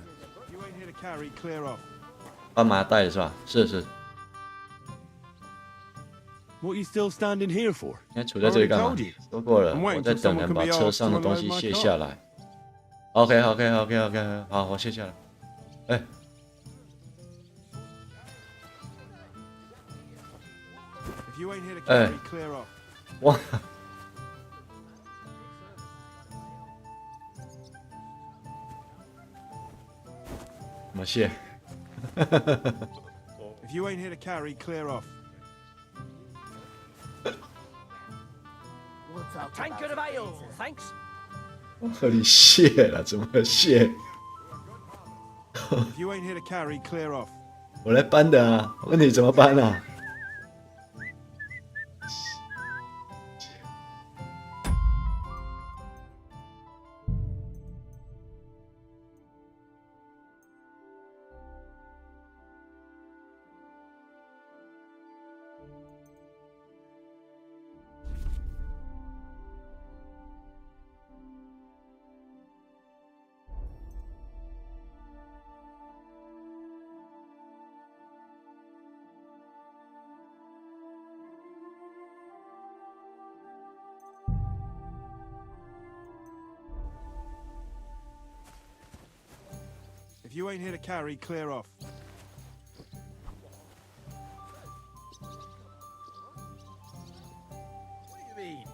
H: 搬麻袋是吧？是。
K: What are you still standing here for?
H: 现在处在这里干嘛？说过了，我在等人把车上的东西卸下来。OK， 好，我卸下来。哎，哇！怎么卸
B: ？If you ain't here to carry, clear off.
J: Tankard of ale, thanks.
H: 我和你卸了，怎么卸？
B: If you ain't here to carry, clear off.
H: 我来搬的啊，问你怎么搬啊？
B: If you ain't here to carry, clear off.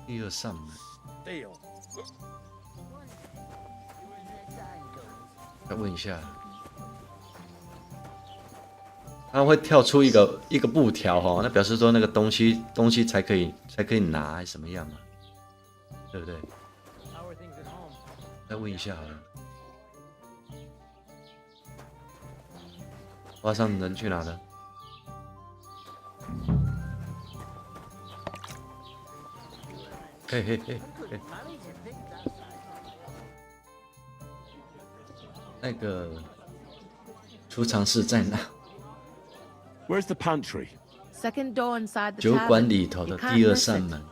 H: 第二扇门。再问一下，它会跳出一个布条哈，那表示说那个东西才可以拿，还是什么样嘛？对不对？再问一下好了。 花上人去哪了？嘿，那个储藏室在哪
K: ？Where's the pantry?
U: Second door inside the
H: 酒馆里头的第二扇门。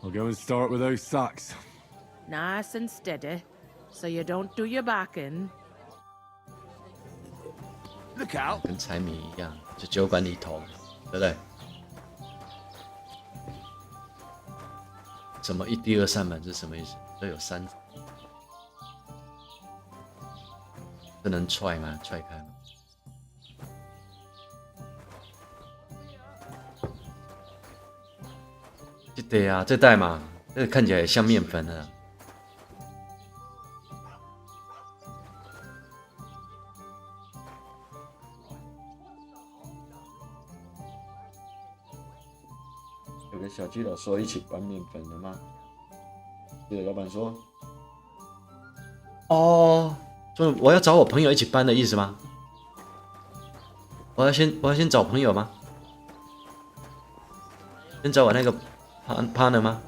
K: I'll go and start with those sacks.
U: Nice and steady. So you don't do your backing.
B: Look out!
H: 跟财迷一样，就酒馆里头，对不对？怎么第二扇门是什么意思？这有3，这能踹吗？踹开吗？对啊，这袋嘛，这个看起来也像面粉的。 有个小鸡佬说一起搬面粉的吗？对，老板说，哦，说我要找我朋友一起搬的意思吗？我要先找朋友吗？先找我那个partner吗？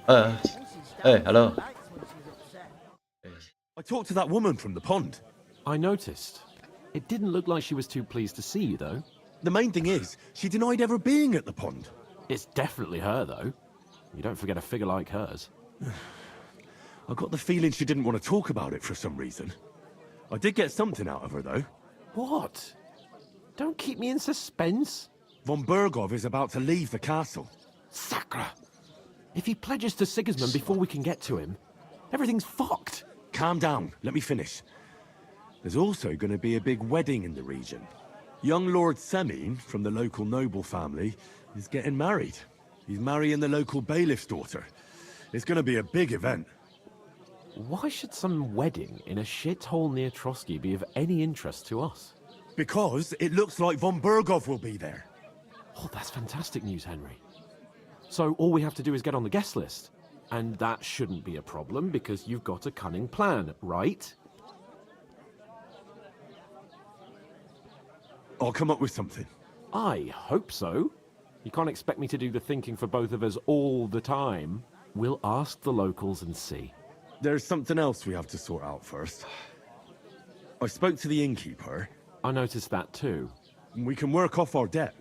H: hello.
K: I talked to that woman from the pond.
I: I noticed. It didn't look like she was too pleased to see you, though.
K: The main thing is, she denied ever being at the pond.
I: It's definitely her, though. You don't forget a figure like hers.
K: I got the feeling she didn't want to talk about it for some reason. I did get something out of her, though.
I: What? Don't keep me in suspense.
K: Von Bergov is about to leave the castle.
I: Sacra! If he pledges to Sigismund before we can get to him, everything's fucked.
K: Calm down. Let me finish. There's also going to be a big wedding in the region. Young Lord Semin, from the local noble family, is getting married. He's marrying the local bailiff's daughter. It's going to be a big event.
I: Why should some wedding in a shithole near Trotsky be of any interest to us?
K: Because it looks like von Bergov will be there.
I: Oh, that's fantastic news, Henry. So all we have to do is get on the guest list. And that shouldn't be a problem because you've got a cunning plan, right?
K: I'll come up with something.
I: I hope so. You can't expect me to do the thinking for both of us all the time. We'll ask the locals and see.
K: There's something else we have to sort out first. I spoke to the innkeeper.
I: I noticed that too.
K: We can work off our debt.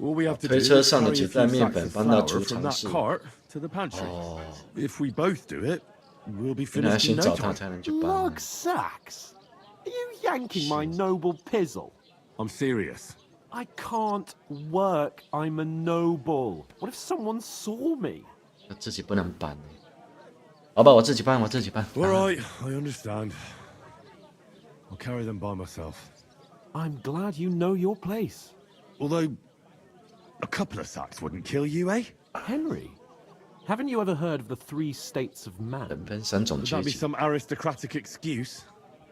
K: All we have to do is carry a few sacks of flour from that cart to the pantry. If we both do it, we'll be finished in no time.
I: Lug sacks? Are you yanking my noble pizzle?
K: I'm serious.
I: I can't work. I'm a noble. What if someone saw me?
H: 自己不能搬。好吧，我自己搬，我自己搬。
K: All right, I understand. I'll carry them by myself.
I: I'm glad you know your place.
K: Although, a couple of sacks wouldn't kill you, eh?
I: Henry, haven't you ever heard of the 3 states of man?
K: Would that be some aristocratic excuse?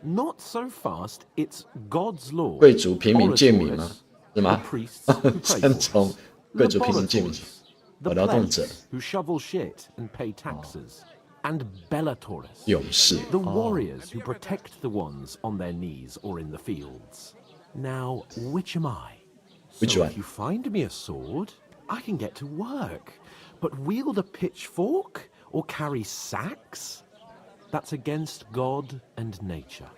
I: Not so fast. It's God's law.
H: 贵族平民贱民吗？是吗？
I: 3
H: 种贵族平民贱民，劳动者。
I: who shovel shit and pay taxes. And Bellatorus,
H: 勇士
I: the warriors who protect the ones on their knees or in the fields. Now, which am I?
H: Which
I: so
H: one?
I: If you find me a sword, I can get to work. But wield a pitchfork or carry sacks? That's against God and nature.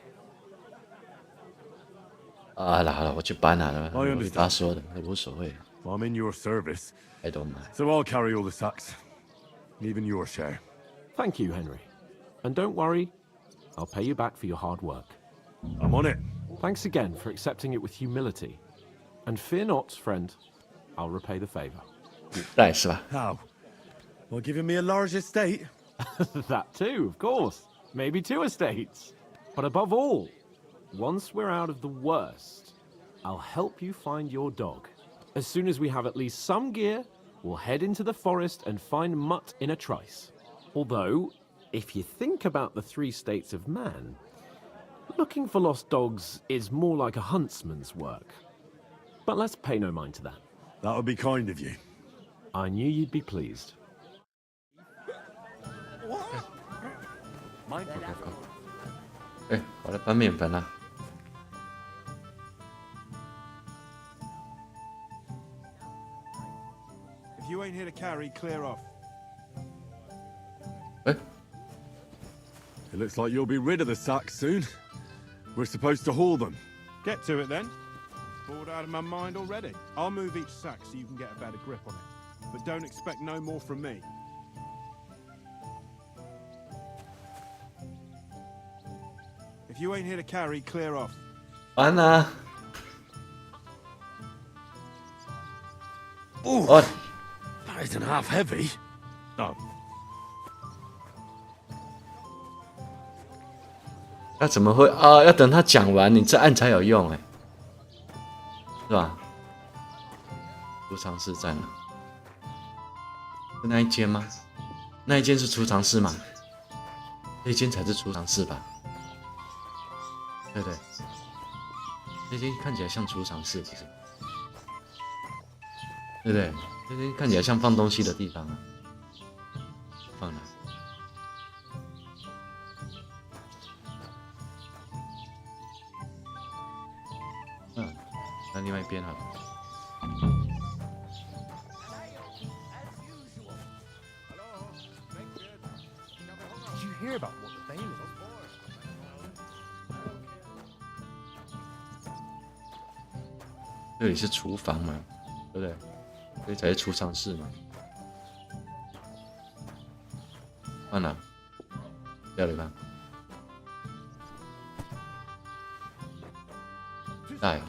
H: 好了好了，我去搬了，
K: I understand.
H: 他说的，无所谓。
K: I'm in your service.
H: I don't mind.
K: So I'll carry all the sacks, even your share.
I: Thank you, Henry. And don't worry, I'll pay you back for your hard work.
K: I'm on it.
I: Thanks again for accepting it with humility. And fear not, friend, I'll repay the favor.
H: 带是吧？
K: How? By giving me a large estate?
I: That too, of course. Maybe 2 estates. But above all, once we're out of the worst, I'll help you find your dog. As soon as we have at least some gear, we'll head into the forest and find Mutt in a trice. Although, if you think about the 3 states of man, looking for lost dogs is more like a huntsman's work. But let's pay no mind to that.
K: That would be kind of you.
I: I knew you'd be pleased.
K: Mine.
H: 哎，我来搬面粉了。
L: If you ain't here to carry, clear off.
K: It looks like you'll be rid of the sacks soon. We're supposed to haul them.
L: Get to it then. Bored out of my mind already. I'll move each sack so you can get a better grip on it. But don't expect no more from me. If you ain't here to carry, clear off.
H: 搬啊！
K: Oh,
H: Oh.
K: that isn't half heavy. Oh.
H: 那怎么会啊？要等他讲完，你再按才有用哎，是吧？储藏室在哪？是那一间吗？那一间是储藏室吗？那间才是储藏室吧？对对，那间看起来像储藏室，不是？对不对？那间看起来像放东西的地方啊。放哪？ 那另外一边好了。这里是厨房嘛，对不对？这里才是储藏室嘛。换哪？这里吧。带。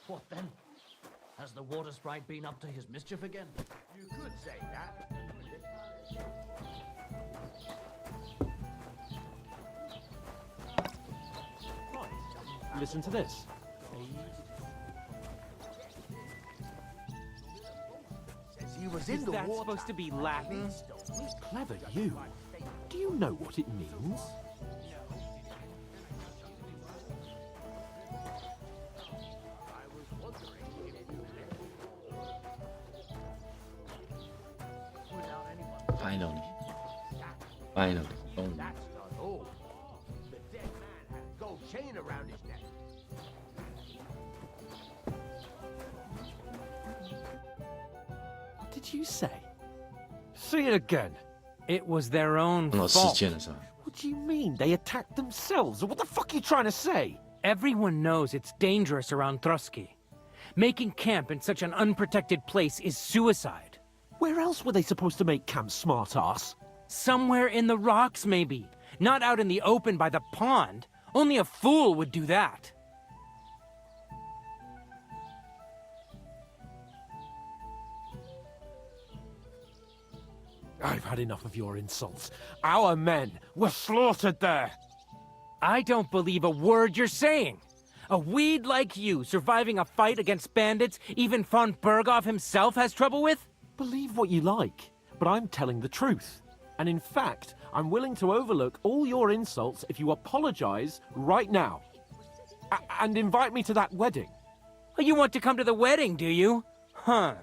J: What then? Has the water sprite been up to his mischief again?
G: You could say that.
I: Listen to this.
G: He was in
I: Is
G: the
I: that
G: water.
I: supposed to be Latin? Clever you. Do you know what it means?
H: Finally. Finally. Finally.
G: That's not all. The dead man had a gold chain around his neck.
I: What did you say? Say it again.
C: It was their own
H: 碰到事
C: fault.
H: 件了是吧？
I: What do you mean? They attacked themselves? What the fuck are you trying to say?
C: Everyone knows it's dangerous around Trotsky. Making camp in such an unprotected place is suicide.
I: Where else were they supposed to make camp, smart-ass?
C: Somewhere in the rocks, maybe. Not out in the open by the pond. Only a fool would do that.
I: I've had enough of your insults. Our men were slaughtered there.
C: I don't believe a word you're saying. A weed like you surviving a fight against bandits even von Berghoff himself has trouble with?
I: Believe what you like, but I'm telling the truth. And in fact, I'm willing to overlook all your insults if you apologize right now. And invite me to that wedding.
C: Oh, you want to come to the wedding, do you? Huh.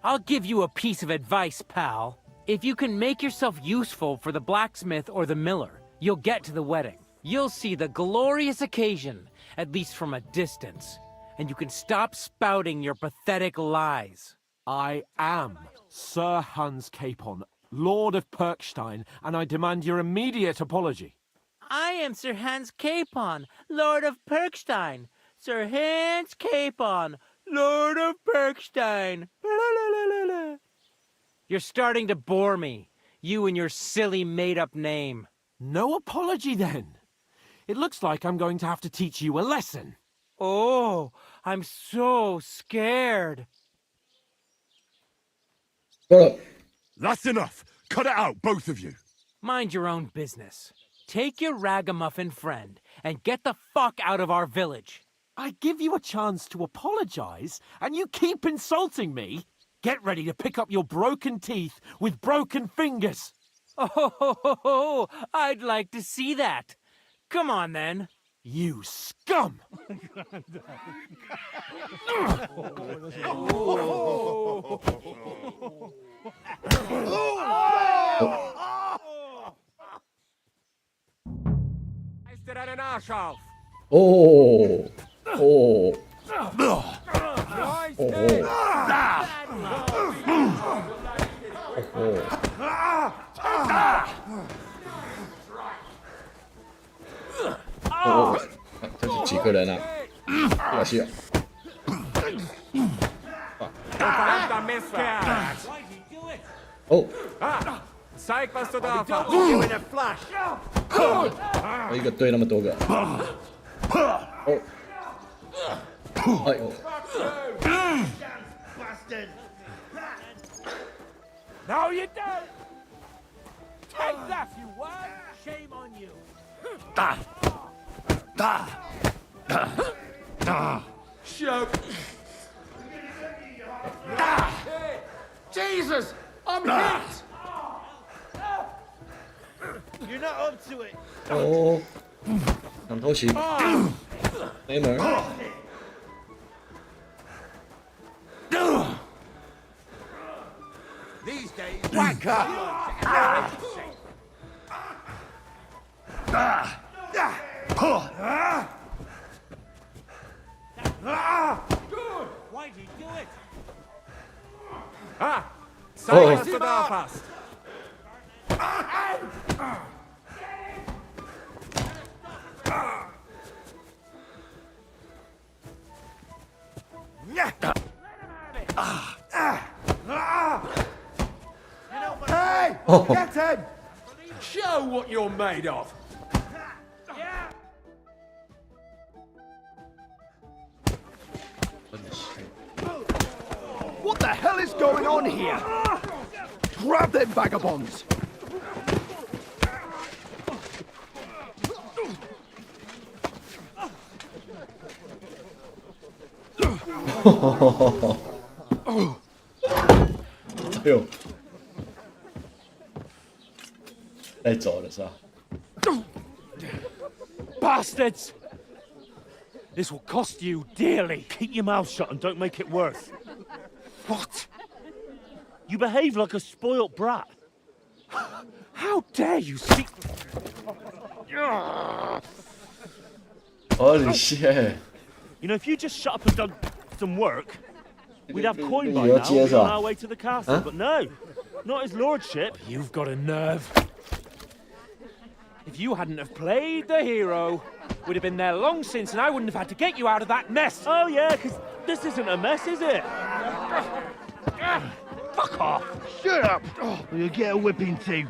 C: I'll give you a piece of advice, pal. If you can make yourself useful for the blacksmith or the miller, you'll get to the wedding. You'll see the glorious occasion, at least from a distance. And you can stop spouting your pathetic lies.
I: I am Sir Hans Capon, Lord of Perkstein, and I demand your immediate apology.
C: I am Sir Hans Capon, Lord of Perkstein. Sir Hans Capon, Lord of Perkstein. You're starting to bore me, you and your silly made-up name.
I: No apology, then. It looks like I'm going to have to teach you a lesson.
C: Oh, I'm so scared.
K: That's enough. Cut it out, both of you.
C: Mind your own business. Take your ragamuffin friend and get the fuck out of our village.
I: I give you a chance to apologize, and you keep insulting me. Get ready to pick up your broken teeth with broken fingers.
C: Oh, I'd like to see that. Come on, then.
I: You scum!
G: Ist dir einen Arsch auf?
H: Oh. Oh. Oh. 这是几个人啊？这是。
G: Verdammter Mistkerl!
H: Oh.
G: Zeig, was du drauf hast. You in a flash.
H: 一个队那么多个。哦。哎呦。
G: Bastard!
J: No, you don't! Take that, you worm! Shame on you!
G: Shoot! Jesus! I'm hit!
E: You're not up to it.
H: 哦。想偷袭。没门。
D: Good! Why did you do it?
A: Ah!
H: Silence
A: to Belfast! Hey! Get him! Show what you're made of!
N: What the hell is going on here? Grab them vagabonds!
H: 哎呦，带走了是吧？
I: Bastards! This will cost you dearly.
R: Keep your mouth shut and don't make it worse.
I: What?
R: You behave like a spoilt brat.
I: How dare you speak?
H: Holy shit!
R: You know, if you just shut up and done some work, we'd have coin by
H: You're
R: now and be on
H: Caesar.
R: our way to the castle.
H: Huh?
R: But no, not his lordship.
I: You've got a nerve. If you hadn't have played the hero, we'd have been there long since, and I wouldn't have had to get you out of that mess.
R: Oh yeah, because this isn't a mess, is it? Fuck off!
N: Shut up! Or you'll get a whipping too.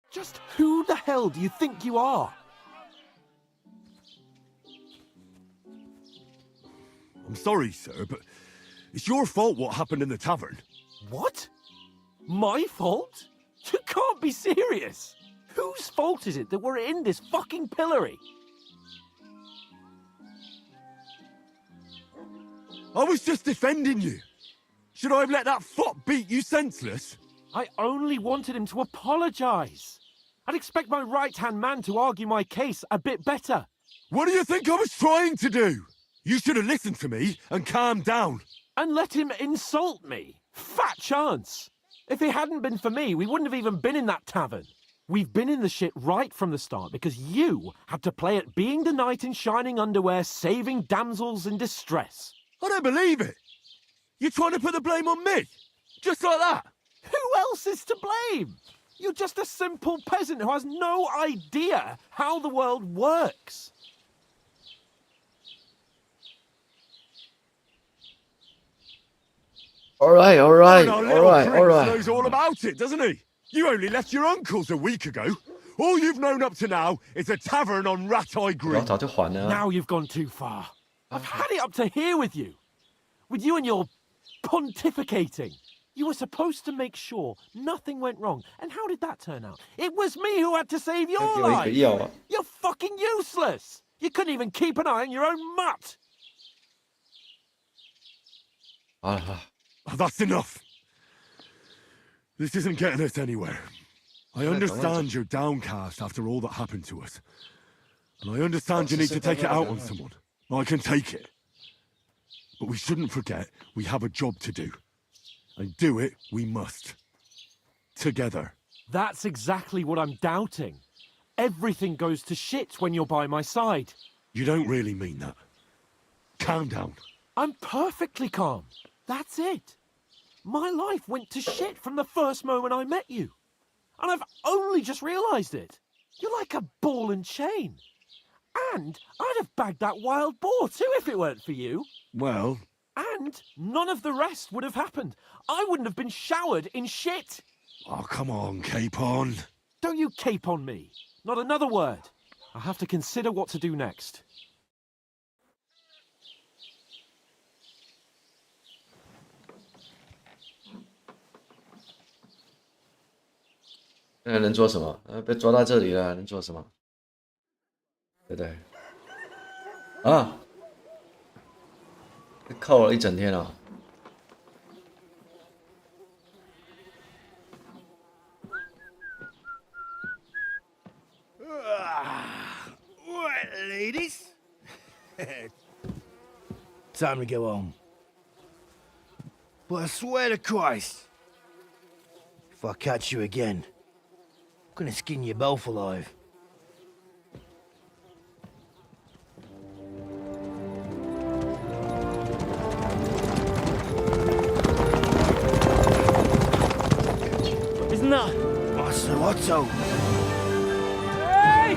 I: Just who the hell do you think you are?
K: I'm sorry, sir, but it's your fault what happened in the tavern.
I: What? My fault? You can't be serious. Whose fault is it that we're in this fucking pillory?
K: I was just defending you. Should I have let that fop beat you senseless?
I: I only wanted him to apologize. I'd expect my right-hand man to argue my case a bit better.
K: What do you think I was trying to do? You should have listened to me and calmed down.
I: And let him insult me? Fat chance. If it hadn't been for me, we wouldn't have even been in that tavern. We've been in the shit right from the start because you had to play at being the knight in shining underwear, saving damsels in distress.
K: I don't believe it. You're trying to put the blame on me? Just like that?
I: Who else is to blame? You're just a simple peasant who has no idea how the world works.
H: All right.
K: Knows all about it, doesn't he? You only left your uncle's a week ago. All you've known up to now is a tavern on Rat-Eye Green.
I: Now you've gone too far. I've had it up to here with you. With you and your pontificating. You were supposed to make sure nothing went wrong. And how did that turn out? It was me who had to save your life. You're fucking useless. You couldn't even keep an eye on your own mutt.
K: That's enough. This isn't getting us anywhere. I understand you're downcast after all that happened to us. And I understand you need to take it out on someone. I can take it. But we shouldn't forget we have a job to do. And do it we must. Together.
I: That's exactly what I'm doubting. Everything goes to shit when you're by my side.
K: You don't really mean that. Calm down.
I: I'm perfectly calm. That's it. My life went to shit from the first moment I met you. And I've only just realised it. You're like a ball and chain. And I'd have bagged that wild boar too if it weren't for you.
K: Well...
I: And none of the rest would have happened. I wouldn't have been showered in shit.
K: Oh, come on, Capon.
I: Don't you cape on me. Not another word. I have to consider what to do next.
H: 能做什么？被抓到这里了，能做什么？对不对？啊，被扣了一整天了。
B: Right, ladies.
E: time to go home. But I swear to Christ, if I catch you again, I'm gonna skin you both alive.
I: Isn't that?
E: Master Otto!
I: Hey!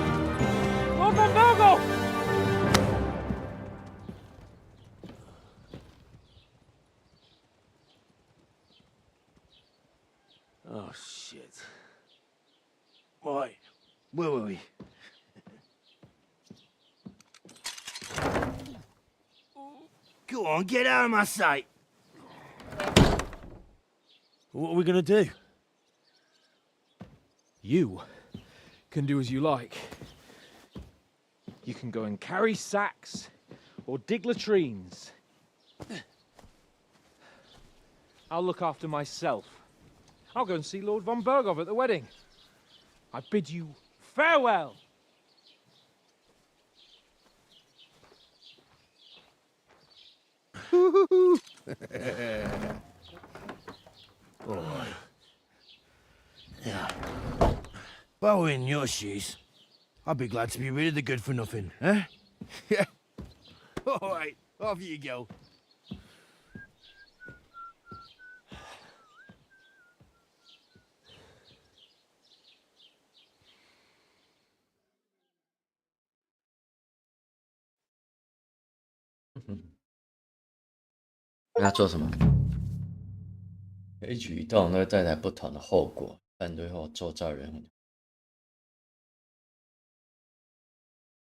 I: Lord von Berghoff!
E: Oh, shit. Right, where were we? Go on, get out of my sight!
I: What are we gonna do? You can do as you like. You can go and carry sacks or dig latrines. I'll look after myself. I'll go and see Lord von Berghoff at the wedding. I bid you farewell.
E: All right. Yeah. If I were in your shoes, I'd be glad to be rid of the good-for-nothing, eh? Yeah. All right, off you go.
H: Mm-hmm. 跟他做什么？一举一动都会带来不同的后果，但最后做造人物。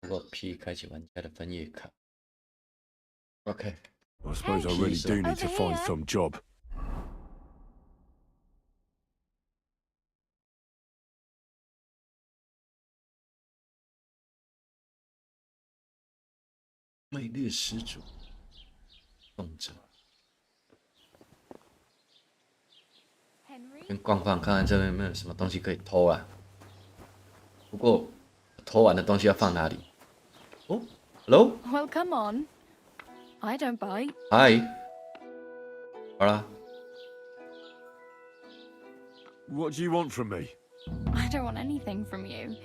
H: 通过 P 开启玩家的分页卡。OK。
K: I suppose I really do need to find some job. 魅力十足，动者。先逛逛，看看这边有没有什么东西可以偷啊。不过偷完的东西要放哪里？哦 ，Hello。
P: Well, come on. I don't bite.
H: Hi. 好啦。
K: What do you want from me?
P: I don't want anything from you.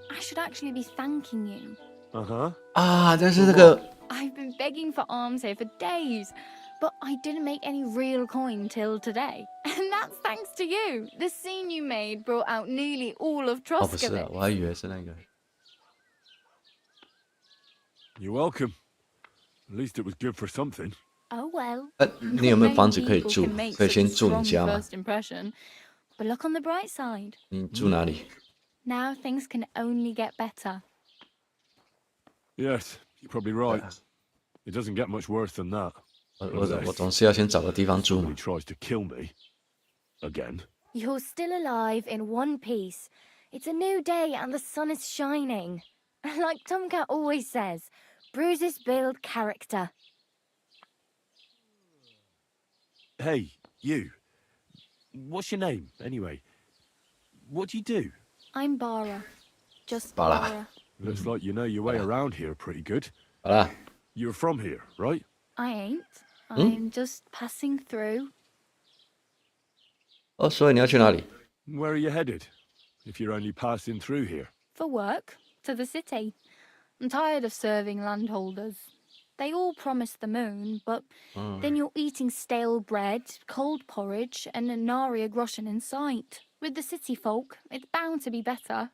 P: I should actually be thanking you.
K: Uh-huh.
H: 啊，但是这个
P: I've been begging for alms here for days, but I didn't make any real coin till today. And that's thanks to you. The scene you made brought out nearly all of
H: 哦，不是啊，
P: Troskowitz.
H: 我还以为是那个。
K: You're welcome. At least it was good for something.
P: Oh well.
H: 你有没有房子可以
P: Many people
H: 住
P: can make？
H: 可以
P: such
H: 先
P: a
H: 住你
P: strong
H: 家吗？
P: first impression. But look on the bright side.
H: 你住哪里？
P: Now things can only get better.
K: Yes, you're probably right. It doesn't get much worse than that.
H: 我总是要先找个地方住嘛。
K: He tries to kill me. Again.
Q: You're still alive in one piece. It's a new day and the sun is shining. Like Tomcat always says, bruises build character.
K: Hey, you. What's your name, anyway? What do you do?
P: I'm Bara. Just
H: Bara.
P: Bara.
K: Looks like you know your way around here pretty good.
H: 好啦，
K: You're from here, right?
P: I ain't. I'm just passing through.
H: 哦，所以你要去哪里？
K: Where are you headed? If you're only passing through here.
P: For work. To the city. I'm tired of serving landholders. They all promise the moon, but then you're eating stale bread, cold porridge, and a nary a groschen in sight. With the city folk, it's bound to be better.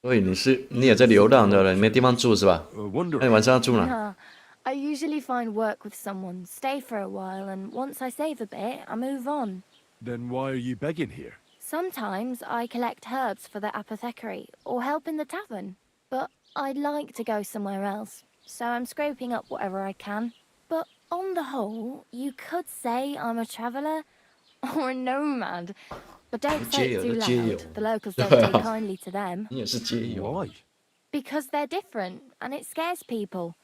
H: 所以你也在流浪的了，你没地方住是吧？那你晚上要住哪？
Q: Yeah. I usually find work with someone, stay for a while, and once I save a bit, I move on.
K: Then why are you begging here?
Q: Sometimes I collect herbs for the apothecary or help in the tavern, but I'd like to go somewhere else, so I'm scraping up whatever I can. But on the whole, you could say I'm a traveller or a nomad. But don't say it too loud. The locals don't take kindly to them.
H: 你也是街友。
K: Why?
Q: Because they're different, and it scares people.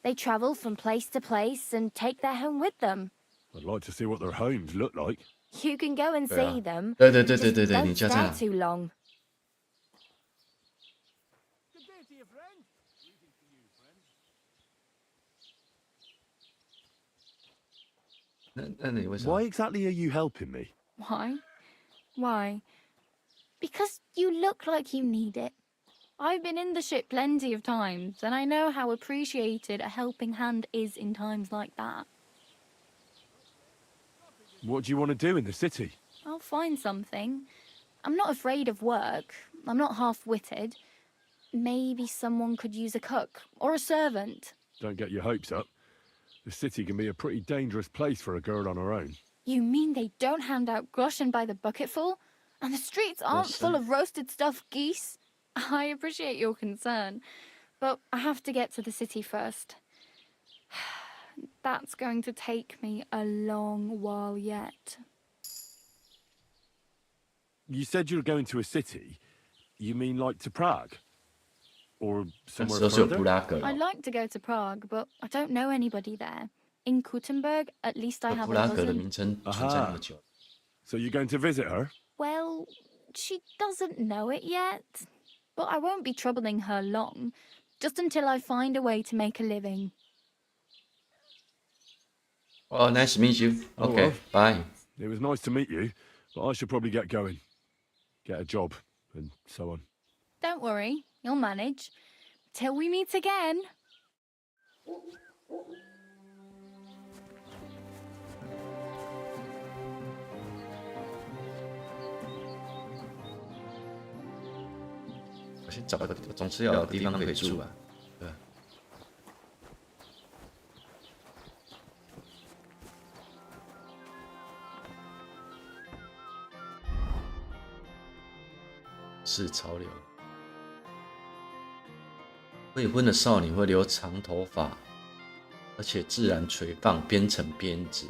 Q: They travel from place to place and take their home with them.
K: I'd like to see what their homes look like.
Q: You can go and see them.
H: 对，
Q: Just
H: 你
Q: don't
H: 家在
Q: stay
H: 哪？
Q: too long.
H: 那你为什么
R: Why exactly are you helping me?
P: Why? Why? Because you look like you need it. I've been in the ship plenty of times, and I know how appreciated a helping hand is in times like that.
K: What do you want to do in the city?
P: I'll find something. I'm not afraid of work. I'm not half-witted. Maybe someone could use a cook or a servant.
K: Don't get your hopes up. The city can be a pretty dangerous place for a girl on her own.
P: You mean they don't hand out groschen by the bucketful? And the streets aren't full of roasted stuffed geese? I appreciate your concern, but I have to get to the city first. That's going to take me a long while yet.
K: You said you're going to a city? You mean like to Prague? Or somewhere further?
P: I'd like to go to Prague, but I don't know anybody there. In Kuttenberg, at least I have a cousin.
K: Aha. So you're going to visit her?
P: Well, she doesn't know it yet. But I won't be troubling her long, just until I find a way to make a living.
H: Oh, nice to meet you. Okay, bye.
K: It was nice to meet you, but I should probably get going. Get a job, and so on.
P: Don't worry, you'll manage. Till we meet again.
H: 我先找个，总是要有地方可以住啊，对吧？是潮流。未婚的少女会留长头发，而且自然垂放，编成辫子。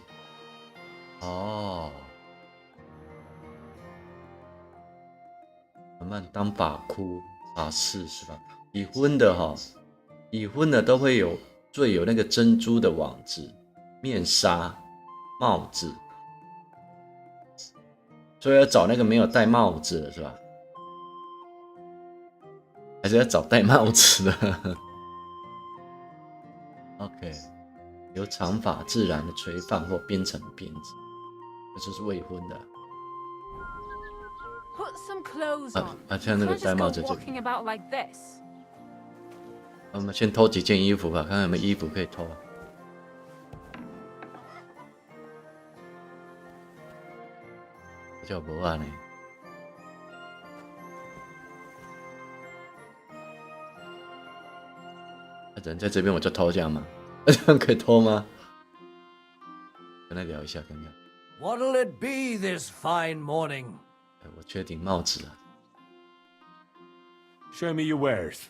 H: 哦，慢慢当法箍。法式是吧？已婚的哈，已婚的都会有缀有那个珍珠的网子、面纱、帽子，所以要找那个没有戴帽子的是吧？还是要找戴帽子的？OK， 留长发自然的垂放或编成辫子，这就是未婚的。
U: Put some clothes on.
H: 像那个戴帽子这个。
U: Walking about like this.
H: 我们先偷几件衣服吧，看看有没有衣服可以偷。叫不完呢。人在这边我就偷这样吗？这样可以偷吗？跟他聊一下，看看。
J: What'll it be this fine morning?
H: 我缺顶帽子啊。
K: Show me your wares.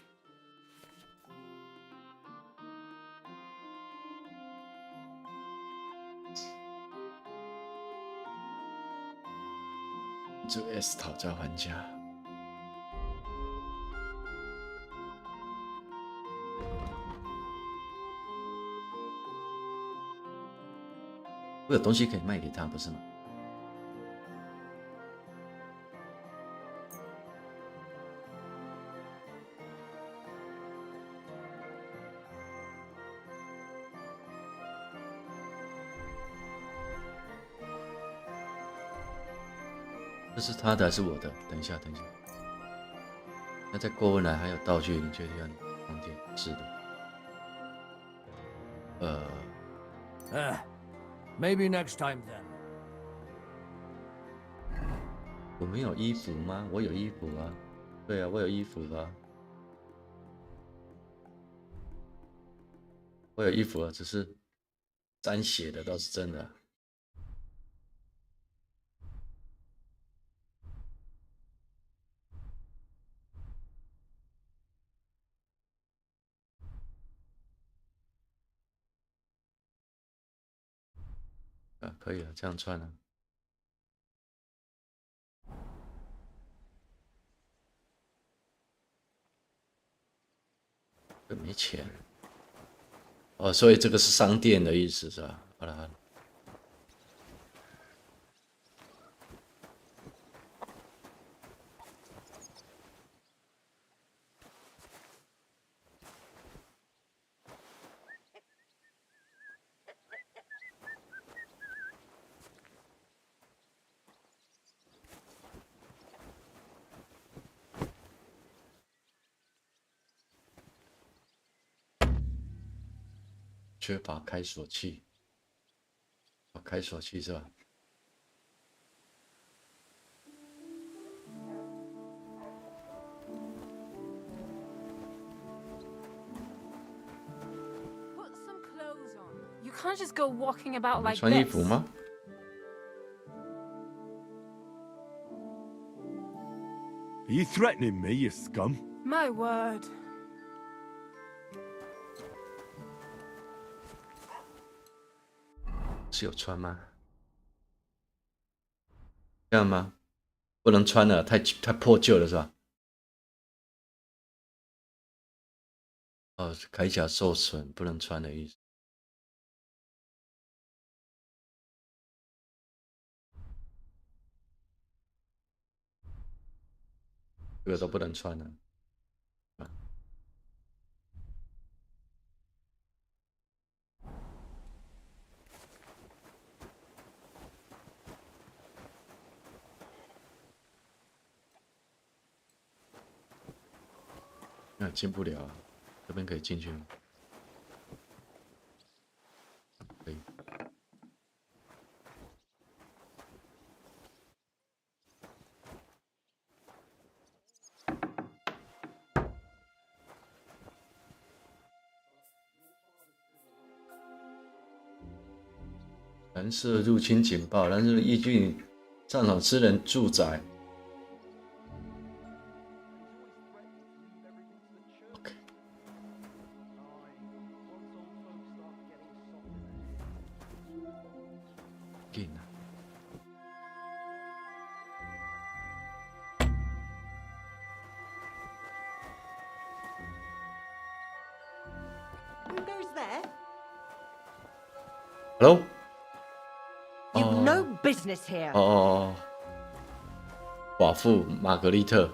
H: 这 S 讨价还价。我有东西可以卖给他，不是吗？这是他的还是我的？等一下，等一下。那在过问栏还有道具，你确定要你放电？是的。
J: Maybe next time then.
H: 我没有衣服吗？我有衣服啊。对啊，我有衣服啊。我有衣服啊，只是沾血的倒是真的。可以了，这样穿了。没钱。哦，所以这个是商店的意思是吧？好了好了。缺乏开锁器。开锁器是吧？
P: You can't just go walking about like
H: 穿衣
P: this.
H: 服吗？
K: Are you threatening me, you scum?
P: My word.
H: 是有穿吗？这样吗？不能穿了，太破旧了是吧？哦，铠甲受损，不能穿的意思。这个都不能穿了。那进不了啊，这边可以进去吗？可以。蓝色入侵警报，蓝色义军战场私人住宅。
Q: Who goes there?
H: Hello?
Q: You've no business here.
H: 哦，寡妇玛格丽特。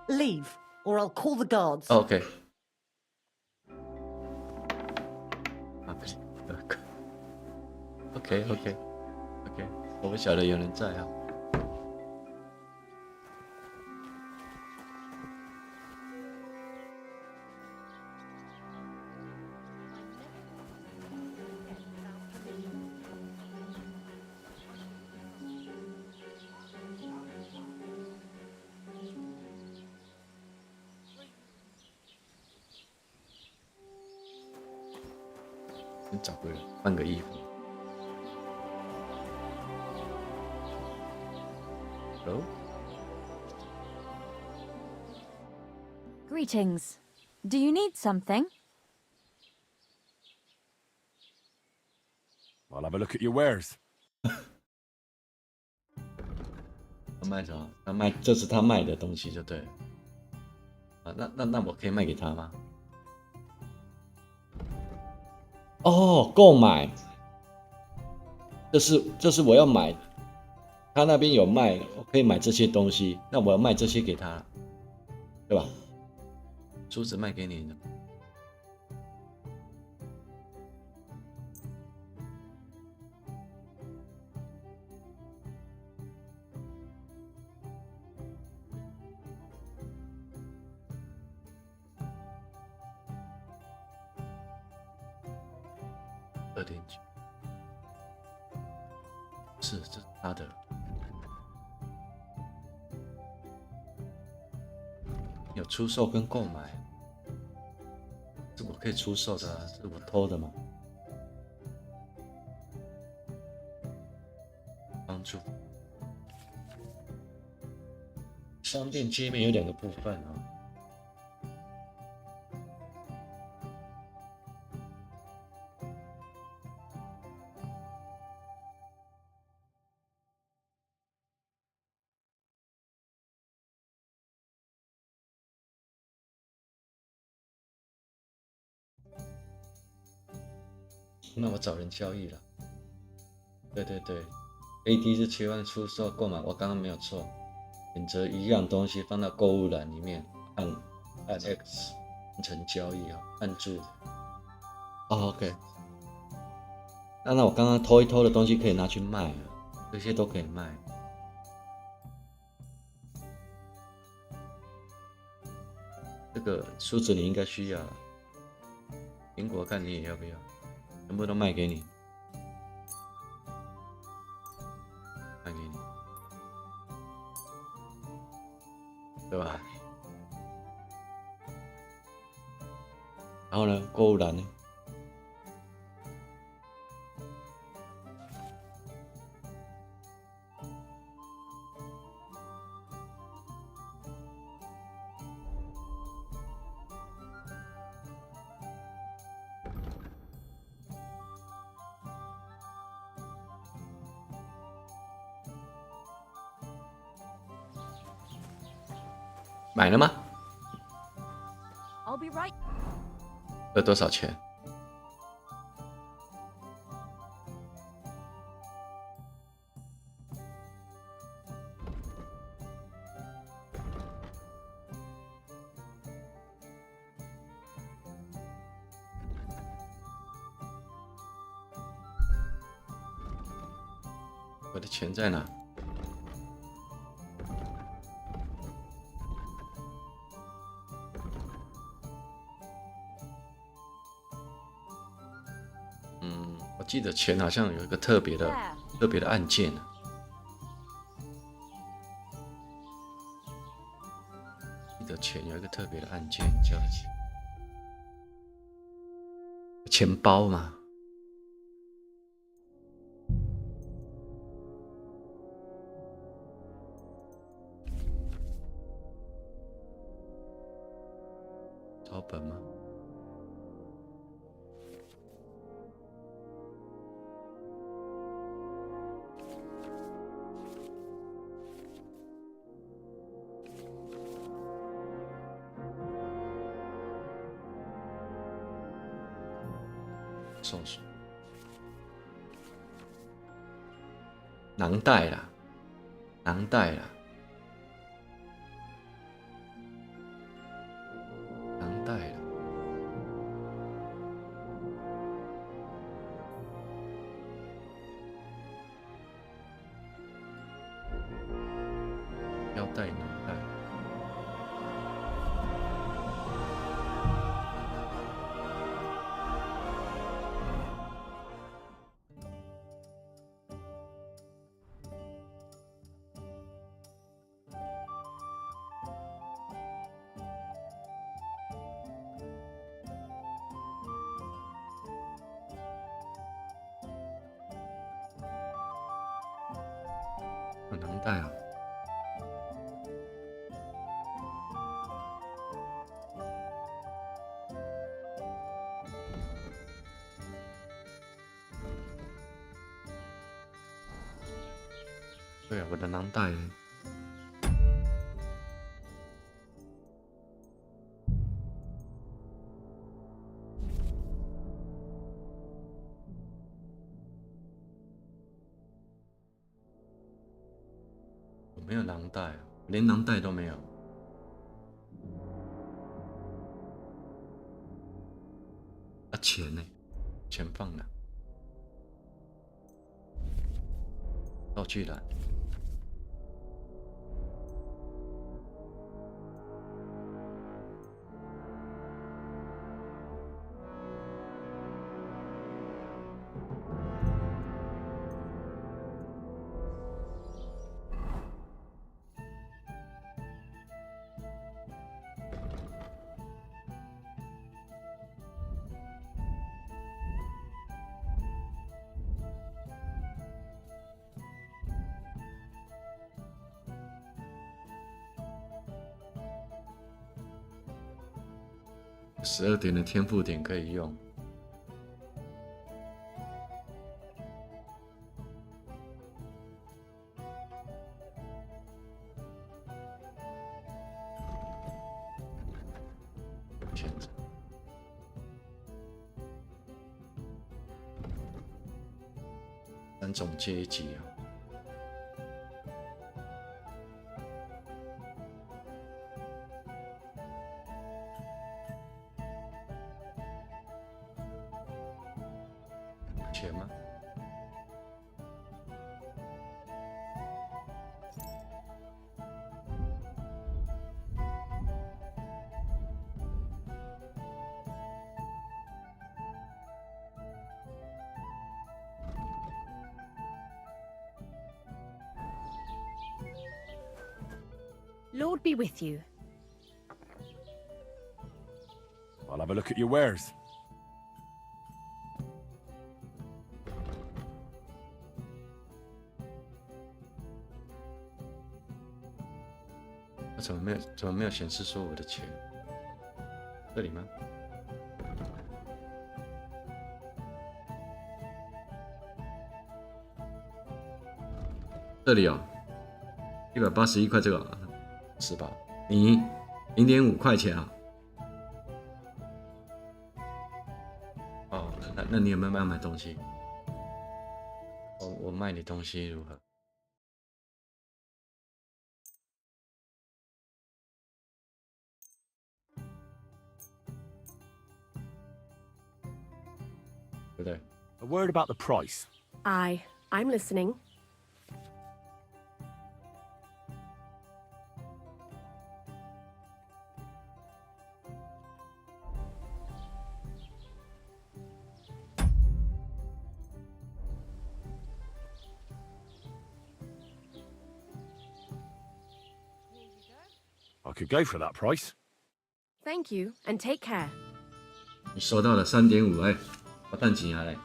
Q: Leave, or I'll call the guards.
H: OK。OK，我不晓得有人在啊。找个人换个衣服。Hello?
Q: Greetings. Do you need something?
K: I'll have a look at your wares.
H: 他卖什么？他卖，这是他卖的东西就对了。啊，那我可以卖给他吗？哦，购买。这是我要买，他那边有卖，我可以买这些东西，那我要卖这些给他，对吧？珠子卖给你的。2.9，是，这是他的。有出售跟购买，是我可以出售的啊，是我偷的吗？帮助。商店界面有2个部分啊。那我找人交易了。对，AD 是切换出售购买，我刚刚没有错。选择一样东西放到购物栏里面，按 X 完成交易啊，按住。OK。那我刚刚偷一偷的东西可以拿去卖了，这些都可以卖。这个梳子你应该需要，苹果看你也要不要？全部都卖给你，卖给你，对吧？然后呢，购物篮呢？买了吗？
Q: I'll be right.
H: 这多少钱？我的钱在哪？我记得钱好像有一个特别的按键啊。记得钱有一个特别的按键叫钱包嘛。找本吗？搜索囊袋啦，囊袋啦，囊袋啦，腰带囊袋。囊袋啊，对啊，我的囊袋呢？我没有囊袋啊，连囊袋都没有。啊，钱呢？钱放哪？道具栏。12点的天赋点可以用。现在3种阶级啊。钱吗？
Q: Lord be with you.
K: I'll have a look at your wares.
H: 怎么没有显示说我的钱？这里吗？这里哦，181块这个是吧？你0.5块钱啊？哦，那你有没有要买东西？我卖你东西如何？对不对？
B: A word about the price.
T: Aye, I'm listening.
B: I could go for that price.
T: Thank you, and take care.
H: 你收到了3.5，哎，我等钱啊嘞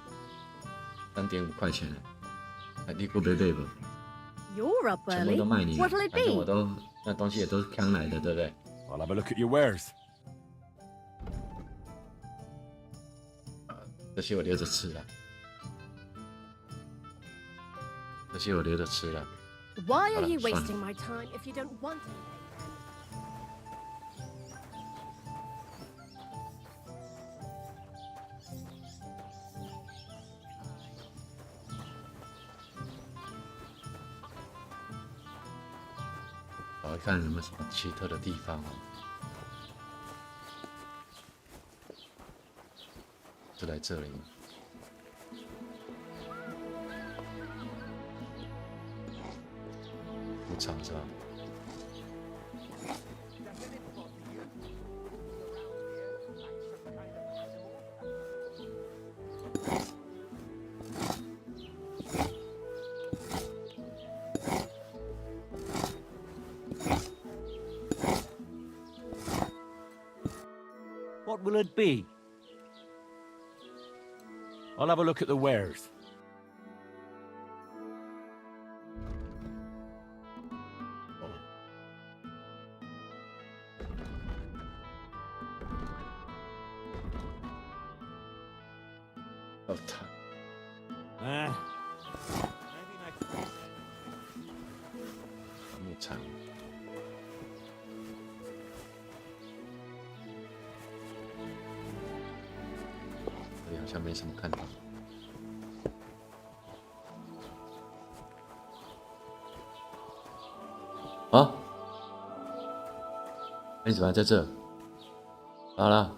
H: ，3.5块钱，哎，你给别买不？
T: You're up
H: 全部
T: early.
H: 都卖你了，
T: What'll it
H: 反正我
T: be?
H: 都那东西也都是扛来的，对不对？
K: I'll have a look at your wares.
H: 这些我留着吃了，这些我留着吃了。
T: Why are
H: 好了，
T: you
H: 算了。
T: wasting my time if you don't want to? 找一看有没有什么奇特的地方哦。就在这里吗？牧场是吧？
B: What will it be? I'll have a look at the wares.
H: Oh, time.
B: Maybe next week.
H: 牧场。这里好像没什么看到。啊？你怎么还在这？好了。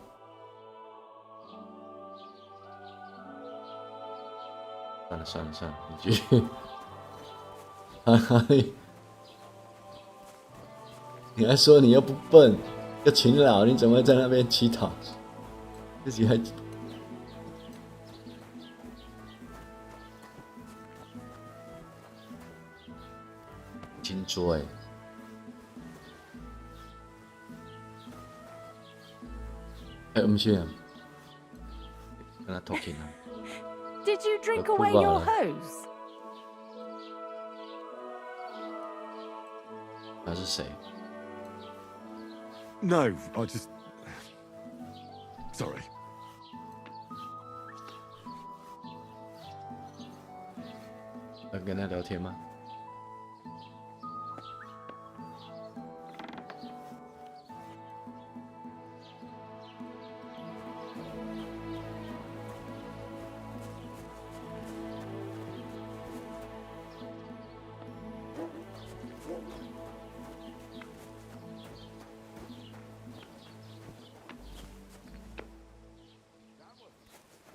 H: 算了，你继续。你还说你又不笨，又勤劳，你怎么会在那边乞讨？自己还金桌哎，我们去跟他 talking 啊。
T: Did you drink away your hose?
H: 他是谁？
K: No, I just... Sorry.
H: 要跟他聊天吗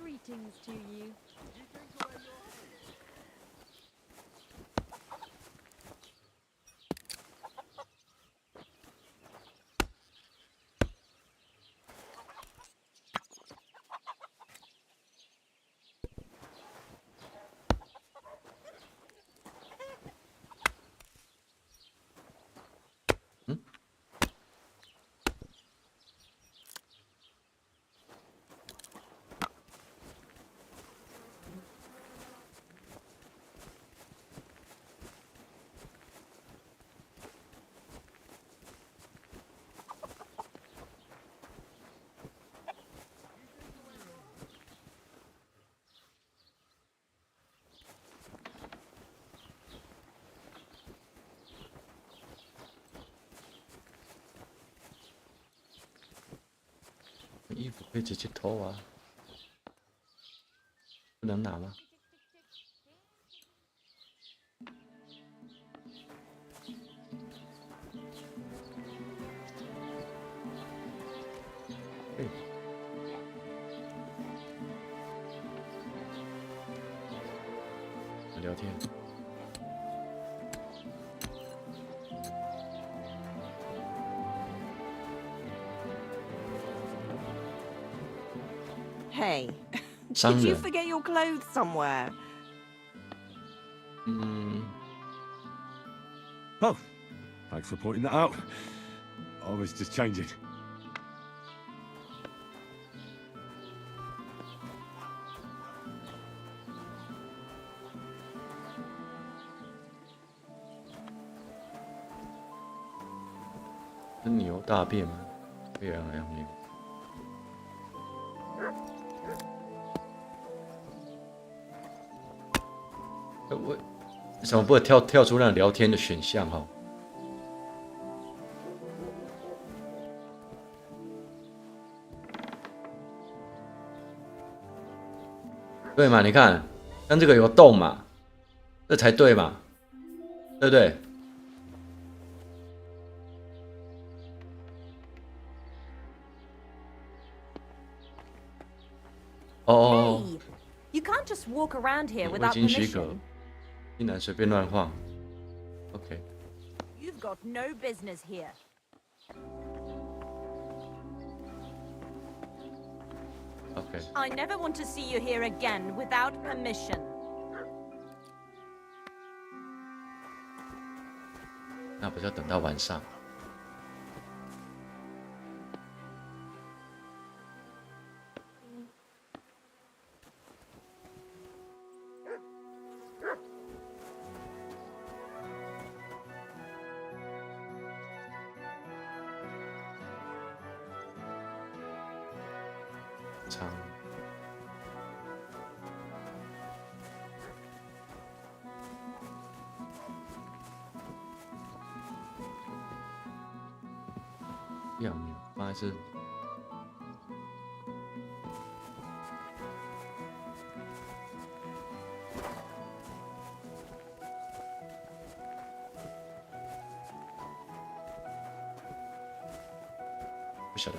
H: ？Greetings
Q: to you.
H: 衣服可以直接偷啊，不能拿吗？聊天。
O: Hey,
H: 商
O: did you
H: 人。
O: forget your clothes somewhere?
K: Oh, thanks for pointing that out. I was just changing. 是牛大便吗？对啊，养牛。我为什么不会跳出那聊天的选项哈？对嘛？你看，像这个有个洞嘛，这才对嘛，对不对？哦，
Q: Hey, you can't just walk around here
H: 我已
Q: without
H: 经许可，
Q: permission.
H: 竟然随便乱晃。OK，
Q: You've got no business here.
H: OK，
Q: I never want to see you here again without permission.
H: 那不是要等到晚上？长。养牛，还是不晓得。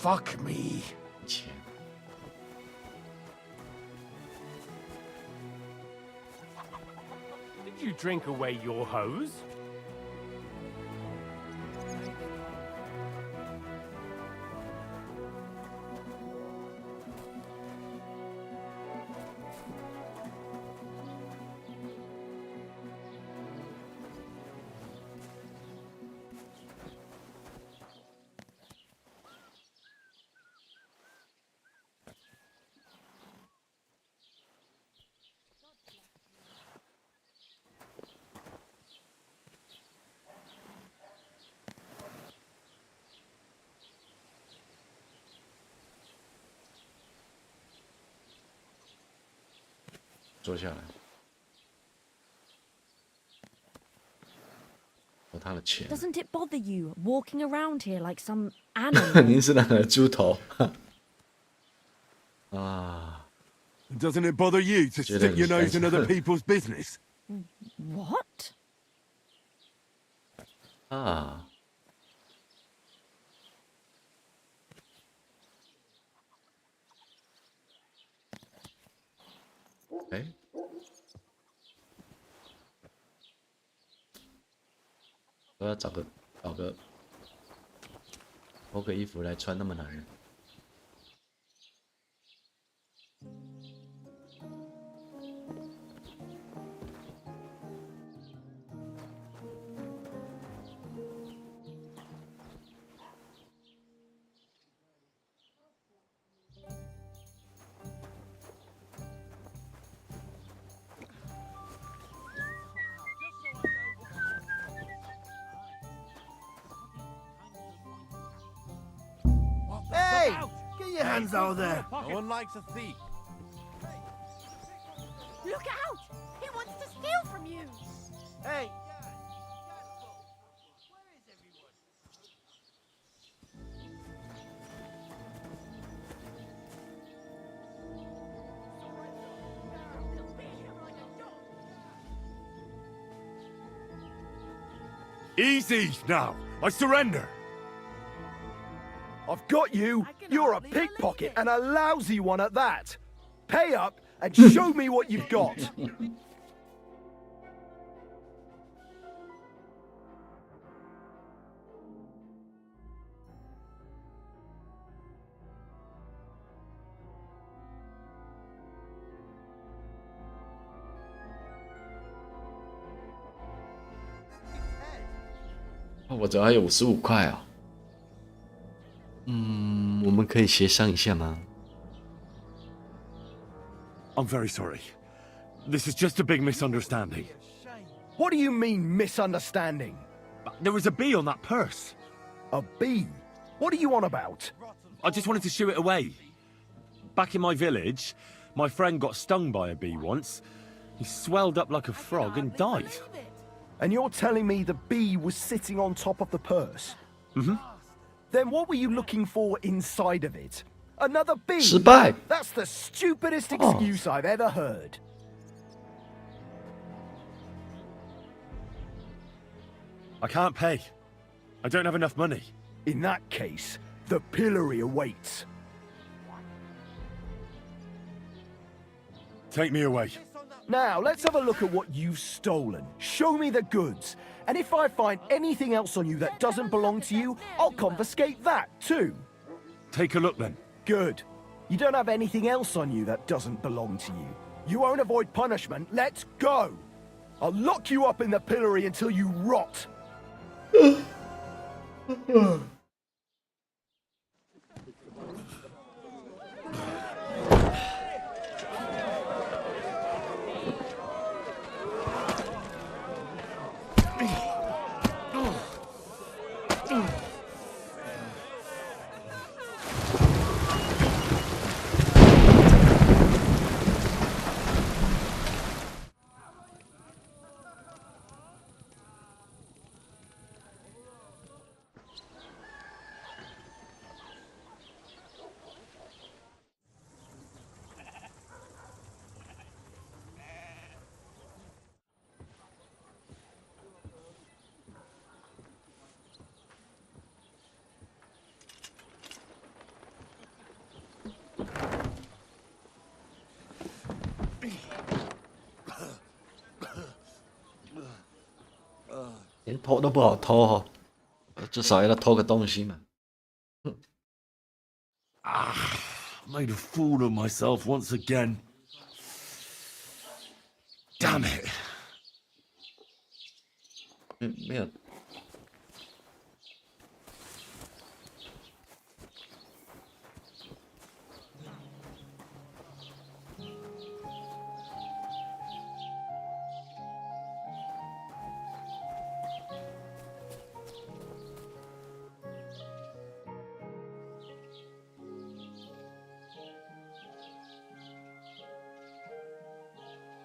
B: Fuck me.
V: Did you drink away your hose?
H: 坐下来，有他的钱。
Q: Doesn't it bother you walking around here like some animal?
H: 您是那个猪头啊
K: Doesn't it bother you to stick your nose in other people's business?
Q: What?
H: 啊，哎，我要找个脱个衣服来穿，那么男人。
E: Hey! Get your hands out there!
D: No one likes a thief.
F: Look out! He wants to steal from you!
E: Hey!
K: Easy now. I surrender.
N: I've got you. You're a pickpocket and a lousy one at that. Pay up and show me what you've got.
H: Oh, 我这还有55块啊。我们可以协商一下吗？
K: I'm very sorry. This is just a big misunderstanding.
N: What do you mean, misunderstanding?
K: There was a bee on that purse.
N: A bee? What are you on about?
K: I just wanted to shoo it away. Back in my village, my friend got stung by a bee once. He swelled up like a frog and died.
N: And you're telling me the bee was sitting on top of the purse?
K: Mm-hmm.
N: Then what were you looking for inside of it? Another bee?
H: 失败。
N: That's the stupidest excuse I've ever heard.
K: I can't pay. I don't have enough money.
N: In that case, the pillory awaits.
K: Take me away.
N: Now, let's have a look at what you've stolen. Show me the goods. And if I find anything else on you that doesn't belong to you, I'll confiscate that too.
K: Take a look then.
N: Good. You don't have anything else on you that doesn't belong to you. You won't avoid punishment. Let's go. I'll lock you up in the pillory until you rot.
H: Oh. 连偷都不好偷哦，至少要偷个东西嘛。
K: Made a fool of myself once again. Damn it.
H: 没有。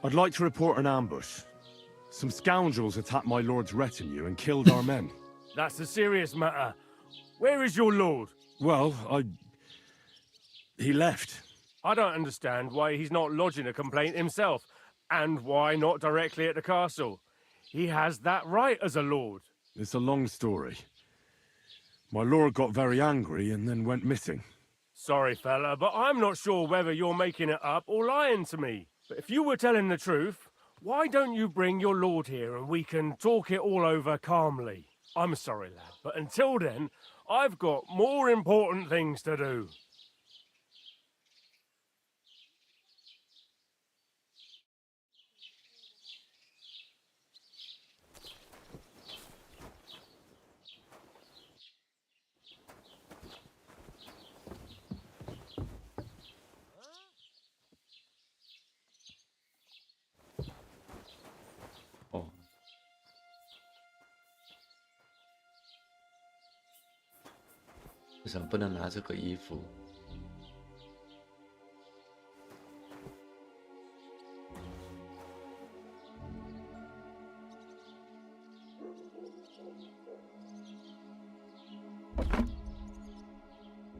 K: I'd like to report an ambush. Some scoundrels attacked my lord's retinue and killed our men.
V: That's a serious matter. Where is your lord?
K: Well, he left.
V: I don't understand why he's not lodging a complaint himself, and why not directly at the castle. He has that right as a lord.
K: It's a long story. My lord got very angry and then went missing.
V: Sorry, fella, but I'm not sure whether you're making it up or lying to me. But if you were telling the truth, why don't you bring your lord here and we can talk it all over calmly? I'm sorry, lad, but until then, I've got more important things to do.
H: Oh， 为什么不能拿这个衣服？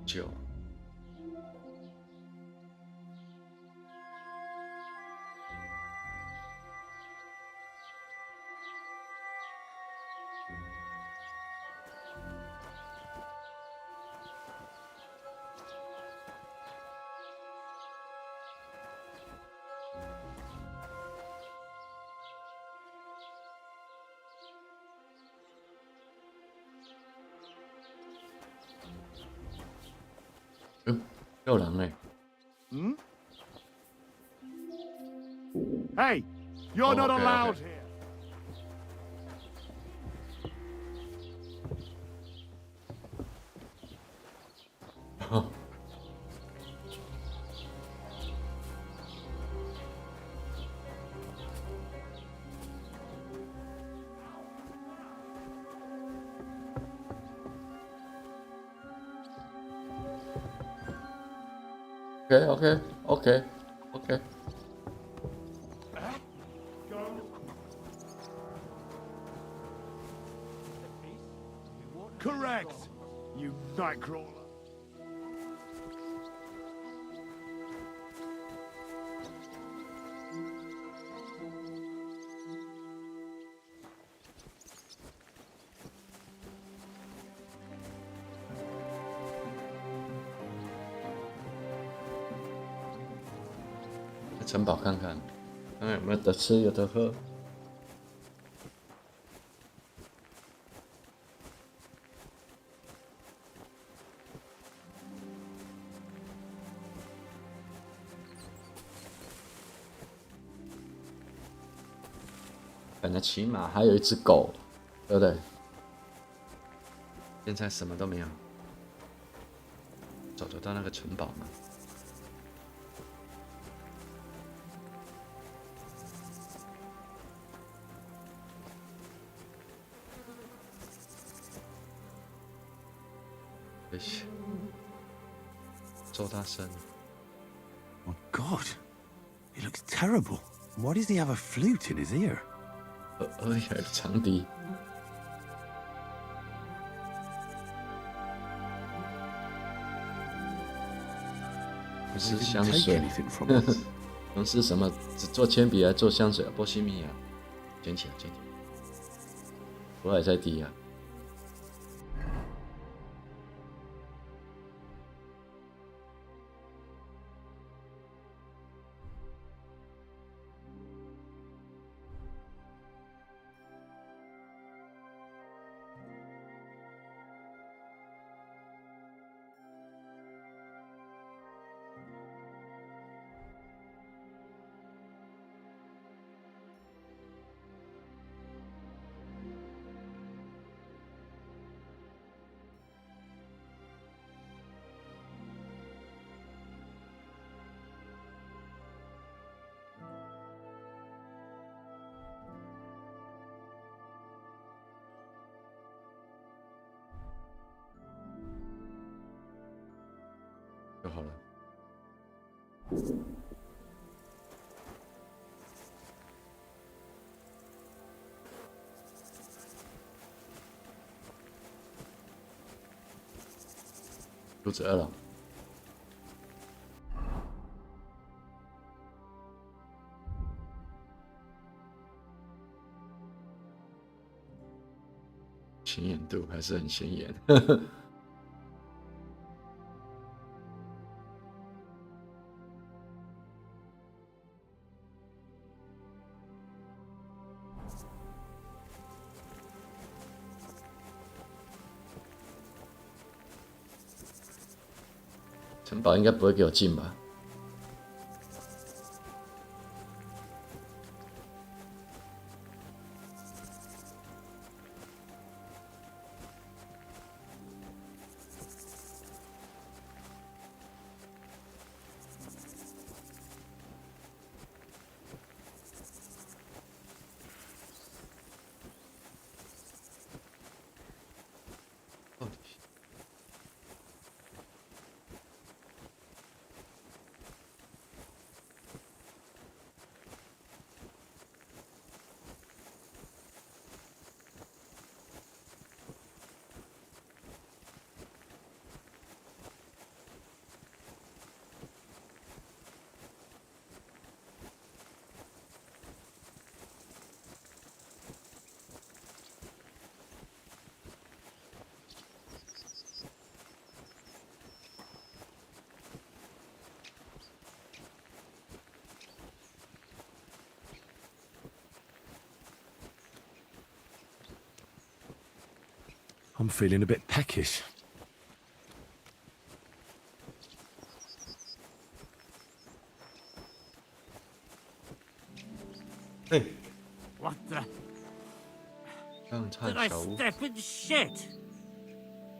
H: 酒。有人哎。
L: Hmm? Hey, you're not
H: Okay,
L: allowed
H: okay.
L: here.
H: OK。
L: Correct, you nightcrawler.
H: Ở城堡看看，看看有没有得吃有得喝。本来起码还有一只狗，对不对？现在什么都没有，走得到那个城堡吗？哎呀，周大生。
K: Oh God, he looks terrible. Why does he have a flute in his ear?
H: 耳里还有长笛。不是香水。从事什么？只做铅笔，还做香水？波西米亚，捡起来，捡起来。我还在滴啊。 就好了。肚子饿了。显眼度还是很显眼。城堡应该不会给我进吧？I'm
K: feeling a bit peckish.
H: Hey.
B: What the?
H: 让
B: Did I step in shit?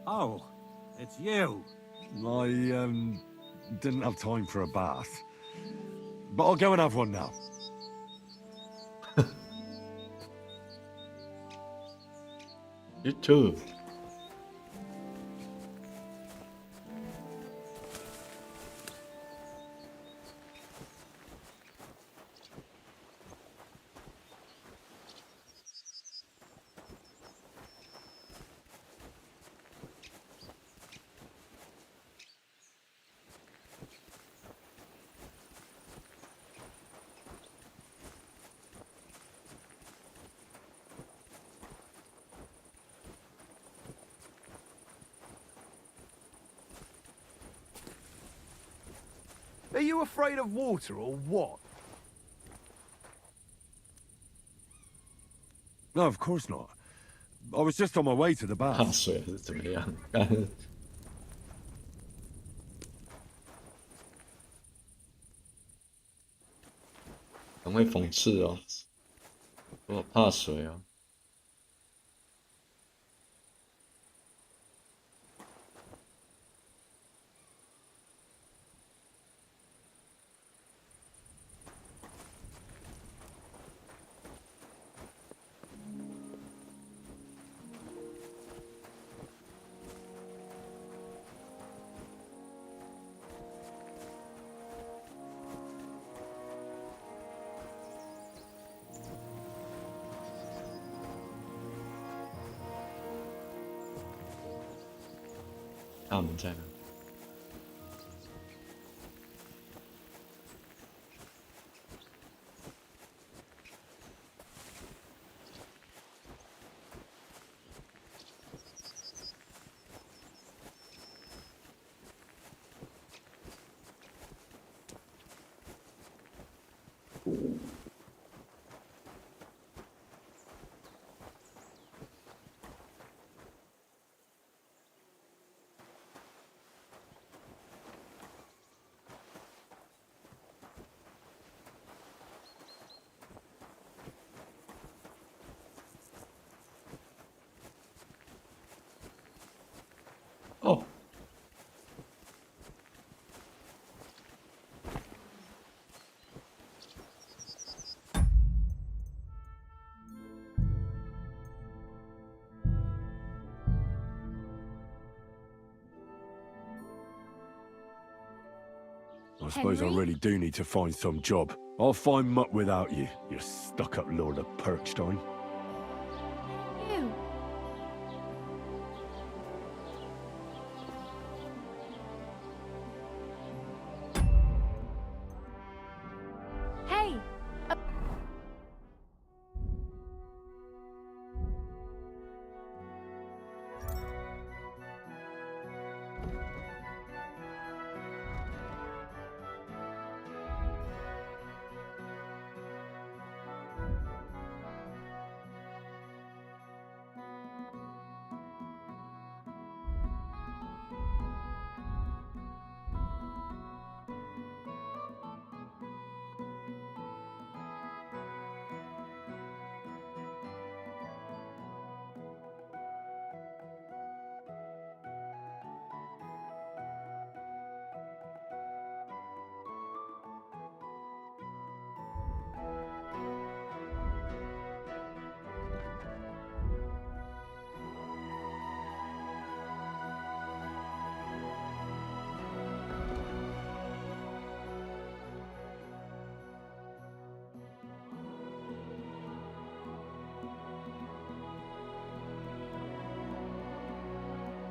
B: Oh, it's you.
K: I didn't have time for a bath. But I'll go and have one now.
H: You too.
N: Are you afraid of water or what?
K: No, of course not. I was just on my way to the
H: 怕
K: bath.
H: 水是怎么样？很会讽刺哦，我怕水哦。大门在哪？哦。
K: I suppose I
P: Henry?
K: really do need to find some job. I'll find muck without you, you stuck-up Lord of Perkstein.
P: You. Hey.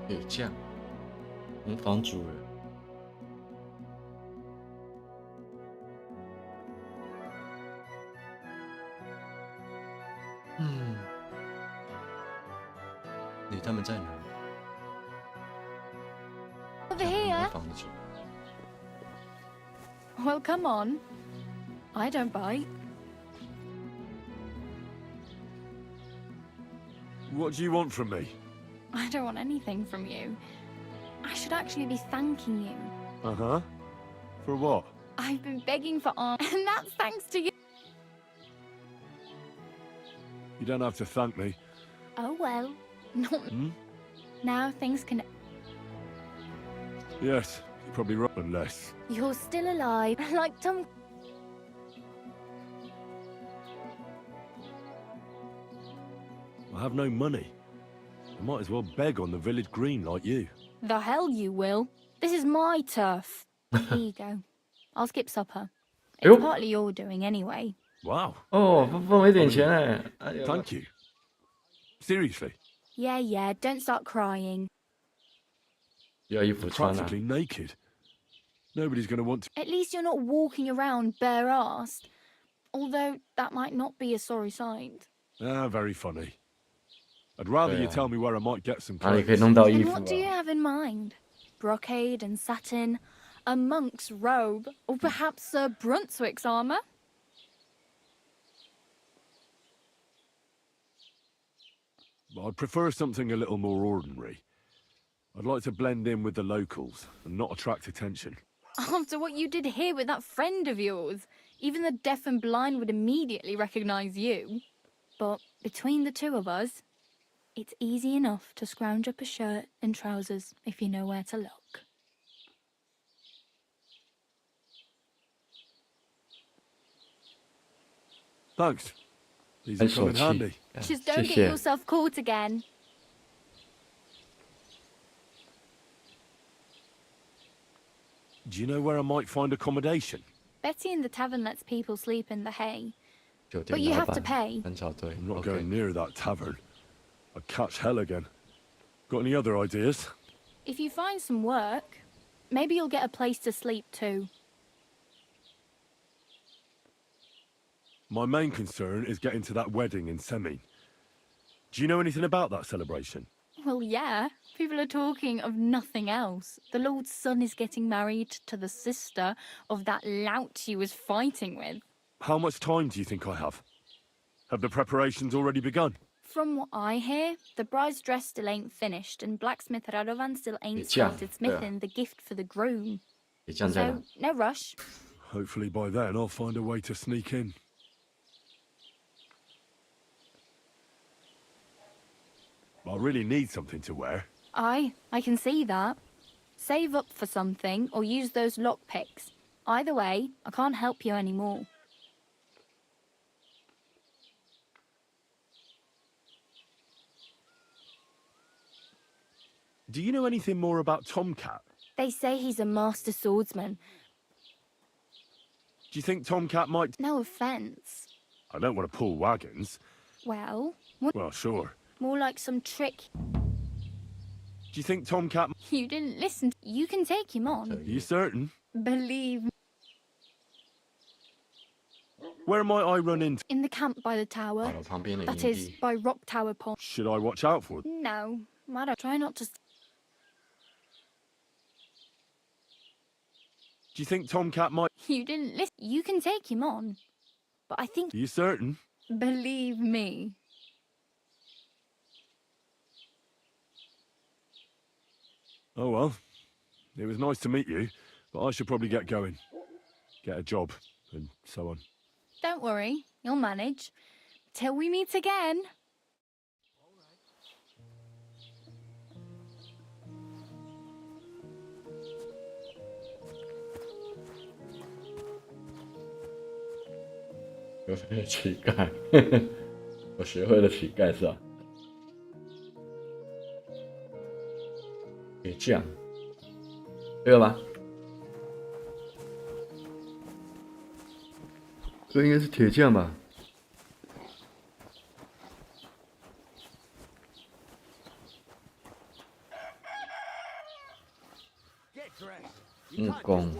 H: 铁匠，模仿主人。他们在哪？
P: Over here. Well, come on. I don't bite.
K: What do you want from me?
P: I don't want anything from you. I should actually be thanking you.
K: Uh-huh. For what?
P: I've been begging for arms, and that's thanks to you.
K: You don't have to thank me.
P: Oh well. Not now things can.
K: Yes, you're probably right, unless...
P: You're still alive, like Tom.
K: I have no money. I might as well beg on the village green like you.
P: The hell you will. This is my turf. Here you go. I'll skip supper. It's partly your doing anyway.
K: Wow.
H: 哦，分我一点钱哎。
K: Thank you. Seriously.
P: Yeah, don't start crying.
H: 要衣服穿啊。
K: Practically naked. Nobody's going to want to...
P: At least you're not walking around bare-assed. Although that might not be a sorry sight.
K: Ah, very funny. I'd rather you tell me where I might get some
H: 哪里
K: clothes.
H: 可以弄到衣
P: And
H: 服
P: what do you
H: 啊？
P: have in mind? Brocade and satin, a monk's robe, or perhaps Sir Brunswick's armour?
K: I'd prefer something a little more ordinary. I'd like to blend in with the locals and not attract attention.
P: After what you did here with that friend of yours, even the deaf and blind would immediately recognise you. But between the two of us, it's easy enough to scrounge up a shirt and trousers if you know where to look.
K: Thanks. These will come in handy.
P: Just don't get yourself caught again.
K: Do you know where I might find accommodation?
P: Betty in the tavern lets people sleep in the hay.
H: 酒
P: But
H: 店
P: you
H: 老
P: have to
H: 板
P: pay.
H: 很少对。
K: I'm not going near that tavern. I'd catch hell again. Got any other ideas?
P: If you find some work, maybe you'll get a place to sleep too.
K: My main concern is getting to that wedding in Semin. Do you know anything about that celebration?
P: Well, yeah. People are talking of nothing else. The Lord's son is getting married to the sister of that lout he was fighting with.
K: How much time do you think I have? Have the preparations already begun?
P: From what I hear, the bride's dress still ain't finished, and blacksmith Radovan still ain't started smithing the gift for the groom. So, no rush.
K: Hopefully by then I'll find a way to sneak in. I really need something to wear.
P: I can see that. Save up for something or use those lockpicks. Either way, I can't help you anymore.
K: Do you know anything more about Tomcat?
P: They say he's a master swordsman.
K: Do you think Tomcat might...
P: No offence.
K: I don't want to pull wagons.
P: Well,
K: Well, sure.
P: more like some trick.
K: Do you think Tomcat...
P: You didn't listen. You can take him on.
K: Are you certain?
P: Believe me.
K: Where might I run into?
P: In the camp by the tower. That is, by Rock Tower Pond.
K: Should I watch out for them?
P: No, I don't. Try not to...
K: Do you think Tomcat might...
P: You didn't listen. You can take him on. But I think...
K: Are you certain?
P: Believe me.
K: Oh well. It was nice to meet you, but I should probably get going. Get a job, and so on.
P: Don't worry, you'll manage. Till we meet again.
H: 有乞丐，我学会了乞丐是吧？铁匠，这个吧？这应该是铁匠吧？木工。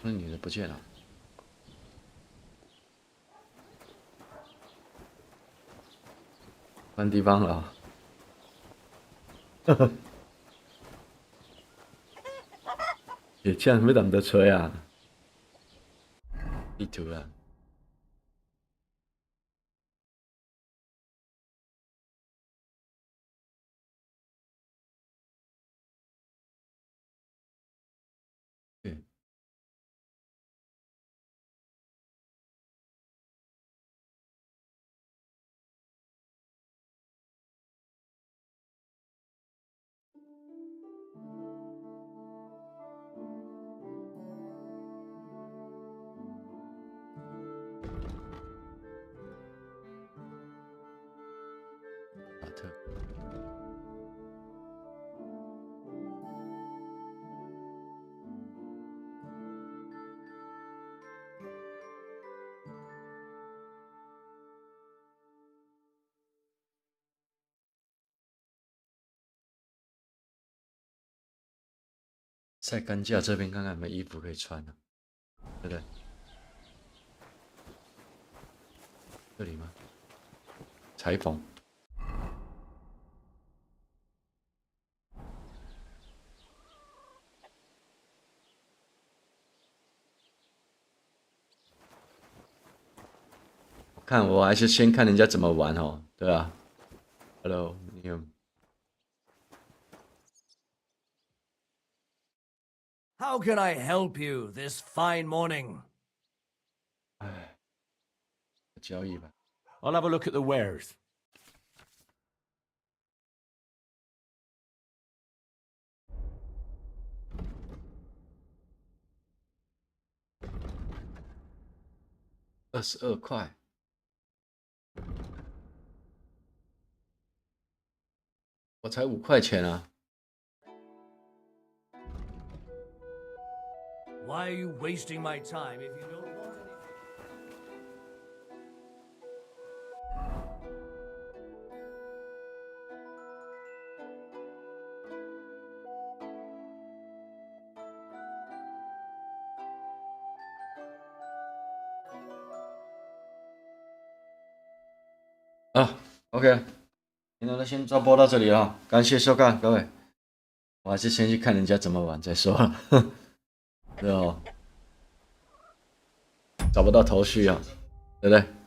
H: 那女的不见了。换地方了啊。呵呵。也这样没等得吹啊。地图啊。对。马特。晒干架这边看看有没有衣服可以穿呢、对不对？这里吗？裁缝。看我还是先看人家怎么玩哦，对吧 ？Hello， 你有。
J: How can I help you this fine morning?
H: 哎，交易吧。
K: I'll have a look at the wares.
H: $22块。我才5块钱啊。
J: Why are you wasting my time if you don't want anything?
H: 啊 ，OK， 今天就先直播到这里了，感谢收看各位。我还是先去看人家怎么玩再说了，对哦，找不到头绪啊，对不对？